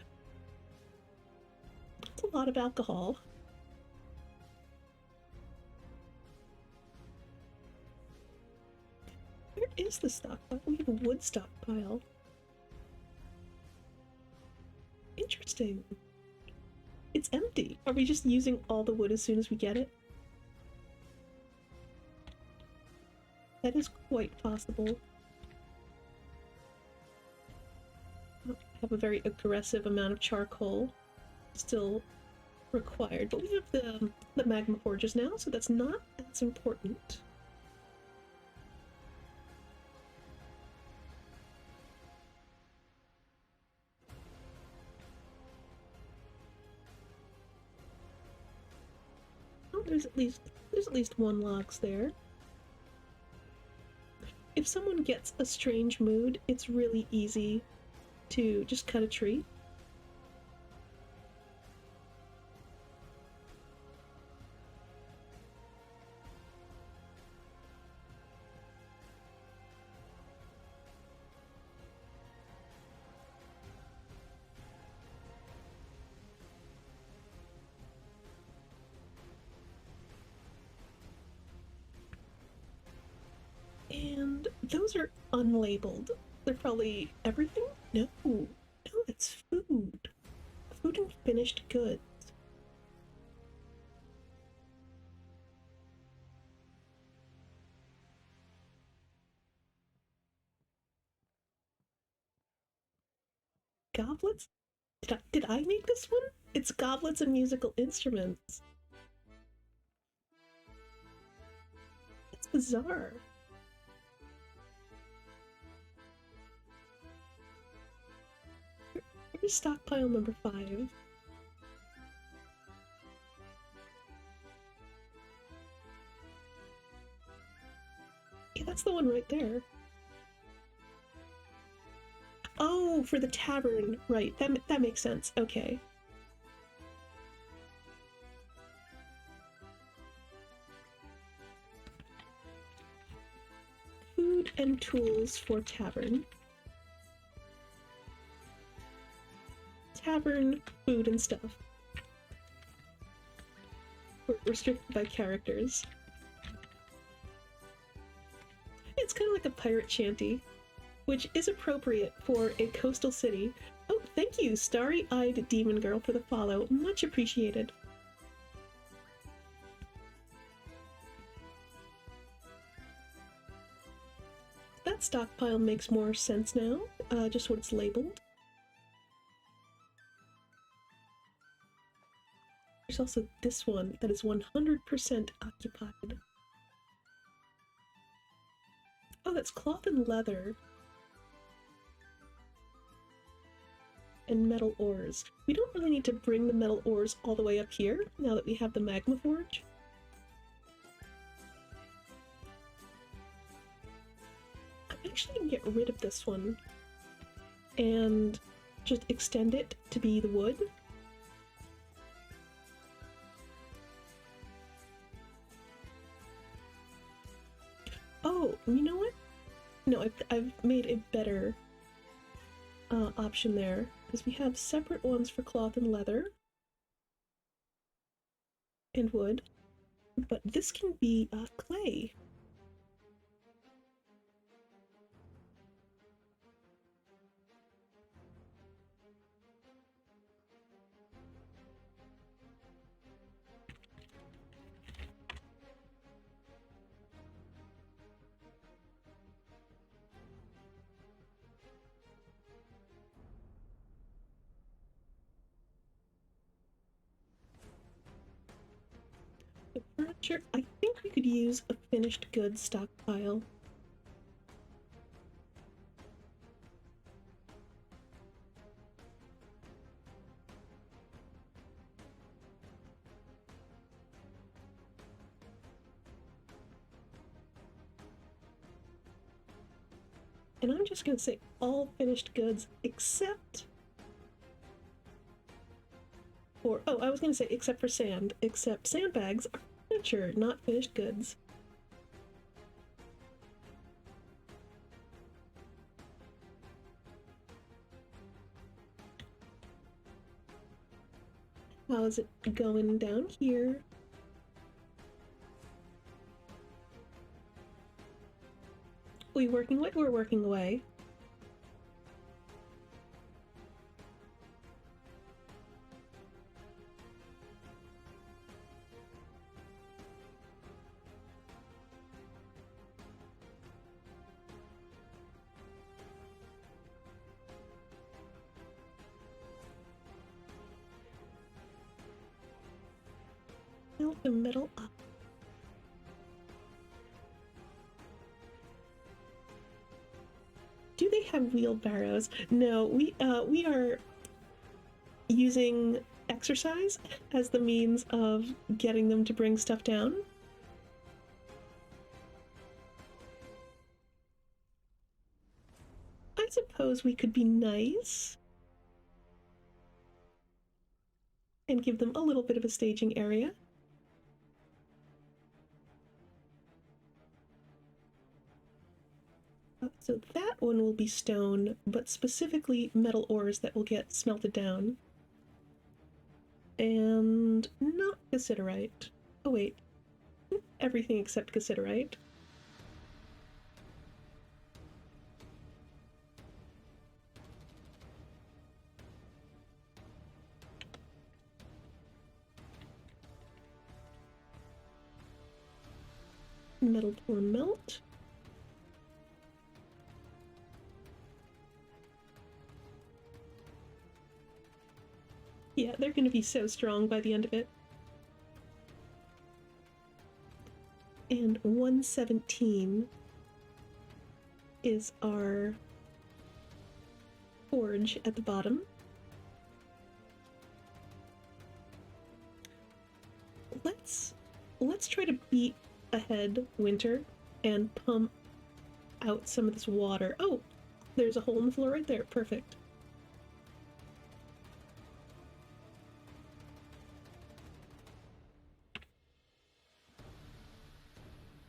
That's a lot of alcohol. Where is the stockpile? We have a wood stockpile. Interesting. It's empty. Are we just using all the wood as soon as we get it? That is quite possible. I have a very aggressive amount of charcoal still required, but we have the magma forges now, so that's not as important. Oh, there's at least one logs there. If someone gets a strange mood, it's really easy to just cut a tree. And those are unlabeled. They're probably everything? No, it's food. Food and finished goods. Goblets? Did I make this one? It's goblets and musical instruments. It's bizarre. Here's stockpile number 5. Yeah, that's the one right there. Oh, for the tavern. Right, that makes sense. Okay. Food and tools for tavern. Tavern, food, and stuff. We're restricted by characters. It's kind of like a pirate shanty, which is appropriate for a coastal city. Oh, thank you, Starry-Eyed Demon Girl, for the follow. Much appreciated. That stockpile makes more sense now, just what it's labeled. There's also this one that is 100% occupied. Oh, that's cloth and leather. And metal ores. We don't really need to bring the metal ores all the way up here, now that we have the magma forge. I'm actually gonna get rid of this one and just extend it to be the wood. Oh, you know what? No, I've made a better option there, because we have separate ones for cloth and leather and wood, but this can be clay. The furniture, I think we could use a finished goods stockpile. And I'm just gonna say all finished goods except for, oh, I was gonna say except for sand, except sandbags are furniture, not finished goods. How's it going down here? We working away? We're working away. Melt the metal up. Do they have wheelbarrows? No, we are using exercise as the means of getting them to bring stuff down. I suppose we could be nice and give them a little bit of a staging area. So that one will be stone, but specifically metal ores that will get smelted down. And not cassiterite. Oh wait, everything except cassiterite. Metal pour melt. Yeah, they're gonna be so strong by the end of it. And 117 is our forge at the bottom. Let's try to beat ahead winter and pump out some of this water. Oh, there's a hole in the floor right there. Perfect.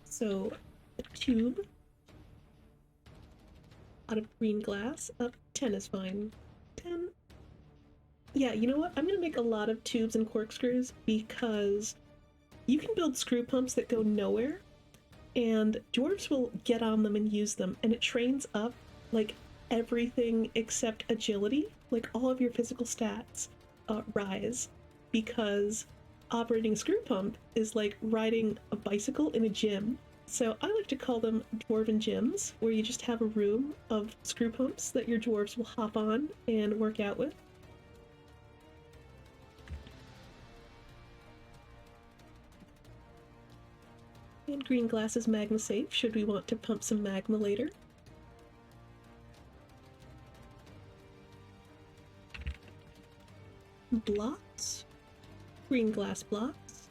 So, a tube out of green glass. 10 is fine. 10. Yeah, you know what? I'm gonna make a lot of tubes and corkscrews because you can build screw pumps that go nowhere, and dwarves will get on them and use them, and it trains up, like, everything except agility. Like, all of your physical stats rise, because operating a screw pump is like riding a bicycle in a gym. So I like to call them dwarven gyms, where you just have a room of screw pumps that your dwarves will hop on and work out with. And green glass is magma safe, should we want to pump some magma later. Blocks. Green glass blocks.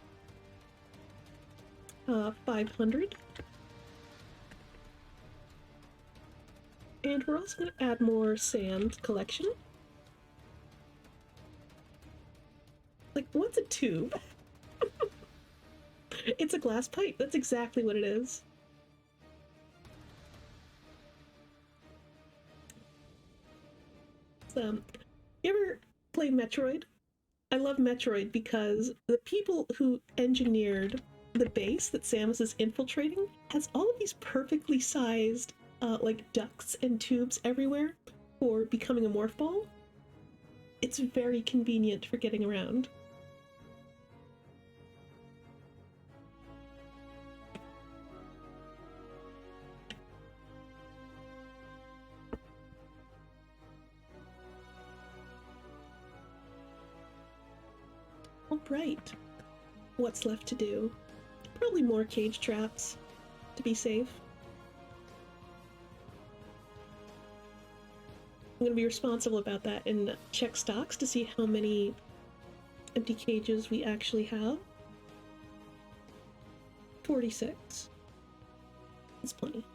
500. And we're also going to add more sand collection. Like, what's a tube? It's a glass pipe. That's exactly what it is. So, you ever play Metroid? I love Metroid because the people who engineered the base that Samus is infiltrating has all of these perfectly sized like ducts and tubes everywhere for becoming a morph ball. It's very convenient for getting around. Alright, what's left to do? Probably more cage traps to be safe. I'm going to be responsible about that and check stocks to see how many empty cages we actually have. 46. That's plenty.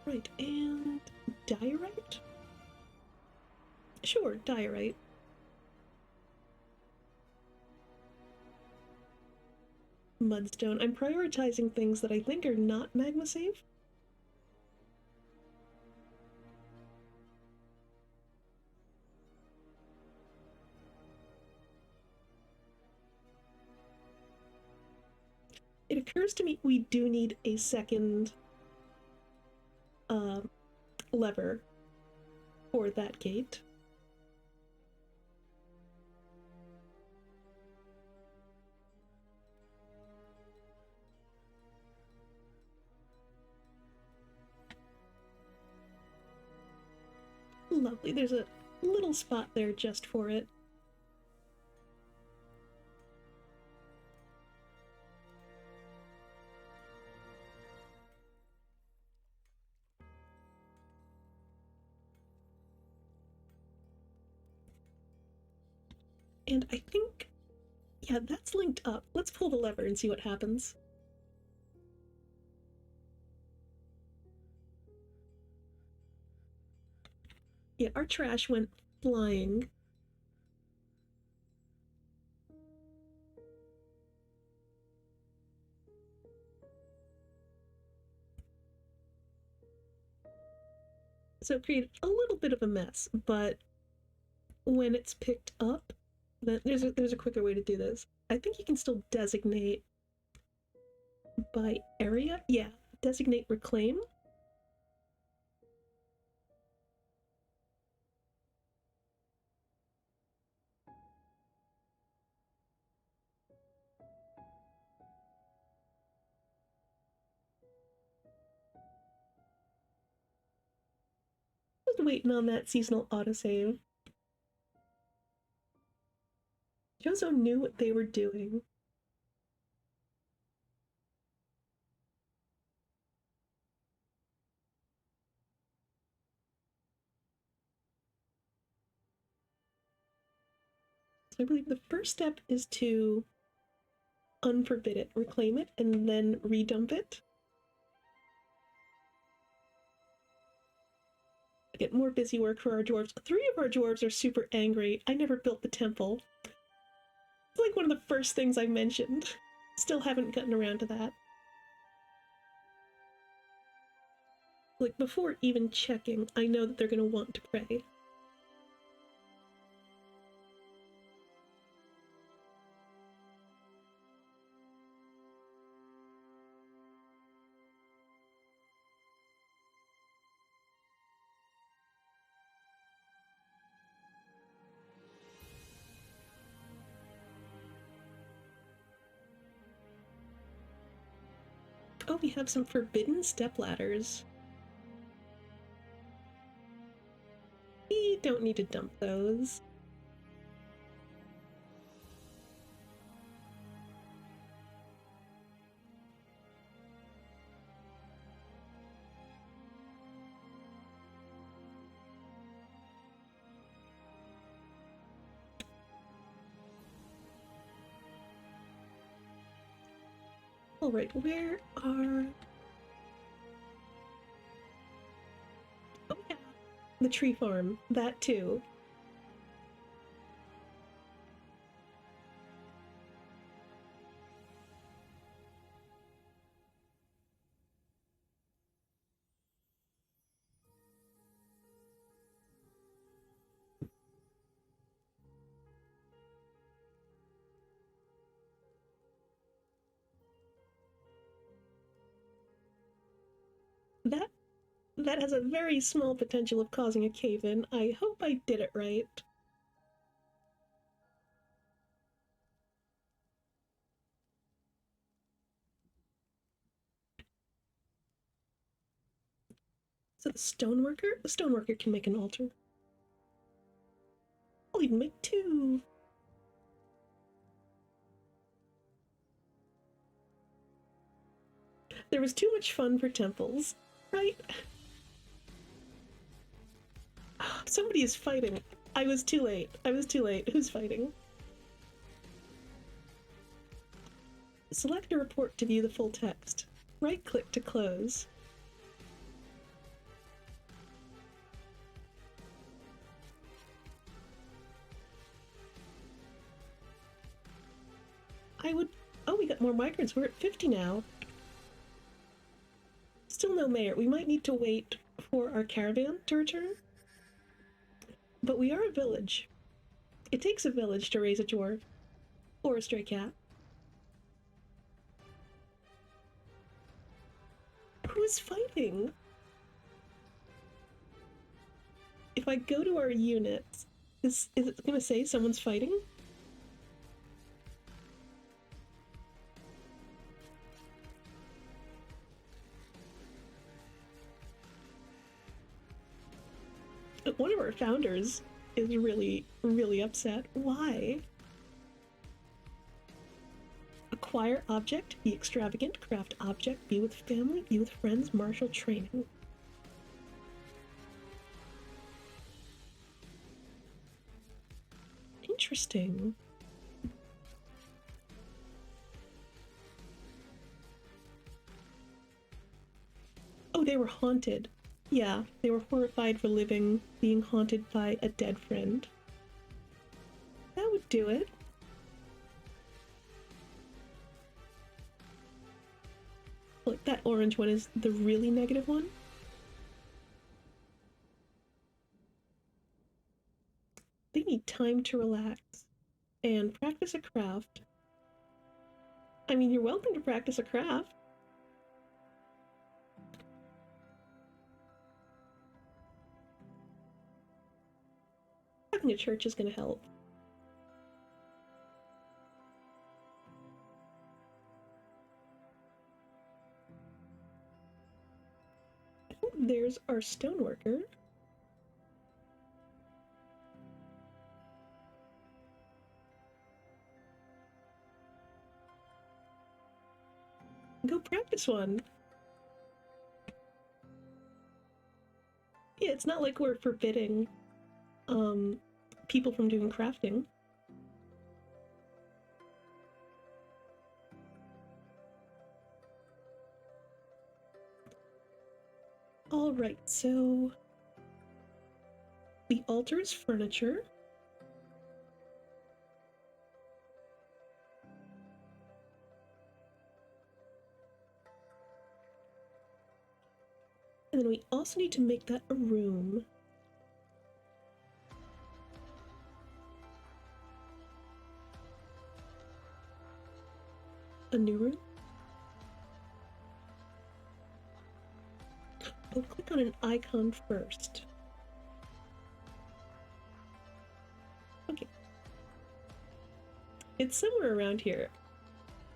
Right, and diorite? Sure, diorite. Mudstone. I'm prioritizing things that I think are not magma safe. It occurs to me we do need a second lever for that gate. Lovely, there's a little spot there just for it. And I think, yeah, that's linked up. Let's pull the lever and see what happens. Yeah, our trash went flying. So it created a little bit of a mess, but when it's picked up, then there's a quicker way to do this. I think you can still designate by area. Yeah, designate reclaim. waiting on that seasonal autosave. Jozo knew what they were doing. So I believe the first step is to unforbid it, reclaim it, and then redump it. Get more busy work for our dwarves. 3 of our dwarves are super angry. I never built the temple. It's like one of the first things I mentioned. Still haven't gotten around to that. Like, before even checking, I know that they're gonna want to pray. Oh, we have some forbidden stepladders. We don't need to dump those. Alright, where are... Oh yeah, the tree farm. That too. That has a very small potential of causing a cave-in. I hope I did it right. So the stoneworker? The stoneworker can make an altar. I'll even make 2. There was too much fun for temples, right? Somebody is fighting. I was too late. Who's fighting? Select a report to view the full text. Right-click to close. Oh, we got more migrants. We're at 50 now. Still no mayor. We might need to wait for our caravan to return. But we are a village. It takes a village to raise a dwarf. Or a stray cat. Who's fighting? If I go to our units, is it gonna say someone's fighting? One of our founders is really, really upset. Why? Acquire object, be extravagant, craft object, be with family, be with friends, martial training. Interesting. Oh, they were haunted. Yeah, they were horrified for being haunted by a dead friend. That would do it. Look, that orange one is the really negative one. They need time to relax and practice a craft. I mean, you're welcome to practice a craft. Having a church is going to help. I think there's our stoneworker. Go practice one. Yeah, it's not like we're forbidding people from doing crafting. Alright, so the altar is furniture. And then we also need to make that a room. A new room? Oh, click on an icon first. Okay. It's somewhere around here.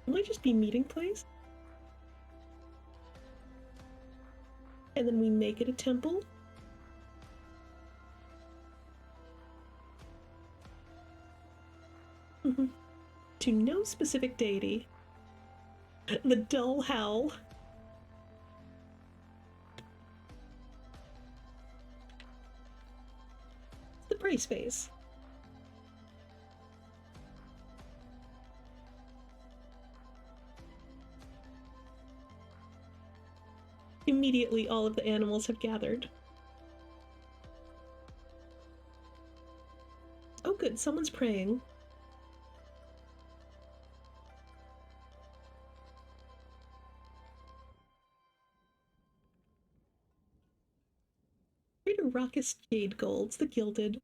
It might just be meeting place. And then we make it a temple. To no specific deity. The dull howl. It's the praise face. Immediately, all of the animals have gathered. Oh good, someone's praying. Greater raucous jade golds, the gilded.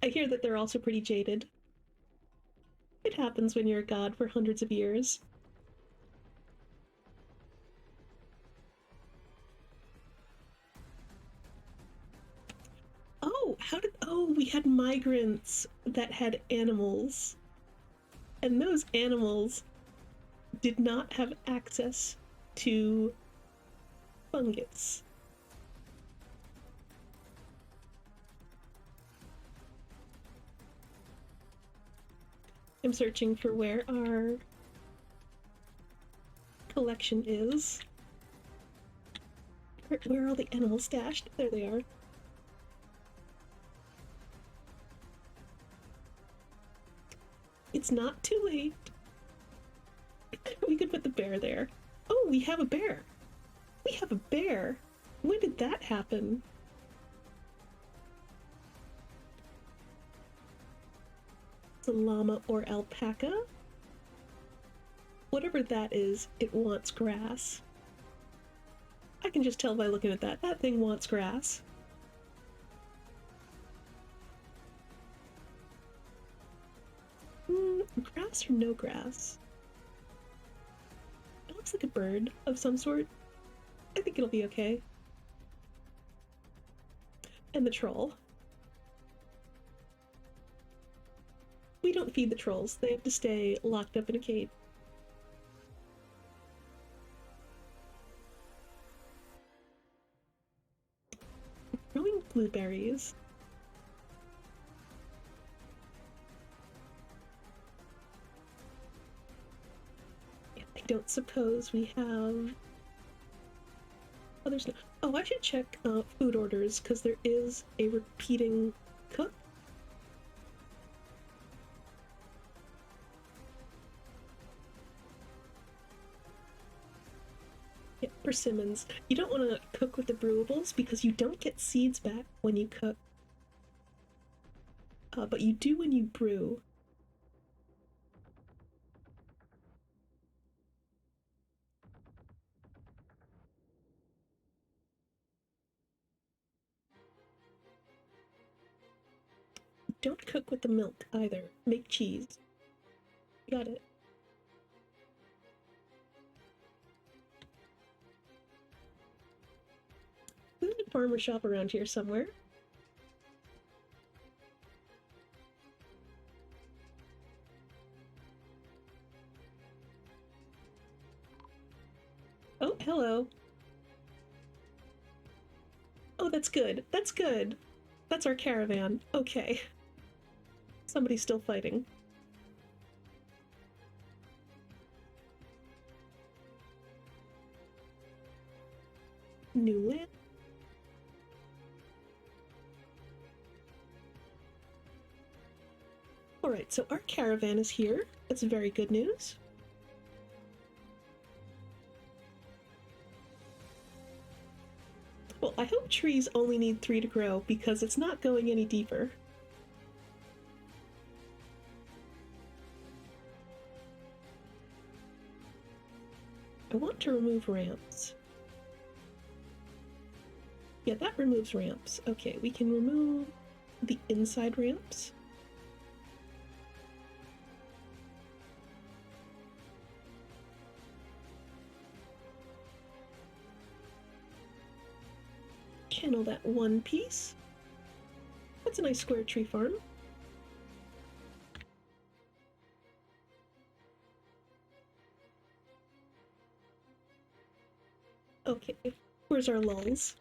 I hear that they're also pretty jaded. It happens when you're a god for hundreds of years. Oh, we had migrants that had animals. And those animals did not have access to fungus. I'm searching for where our collection is. Where are all the animals stashed? There they are. It's not too late. We could put the bear there. Oh, we have a bear. We have a bear. When did that happen? It's a llama or alpaca. Whatever that is, it wants grass. I can just tell by looking at that. That thing wants grass. Grass or no grass? It looks like a bird of some sort. I think it'll be okay. And the troll. We don't feed the trolls. They have to stay locked up in a cage. Growing blueberries. I don't suppose we have... Oh, there's no... Oh, I should check food orders, because there is a repeating cook. Yeah, persimmons. You don't want to cook with the brewables, because you don't get seeds back when you cook. But you do when you brew. Don't cook with the milk either. Make cheese. Got it. There's a farmer shop around here somewhere. Oh, hello. Oh, that's good. That's good. That's our caravan. Okay. Somebody's still fighting. New land. Alright, so our caravan is here. That's very good news. Well, I hope trees only need 3 to grow, because it's not going any deeper. I want to remove ramps. Yeah, that removes ramps. Okay, we can remove the inside ramps. Channel that one piece. That's a nice square tree farm. Okay, where's our lulls?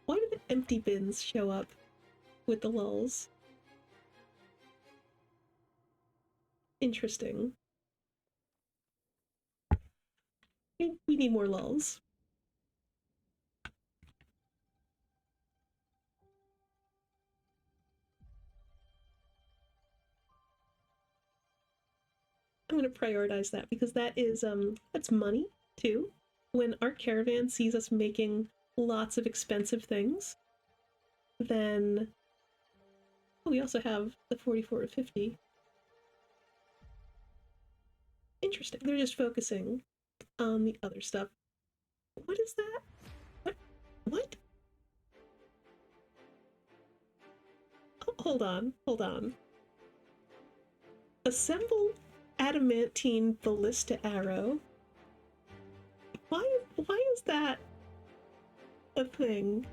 Why do the empty bins show up with the lulls? Interesting. We need more lulls. I'm going to prioritize that because that is, that's money, too. When our caravan sees us making lots of expensive things, then... Oh, we also have the 44 to 50. Interesting. They're just focusing on the other stuff. What is that? What? What? Oh, hold on. Hold on. Assemble adamantine ballista arrow. Why is that a thing?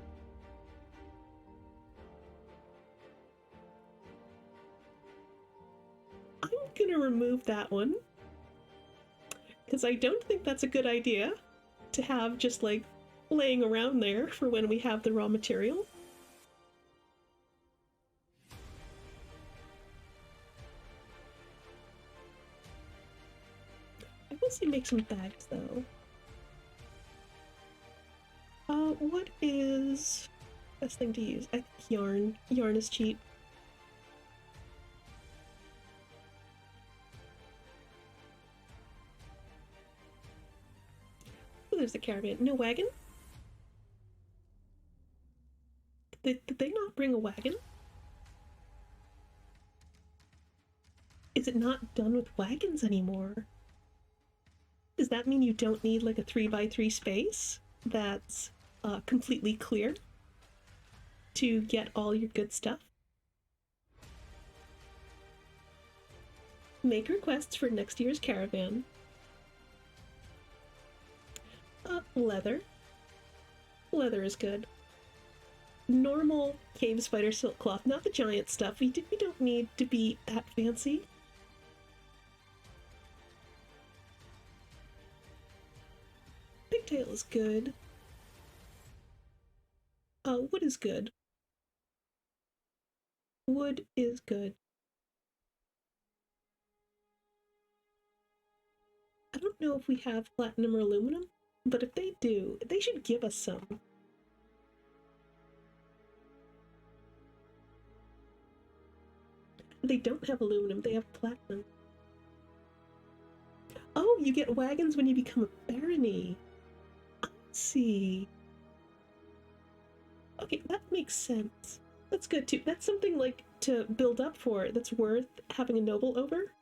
I'm gonna remove that one because I don't think that's a good idea to have just like laying around there for when we have the raw material. I will say make some bags though. What is best thing to use? I think yarn. Yarn is cheap. Oh, there's the caravan. No wagon? Did they not bring a wagon? Is it not done with wagons anymore? Does that mean you don't need like a 3x3 space that's completely clear to get all your good stuff? Make requests for next year's caravan. Leather. Leather is good. Normal cave spider silk cloth, not the giant stuff. We don't need to be that fancy. Pigtail is good. Wood is good. Wood is good. I don't know if we have platinum or aluminum, but if they do, they should give us some. They don't have aluminum, they have platinum. Oh, you get wagons when you become a barony. I see. Okay, that makes sense. That's good too. That's something like to build up for that's worth having a noble over.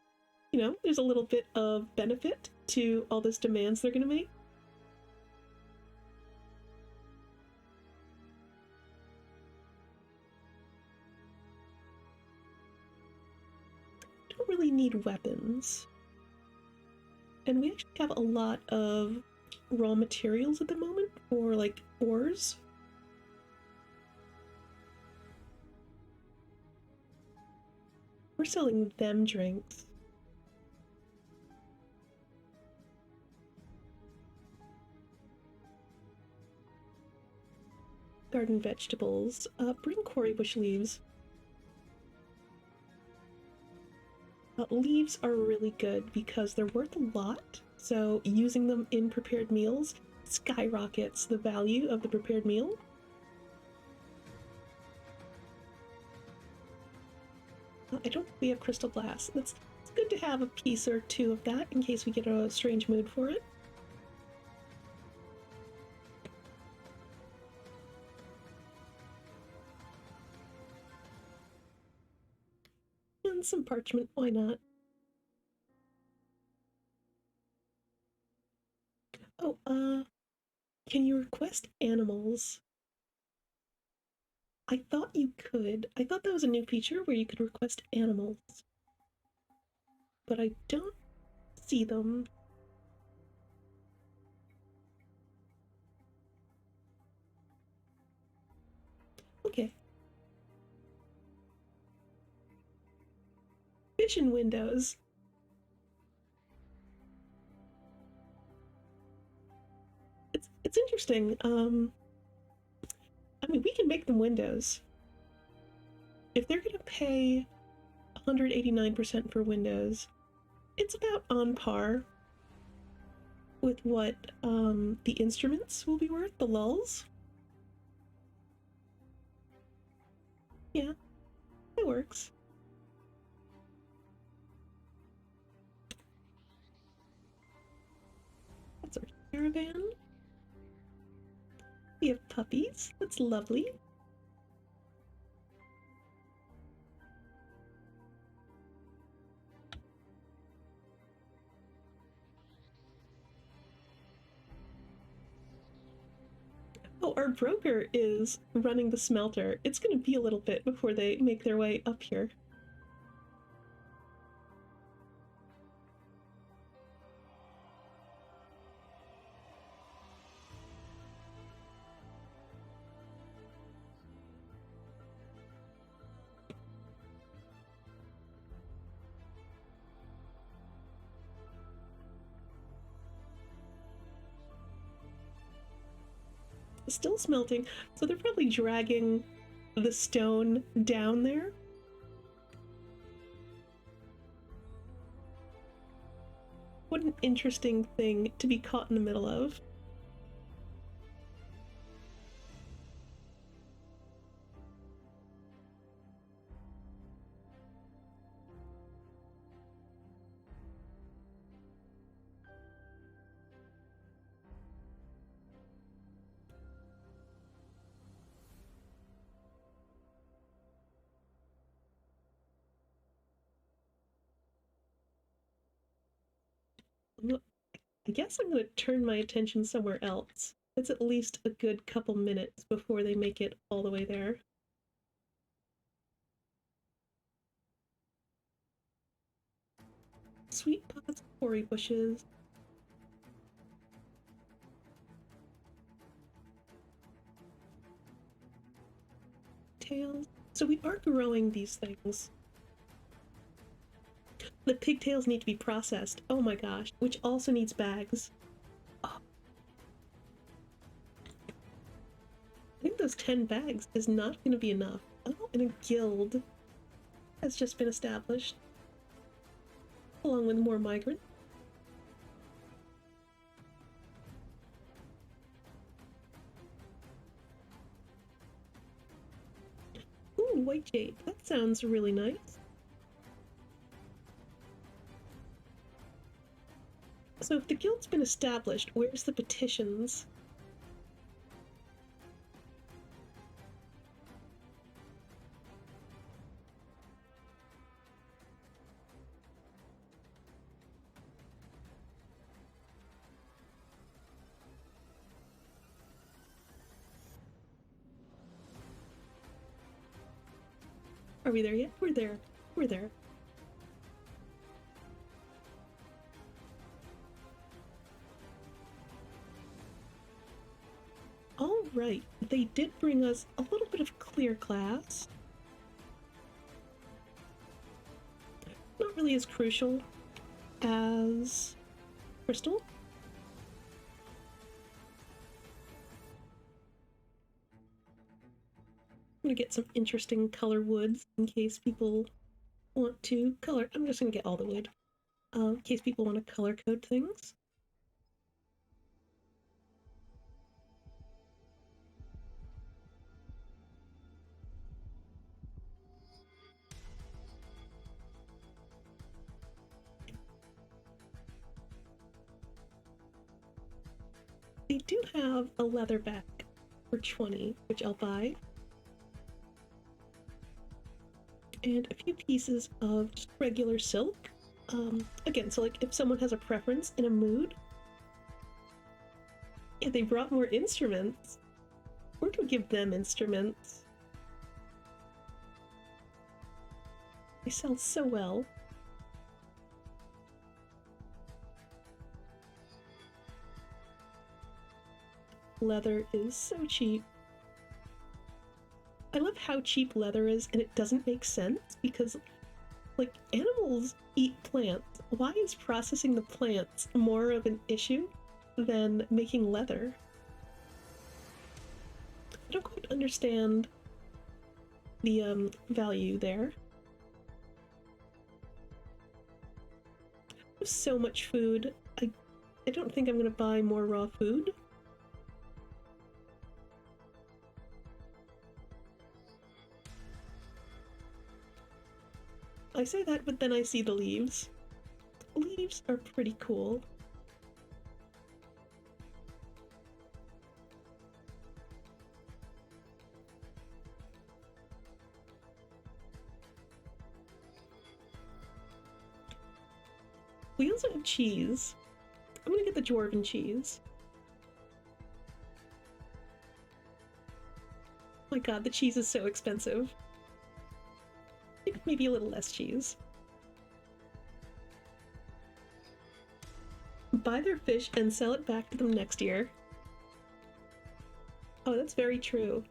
You know, there's a little bit of benefit to all those demands they're gonna make. Don't really need weapons. And we actually have a lot of raw materials at the moment for like ores. We're selling them drinks. Garden vegetables. Bring quarry bush leaves. Leaves are really good because they're worth a lot, so using them in prepared meals skyrockets the value of the prepared meal. I don't think we have crystal glass. It's good to have a piece or two of that in case we get a strange mood for it. And some parchment, why not? Oh, can you request animals? I thought you could. I thought that was a new feature where you could request animals. But I don't see them. Okay. Vision windows. It's interesting. I mean, we can make them windows. If they're gonna pay 189% for windows, it's about on par with what the instruments will be worth, the lulls. Yeah, that works. That's our caravan. We have puppies. That's lovely. Oh, our broker is running the smelter. It's going to be a little bit before they make their way up here. Still smelting, so they're probably dragging the stone down there. What an interesting thing to be caught in the middle of. I guess I'm going to turn my attention somewhere else. It's at least a good couple minutes before they make it all the way there. Sweet pots, quarry bushes. Tails. So we are growing these things. The pigtails need to be processed. Oh my gosh. Which also needs bags. Oh. I think those 10 bags is not going to be enough. Oh, and a guild has just been established. Along with more migrants. Ooh, white jade. That sounds really nice. So if the guild's been established, where's the petitions? Are we there yet? We're there. We're there. All right. They did bring us a little bit of clear glass. Not really as crucial as crystal. I'm gonna get some interesting color woods in case people want to color. I'm just gonna get all the wood, in case people want to color code things. They do have a leather back for 20, which I'll buy. And a few pieces of just regular silk. Again, so like if someone has a preference in a mood. Yeah, they brought more instruments. We're gonna give them instruments. They sell so well. Leather is so cheap. I love how cheap leather is, and it doesn't make sense because, like, animals eat plants. Why is processing the plants more of an issue than making leather? I don't quite understand the value there. I have so much food. I don't think I'm gonna buy more raw food. I say that, but then I see the leaves. Leaves are pretty cool. We also have cheese. I'm gonna get the dwarven cheese. Oh my god, the cheese is so expensive. Maybe a little less cheese. Buy their fish and sell it back to them next year. Oh, that's very true.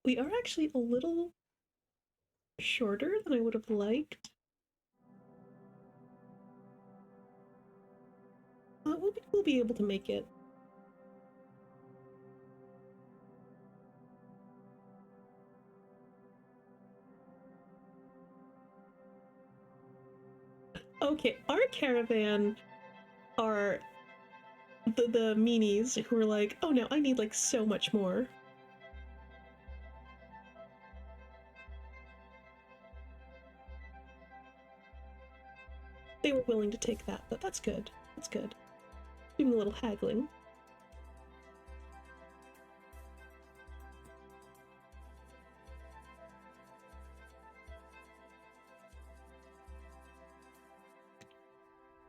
We are actually a little shorter than I would have liked. We'll be able to make it. Okay, our caravan are the meanies who are like, oh no, I need like so much more. They were willing to take that, but that's good. That's good. Doing a little haggling.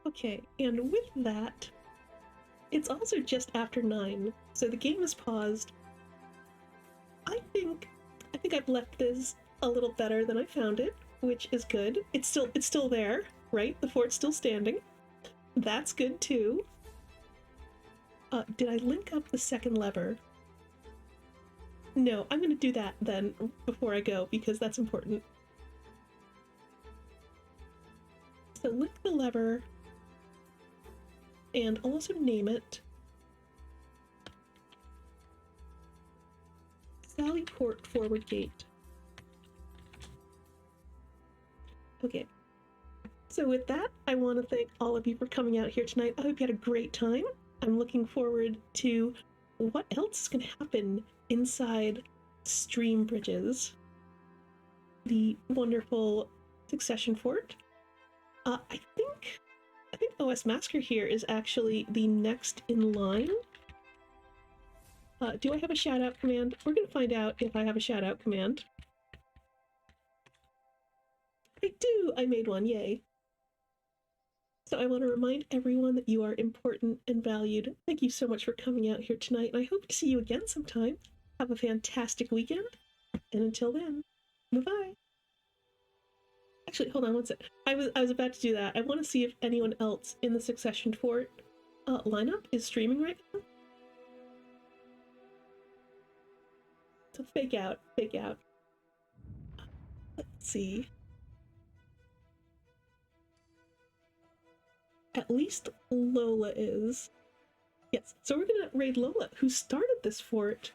Okay, and with that, it's also just after 9, so the game is paused. I think I've left this a little better than I found it, which is good. It's still there, right? The fort's still standing. That's good too. Did I link up the second lever? No, I'm gonna do that then before I go because that's important. So link the lever, and I'll also name it Sallyport Forward Gate. Okay. So with that, I want to thank all of you for coming out here tonight. I hope you had a great time. I'm looking forward to what else is going to happen inside Streambridges, the wonderful Succession Fort. I think OS Masker here is actually the next in line. Do I have a shout out command? We're going to find out if I have a shout out command. I do! I made one, yay. So I want to remind everyone that you are important and valued. Thank you so much for coming out here tonight, and I hope to see you again sometime. Have a fantastic weekend, and until then, bye-bye. Actually, hold on one sec. I was about to do that. I want to see if anyone else in the Succession Fort lineup is streaming right now. So fake out. Let's see. At least Lola is. Yes, so we're gonna raid Lola, who started this fort.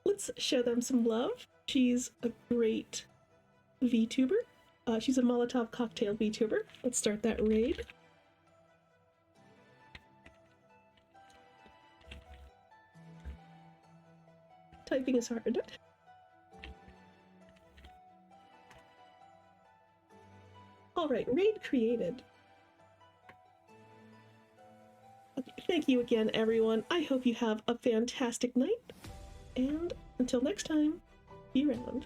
Let's show them some love. She's a great VTuber. She's a Molotov cocktail VTuber. Let's start that raid. Typing is hard. Alright, raid created. Okay, thank you again, everyone. I hope you have a fantastic night. And until next time, be around.